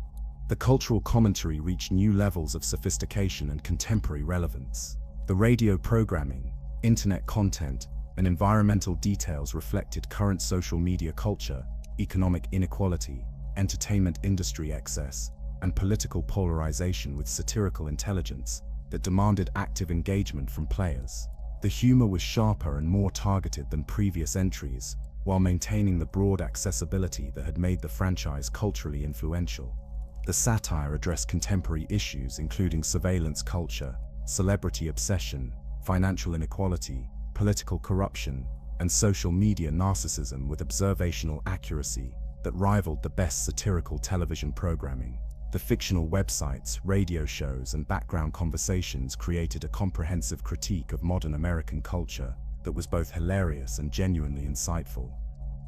The cultural commentary reached new levels of sophistication and contemporary relevance. The radio programming, internet content, and environmental details reflected current social media culture, economic inequality, entertainment industry excess, and political polarization with satirical intelligence that demanded active engagement from players. The humor was sharper and more targeted than previous entries, while maintaining the broad accessibility that had made the franchise culturally influential. The satire addressed contemporary issues including surveillance culture, celebrity obsession, financial inequality, political corruption, and social media narcissism with observational accuracy that rivaled the best satirical television programming. The fictional websites, radio shows, and background conversations created a comprehensive critique of modern American culture that was both hilarious and genuinely insightful.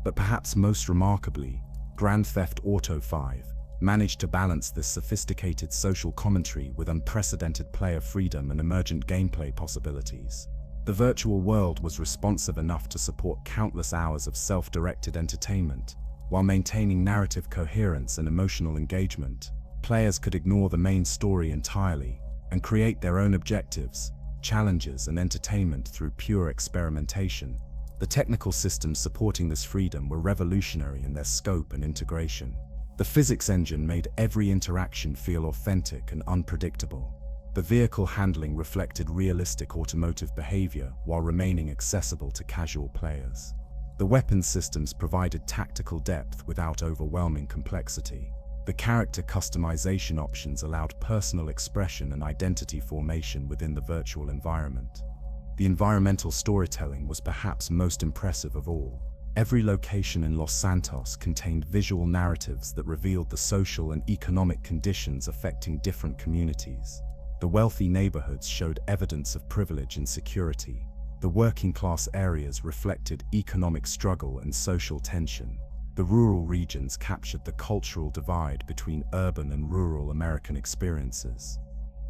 But perhaps most remarkably, Grand Theft Auto V managed to balance this sophisticated social commentary with unprecedented player freedom and emergent gameplay possibilities. The virtual world was responsive enough to support countless hours of self-directed entertainment, while maintaining narrative coherence and emotional engagement. Players could ignore the main story entirely and create their own objectives, challenges, and entertainment through pure experimentation. The technical systems supporting this freedom were revolutionary in their scope and integration. The physics engine made every interaction feel authentic and unpredictable. The vehicle handling reflected realistic automotive behavior while remaining accessible to casual players. The weapons systems provided tactical depth without overwhelming complexity. The character customization options allowed personal expression and identity formation within the virtual environment. The environmental storytelling was perhaps most impressive of all. Every location in Los Santos contained visual narratives that revealed the social and economic conditions affecting different communities. The wealthy neighborhoods showed evidence of privilege and security. The working-class areas reflected economic struggle and social tension. The rural regions captured the cultural divide between urban and rural American experiences.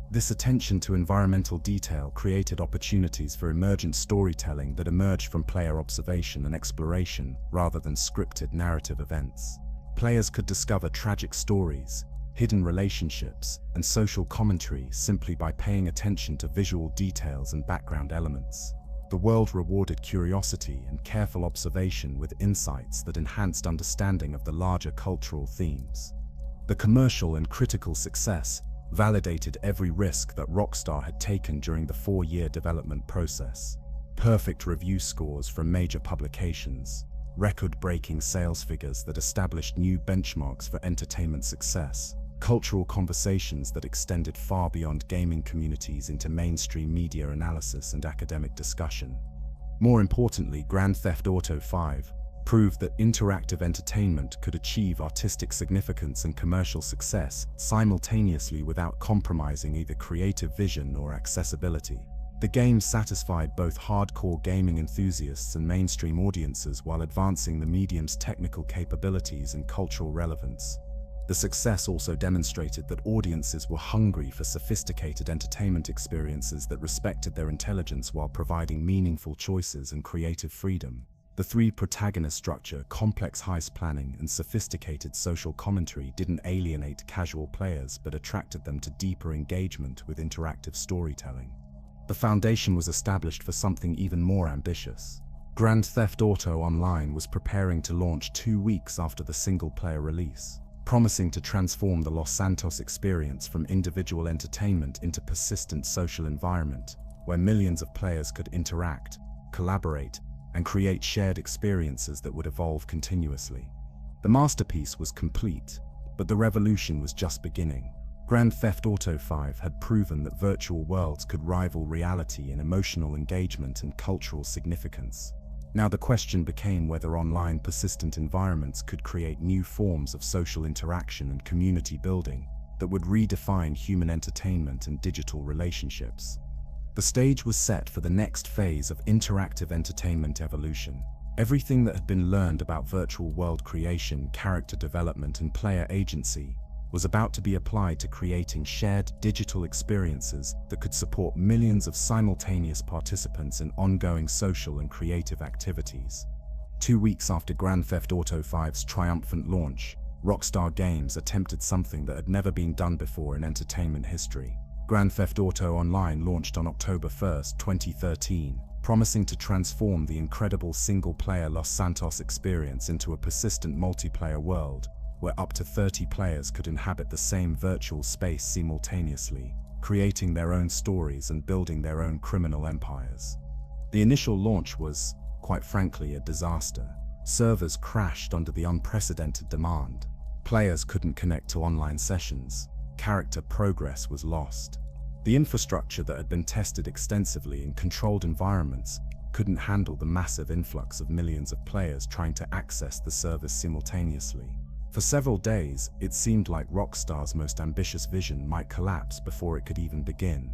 This attention to environmental detail created opportunities for emergent storytelling that emerged from player observation and exploration rather than scripted narrative events. Players could discover tragic stories, hidden relationships, and social commentary simply by paying attention to visual details and background elements. The world rewarded curiosity and careful observation with insights that enhanced understanding of the larger cultural themes. The commercial and critical success validated every risk that Rockstar had taken during the 4-year development process. Perfect review scores from major publications, record-breaking sales figures that established new benchmarks for entertainment success, cultural conversations that extended far beyond gaming communities into mainstream media analysis and academic discussion. More importantly, Grand Theft Auto V proved that interactive entertainment could achieve artistic significance and commercial success simultaneously without compromising either creative vision or accessibility. The game satisfied both hardcore gaming enthusiasts and mainstream audiences while advancing the medium's technical capabilities and cultural relevance. The success also demonstrated that audiences were hungry for sophisticated entertainment experiences that respected their intelligence while providing meaningful choices and creative freedom. The three-protagonist structure, complex heist planning, and sophisticated social commentary didn't alienate casual players but attracted them to deeper engagement with interactive storytelling. The foundation was established for something even more ambitious. Grand Theft Auto Online was preparing to launch 2 weeks after the single-player release, promising to transform the Los Santos experience from individual entertainment into persistent social environment, where millions of players could interact, collaborate, and create shared experiences that would evolve continuously. The masterpiece was complete, but the revolution was just beginning. Grand Theft Auto V had proven that virtual worlds could rival reality in emotional engagement and cultural significance. Now the question became whether online persistent environments could create new forms of social interaction and community building that would redefine human entertainment and digital relationships. The stage was set for the next phase of interactive entertainment evolution. Everything that had been learned about virtual world creation, character development, and player agency was about to be applied to creating shared digital experiences that could support millions of simultaneous participants in ongoing social and creative activities. 2 weeks after Grand Theft Auto V's triumphant launch, Rockstar Games attempted something that had never been done before in entertainment history. Grand Theft Auto Online launched on October 1, 2013, promising to transform the incredible single-player Los Santos experience into a persistent multiplayer world, where up to 30 players could inhabit the same virtual space simultaneously, creating their own stories and building their own criminal empires. The initial launch was, quite frankly, a disaster. Servers crashed under the unprecedented demand. Players couldn't connect to online sessions. Character progress was lost. The infrastructure that had been tested extensively in controlled environments couldn't handle the massive influx of millions of players trying to access the service simultaneously. For several days, it seemed like Rockstar's most ambitious vision might collapse before it could even begin.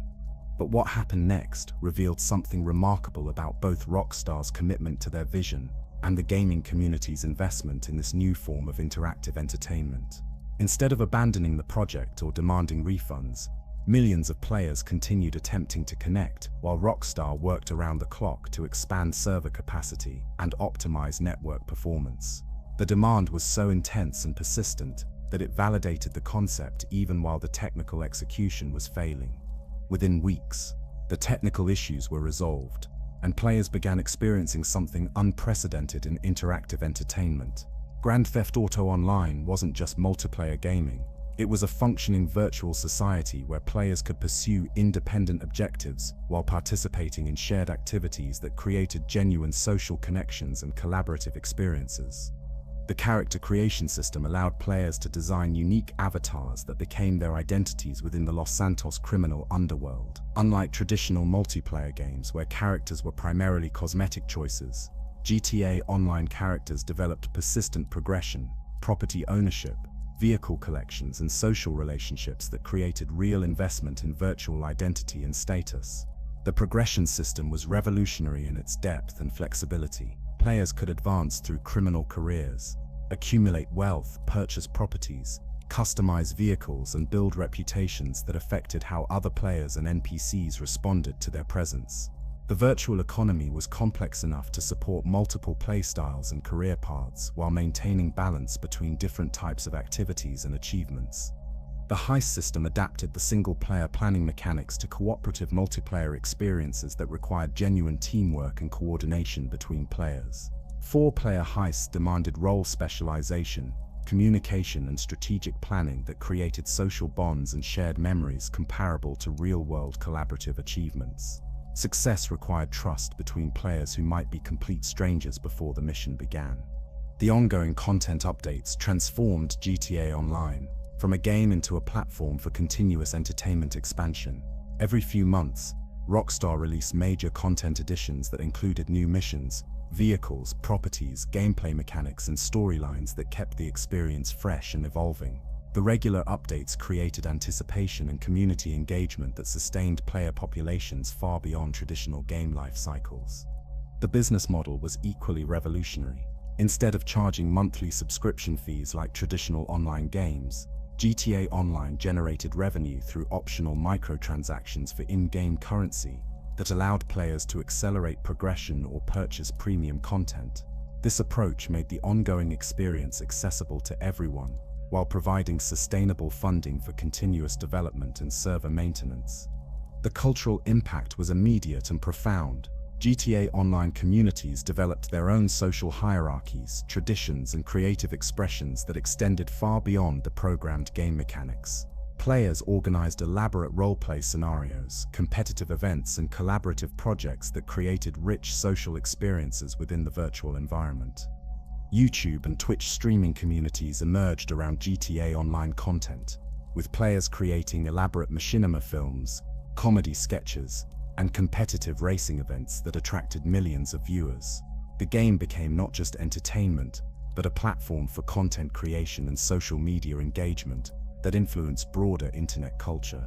But what happened next revealed something remarkable about both Rockstar's commitment to their vision and the gaming community's investment in this new form of interactive entertainment. Instead of abandoning the project or demanding refunds, millions of players continued attempting to connect, while Rockstar worked around the clock to expand server capacity and optimize network performance. The demand was so intense and persistent that it validated the concept even while the technical execution was failing. Within weeks, the technical issues were resolved, and players began experiencing something unprecedented in interactive entertainment. Grand Theft Auto Online wasn't just multiplayer gaming. It was a functioning virtual society where players could pursue independent objectives while participating in shared activities that created genuine social connections and collaborative experiences. The character creation system allowed players to design unique avatars that became their identities within the Los Santos criminal underworld. Unlike traditional multiplayer games where characters were primarily cosmetic choices, GTA Online characters developed persistent progression, property ownership, vehicle collections, and social relationships that created real investment in virtual identity and status. The progression system was revolutionary in its depth and flexibility. Players could advance through criminal careers, accumulate wealth, purchase properties, customize vehicles, and build reputations that affected how other players and NPCs responded to their presence. The virtual economy was complex enough to support multiple playstyles and career paths while maintaining balance between different types of activities and achievements. The heist system adapted the single-player planning mechanics to cooperative multiplayer experiences that required genuine teamwork and coordination between players. Four-player heists demanded role specialization, communication, and strategic planning that created social bonds and shared memories comparable to real-world collaborative achievements. Success required trust between players who might be complete strangers before the mission began. The ongoing content updates transformed GTA Online from a game into a platform for continuous entertainment expansion. Every few months, Rockstar released major content additions that included new missions, vehicles, properties, gameplay mechanics, and storylines that kept the experience fresh and evolving. The regular updates created anticipation and community engagement that sustained player populations far beyond traditional game life cycles. The business model was equally revolutionary. Instead of charging monthly subscription fees like traditional online games, GTA Online generated revenue through optional microtransactions for in-game currency that allowed players to accelerate progression or purchase premium content. This approach made the ongoing experience accessible to everyone, while providing sustainable funding for continuous development and server maintenance. The cultural impact was immediate and profound. GTA Online communities developed their own social hierarchies, traditions, and creative expressions that extended far beyond the programmed game mechanics. Players organized elaborate roleplay scenarios, competitive events, and collaborative projects that created rich social experiences within the virtual environment. YouTube and Twitch streaming communities emerged around GTA Online content, with players creating elaborate machinima films, comedy sketches, and competitive racing events that attracted millions of viewers. The game became not just entertainment, but a platform for content creation and social media engagement that influenced broader internet culture.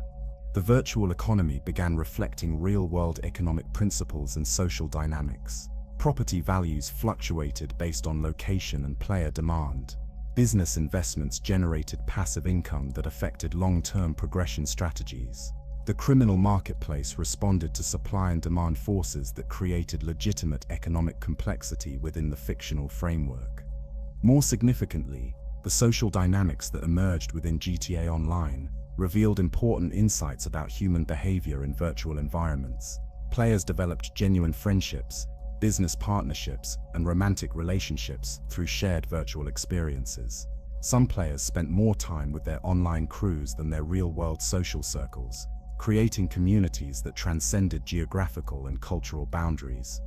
The virtual economy began reflecting real-world economic principles and social dynamics. Property values fluctuated based on location and player demand. Business investments generated passive income that affected long-term progression strategies. The criminal marketplace responded to supply and demand forces that created legitimate economic complexity within the fictional framework. More significantly, the social dynamics that emerged within GTA Online revealed important insights about human behavior in virtual environments. Players developed genuine friendships, business partnerships, and romantic relationships through shared virtual experiences. Some players spent more time with their online crews than their real-world social circles, creating communities that transcended geographical and cultural boundaries.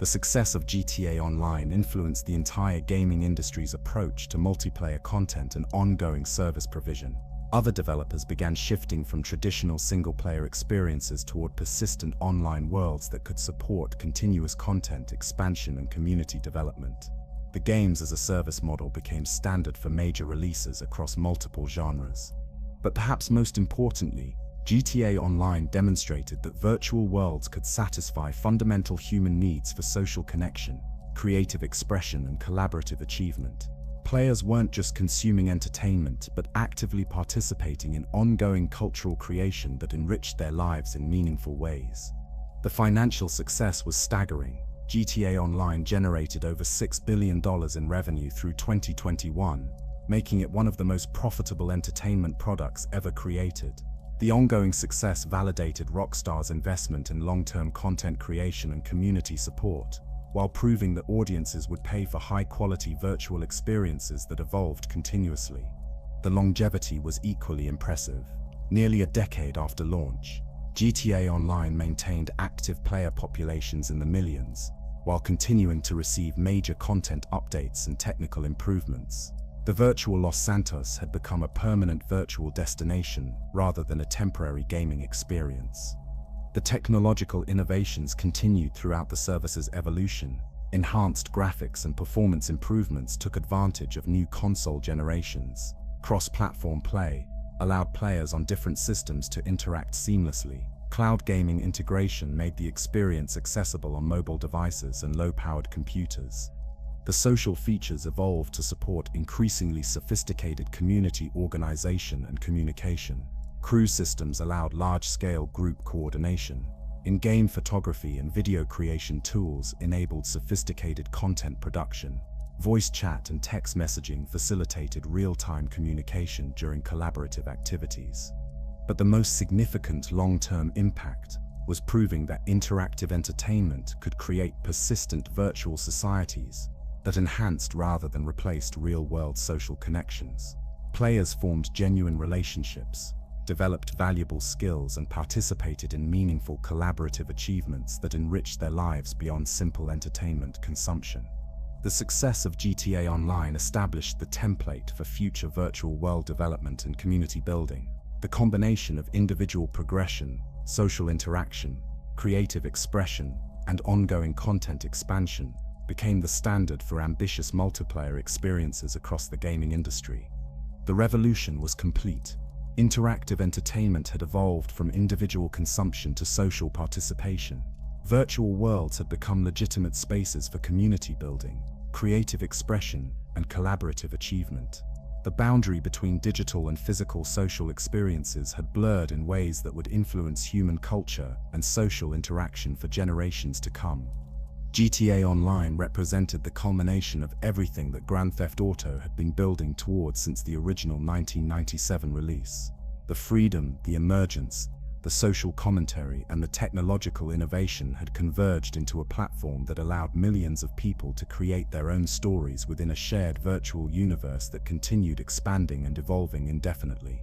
The success of GTA Online influenced the entire gaming industry's approach to multiplayer content and ongoing service provision. Other developers began shifting from traditional single-player experiences toward persistent online worlds that could support continuous content expansion and community development. The games-as-a-service model became standard for major releases across multiple genres. But perhaps most importantly, GTA Online demonstrated that virtual worlds could satisfy fundamental human needs for social connection, creative expression, and collaborative achievement. Players weren't just consuming entertainment, but actively participating in ongoing cultural creation that enriched their lives in meaningful ways. The financial success was staggering. GTA Online generated over $6 billion in revenue through 2021, making it one of the most profitable entertainment products ever created. The ongoing success validated Rockstar's investment in long-term content creation and community support, while proving that audiences would pay for high-quality virtual experiences that evolved continuously. The longevity was equally impressive. Nearly a decade after launch, GTA Online maintained active player populations in the millions, while continuing to receive major content updates and technical improvements. The virtual Los Santos had become a permanent virtual destination rather than a temporary gaming experience. The technological innovations continued throughout the service's evolution. Enhanced graphics and performance improvements took advantage of new console generations. Cross-platform play allowed players on different systems to interact seamlessly. Cloud gaming integration made the experience accessible on mobile devices and low-powered computers. The social features evolved to support increasingly sophisticated community organization and communication. Crew systems allowed large-scale group coordination. In-game photography and video creation tools enabled sophisticated content production. Voice chat and text messaging facilitated real-time communication during collaborative activities. But the most significant long-term impact was proving that interactive entertainment could create persistent virtual societies that enhanced rather than replaced real-world social connections. Players formed genuine relationships, developed valuable skills, and participated in meaningful collaborative achievements that enriched their lives beyond simple entertainment consumption. The success of GTA Online established the template for future virtual world development and community building. The combination of individual progression, social interaction, creative expression, and ongoing content expansion became the standard for ambitious multiplayer experiences across the gaming industry. The revolution was complete. Interactive entertainment had evolved from individual consumption to social participation. Virtual worlds had become legitimate spaces for community building, creative expression, and collaborative achievement. The boundary between digital and physical social experiences had blurred in ways that would influence human culture and social interaction for generations to come. GTA Online represented the culmination of everything that Grand Theft Auto had been building towards since the original 1997 release. The freedom, the emergence, the social commentary, and the technological innovation had converged into a platform that allowed millions of people to create their own stories within a shared virtual universe that continued expanding and evolving indefinitely.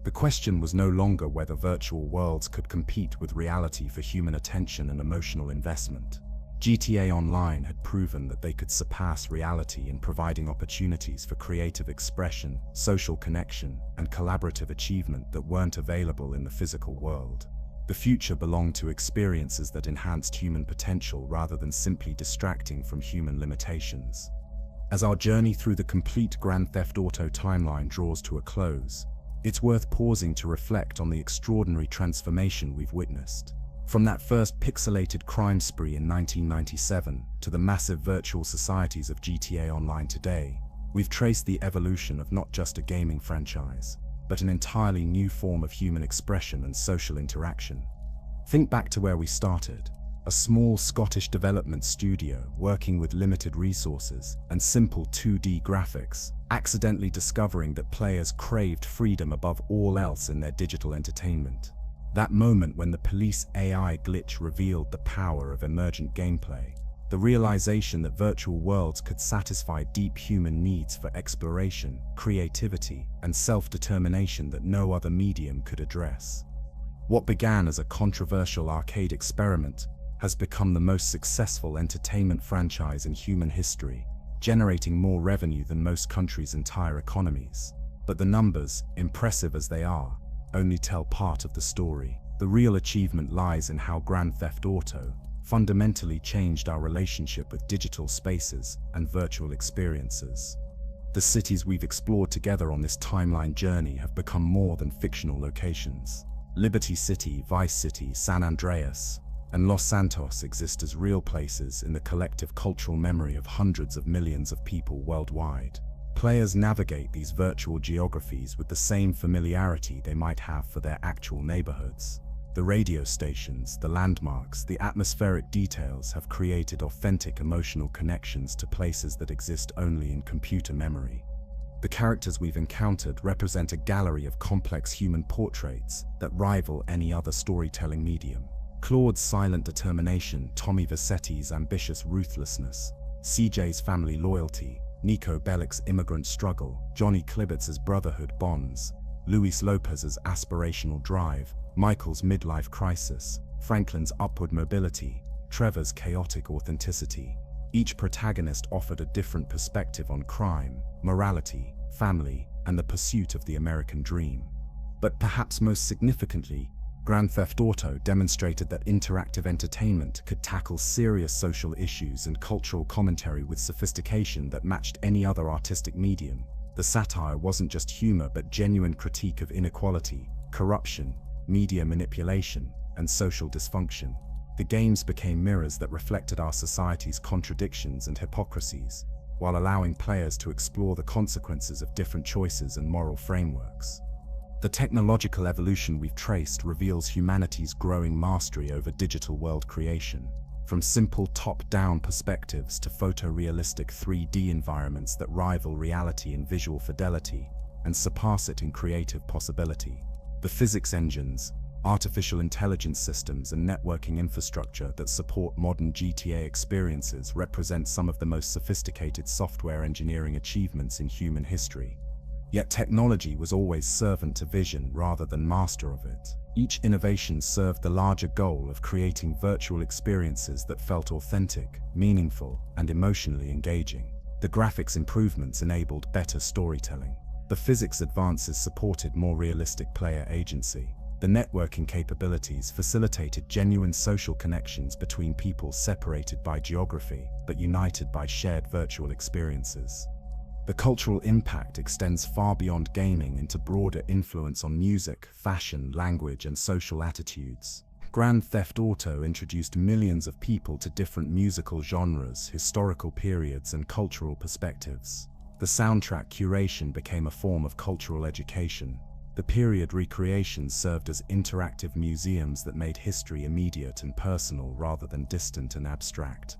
The question was no longer whether virtual worlds could compete with reality for human attention and emotional investment. GTA Online had proven that they could surpass reality in providing opportunities for creative expression, social connection, and collaborative achievement that weren't available in the physical world. The future belonged to experiences that enhanced human potential rather than simply distracting from human limitations. As our journey through the complete Grand Theft Auto timeline draws to a close, it's worth pausing to reflect on the extraordinary transformation we've witnessed. From that first pixelated crime spree in 1997 to the massive virtual societies of GTA Online today, we've traced the evolution of not just a gaming franchise, but an entirely new form of human expression and social interaction. Think back to where we started, a small Scottish development studio working with limited resources and simple 2D graphics, accidentally discovering that players craved freedom above all else in their digital entertainment. That moment when the police AI glitch revealed the power of emergent gameplay, the realization that virtual worlds could satisfy deep human needs for exploration, creativity, and self-determination that no other medium could address. What began as a controversial arcade experiment has become the most successful entertainment franchise in human history, generating more revenue than most countries' entire economies. But the numbers, impressive as they are, only tell part of the story. The real achievement lies in how Grand Theft Auto fundamentally changed our relationship with digital spaces and virtual experiences. The cities we've explored together on this timeline journey have become more than fictional locations. Liberty City, Vice City, San Andreas, and Los Santos exist as real places in the collective cultural memory of hundreds of millions of people worldwide. Players navigate these virtual geographies with the same familiarity they might have for their actual neighborhoods. The radio stations, the landmarks, the atmospheric details have created authentic emotional connections to places that exist only in computer memory. The characters we've encountered represent a gallery of complex human portraits that rival any other storytelling medium. Claude's silent determination, Tommy Vercetti's ambitious ruthlessness, CJ's family loyalty, Nico Bellic's immigrant struggle, Johnny Klibitz's brotherhood bonds, Luis Lopez's aspirational drive, Michael's midlife crisis, Franklin's upward mobility, Trevor's chaotic authenticity. Each protagonist offered a different perspective on crime, morality, family, and the pursuit of the American dream. But perhaps most significantly, Grand Theft Auto demonstrated that interactive entertainment could tackle serious social issues and cultural commentary with sophistication that matched any other artistic medium. The satire wasn't just humor but genuine critique of inequality, corruption, media manipulation, and social dysfunction. The games became mirrors that reflected our society's contradictions and hypocrisies, while allowing players to explore the consequences of different choices and moral frameworks. The technological evolution we've traced reveals humanity's growing mastery over digital world creation, from simple top-down perspectives to photorealistic 3D environments that rival reality in visual fidelity and surpass it in creative possibility. The physics engines, artificial intelligence systems, and networking infrastructure that support modern GTA experiences represent some of the most sophisticated software engineering achievements in human history. Yet technology was always servant to vision rather than master of it. Each innovation served the larger goal of creating virtual experiences that felt authentic, meaningful, and emotionally engaging. The graphics improvements enabled better storytelling. The physics advances supported more realistic player agency. The networking capabilities facilitated genuine social connections between people separated by geography, but united by shared virtual experiences. The cultural impact extends far beyond gaming into broader influence on music, fashion, language, and social attitudes. Grand Theft Auto introduced millions of people to different musical genres, historical periods, and cultural perspectives. The soundtrack curation became a form of cultural education. The period recreations served as interactive museums that made history immediate and personal rather than distant and abstract.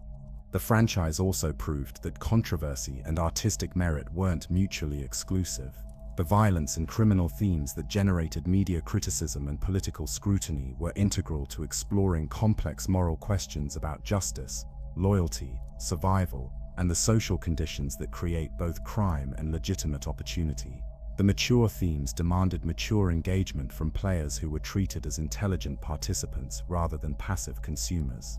The franchise also proved that controversy and artistic merit weren't mutually exclusive. The violence and criminal themes that generated media criticism and political scrutiny were integral to exploring complex moral questions about justice, loyalty, survival, and the social conditions that create both crime and legitimate opportunity. The mature themes demanded mature engagement from players who were treated as intelligent participants rather than passive consumers.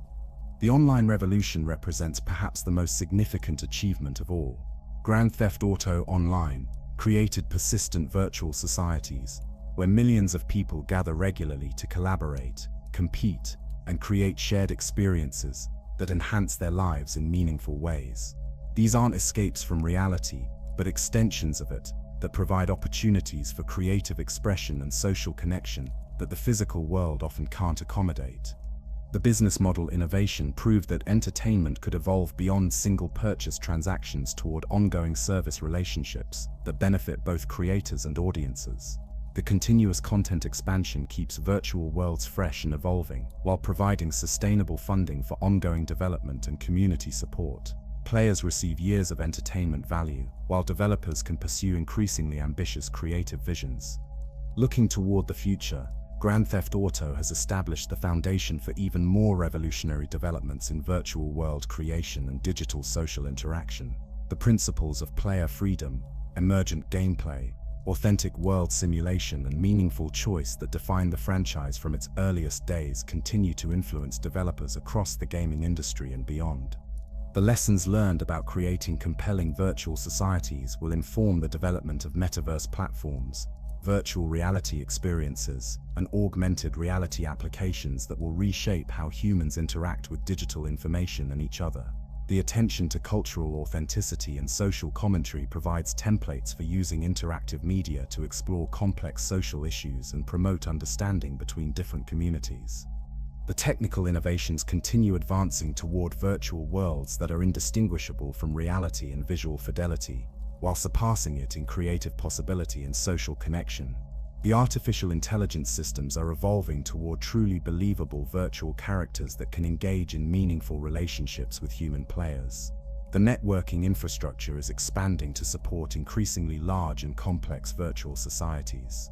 The online revolution represents perhaps the most significant achievement of all. Grand Theft Auto Online created persistent virtual societies, where millions of people gather regularly to collaborate, compete, and create shared experiences that enhance their lives in meaningful ways. These aren't escapes from reality, but extensions of it that provide opportunities for creative expression and social connection that the physical world often can't accommodate. The business model innovation proved that entertainment could evolve beyond single purchase transactions toward ongoing service relationships that benefit both creators and audiences. The continuous content expansion keeps virtual worlds fresh and evolving, while providing sustainable funding for ongoing development and community support. Players receive years of entertainment value, while developers can pursue increasingly ambitious creative visions. Looking toward the future, Grand Theft Auto has established the foundation for even more revolutionary developments in virtual world creation and digital social interaction. The principles of player freedom, emergent gameplay, Authentic world simulation and meaningful choice that define the franchise from its earliest days continue to influence developers across the gaming industry and beyond. The lessons learned about creating compelling virtual societies will inform the development of metaverse platforms, virtual reality experiences, and augmented reality applications that will reshape how humans interact with digital information and each other. The attention to cultural authenticity and social commentary provides templates for using interactive media to explore complex social issues and promote understanding between different communities. The technical innovations continue advancing toward virtual worlds that are indistinguishable from reality and visual fidelity, while surpassing it in creative possibility and social connection. The artificial intelligence systems are evolving toward truly believable virtual characters that can engage in meaningful relationships with human players. The networking infrastructure is expanding to support increasingly large and complex virtual societies.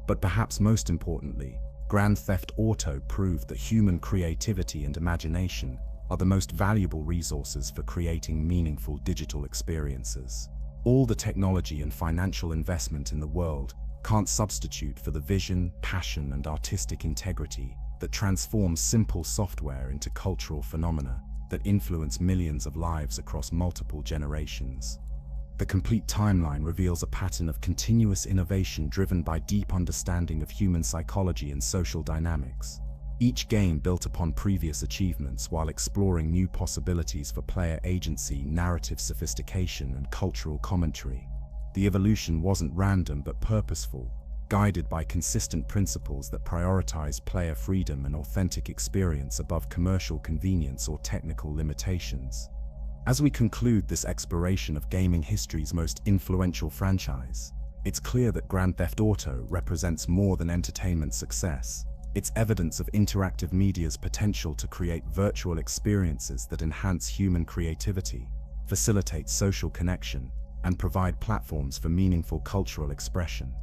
But perhaps most importantly, Grand Theft Auto proved that human creativity and imagination are the most valuable resources for creating meaningful digital experiences. All the technology and financial investment in the world can't substitute for the vision, passion, and artistic integrity that transforms simple software into cultural phenomena that influence millions of lives across multiple generations. The complete timeline reveals a pattern of continuous innovation driven by deep understanding of human psychology and social dynamics. Each game built upon previous achievements while exploring new possibilities for player agency, narrative sophistication, and cultural commentary. The evolution wasn't random but purposeful, guided by consistent principles that prioritize player freedom and authentic experience above commercial convenience or technical limitations. As we conclude this exploration of gaming history's most influential franchise, it's clear that Grand Theft Auto represents more than entertainment success. It's evidence of interactive media's potential to create virtual experiences that enhance human creativity, facilitate social connection, and provide platforms for meaningful cultural expression.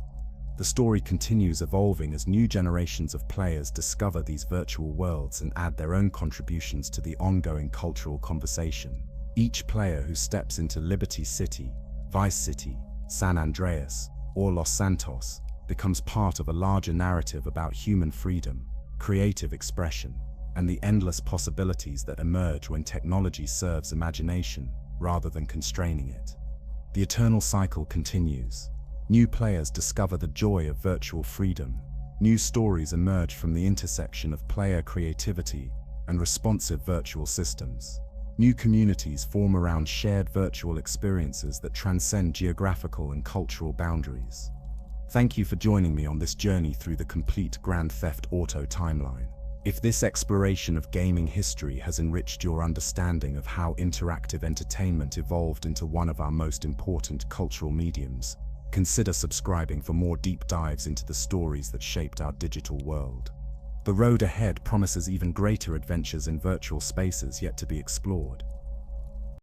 The story continues evolving as new generations of players discover these virtual worlds and add their own contributions to the ongoing cultural conversation. Each player who steps into Liberty City, Vice City, San Andreas, or Los Santos becomes part of a larger narrative about human freedom, creative expression, and the endless possibilities that emerge when technology serves imagination rather than constraining it. The eternal cycle continues. New players discover the joy of virtual freedom. New stories emerge from the intersection of player creativity and responsive virtual systems. New communities form around shared virtual experiences that transcend geographical and cultural boundaries. Thank you for joining me on this journey through the complete Grand Theft Auto timeline. If this exploration of gaming history has enriched your understanding of how interactive entertainment evolved into one of our most important cultural mediums, consider subscribing for more deep dives into the stories that shaped our digital world. The road ahead promises even greater adventures in virtual spaces yet to be explored.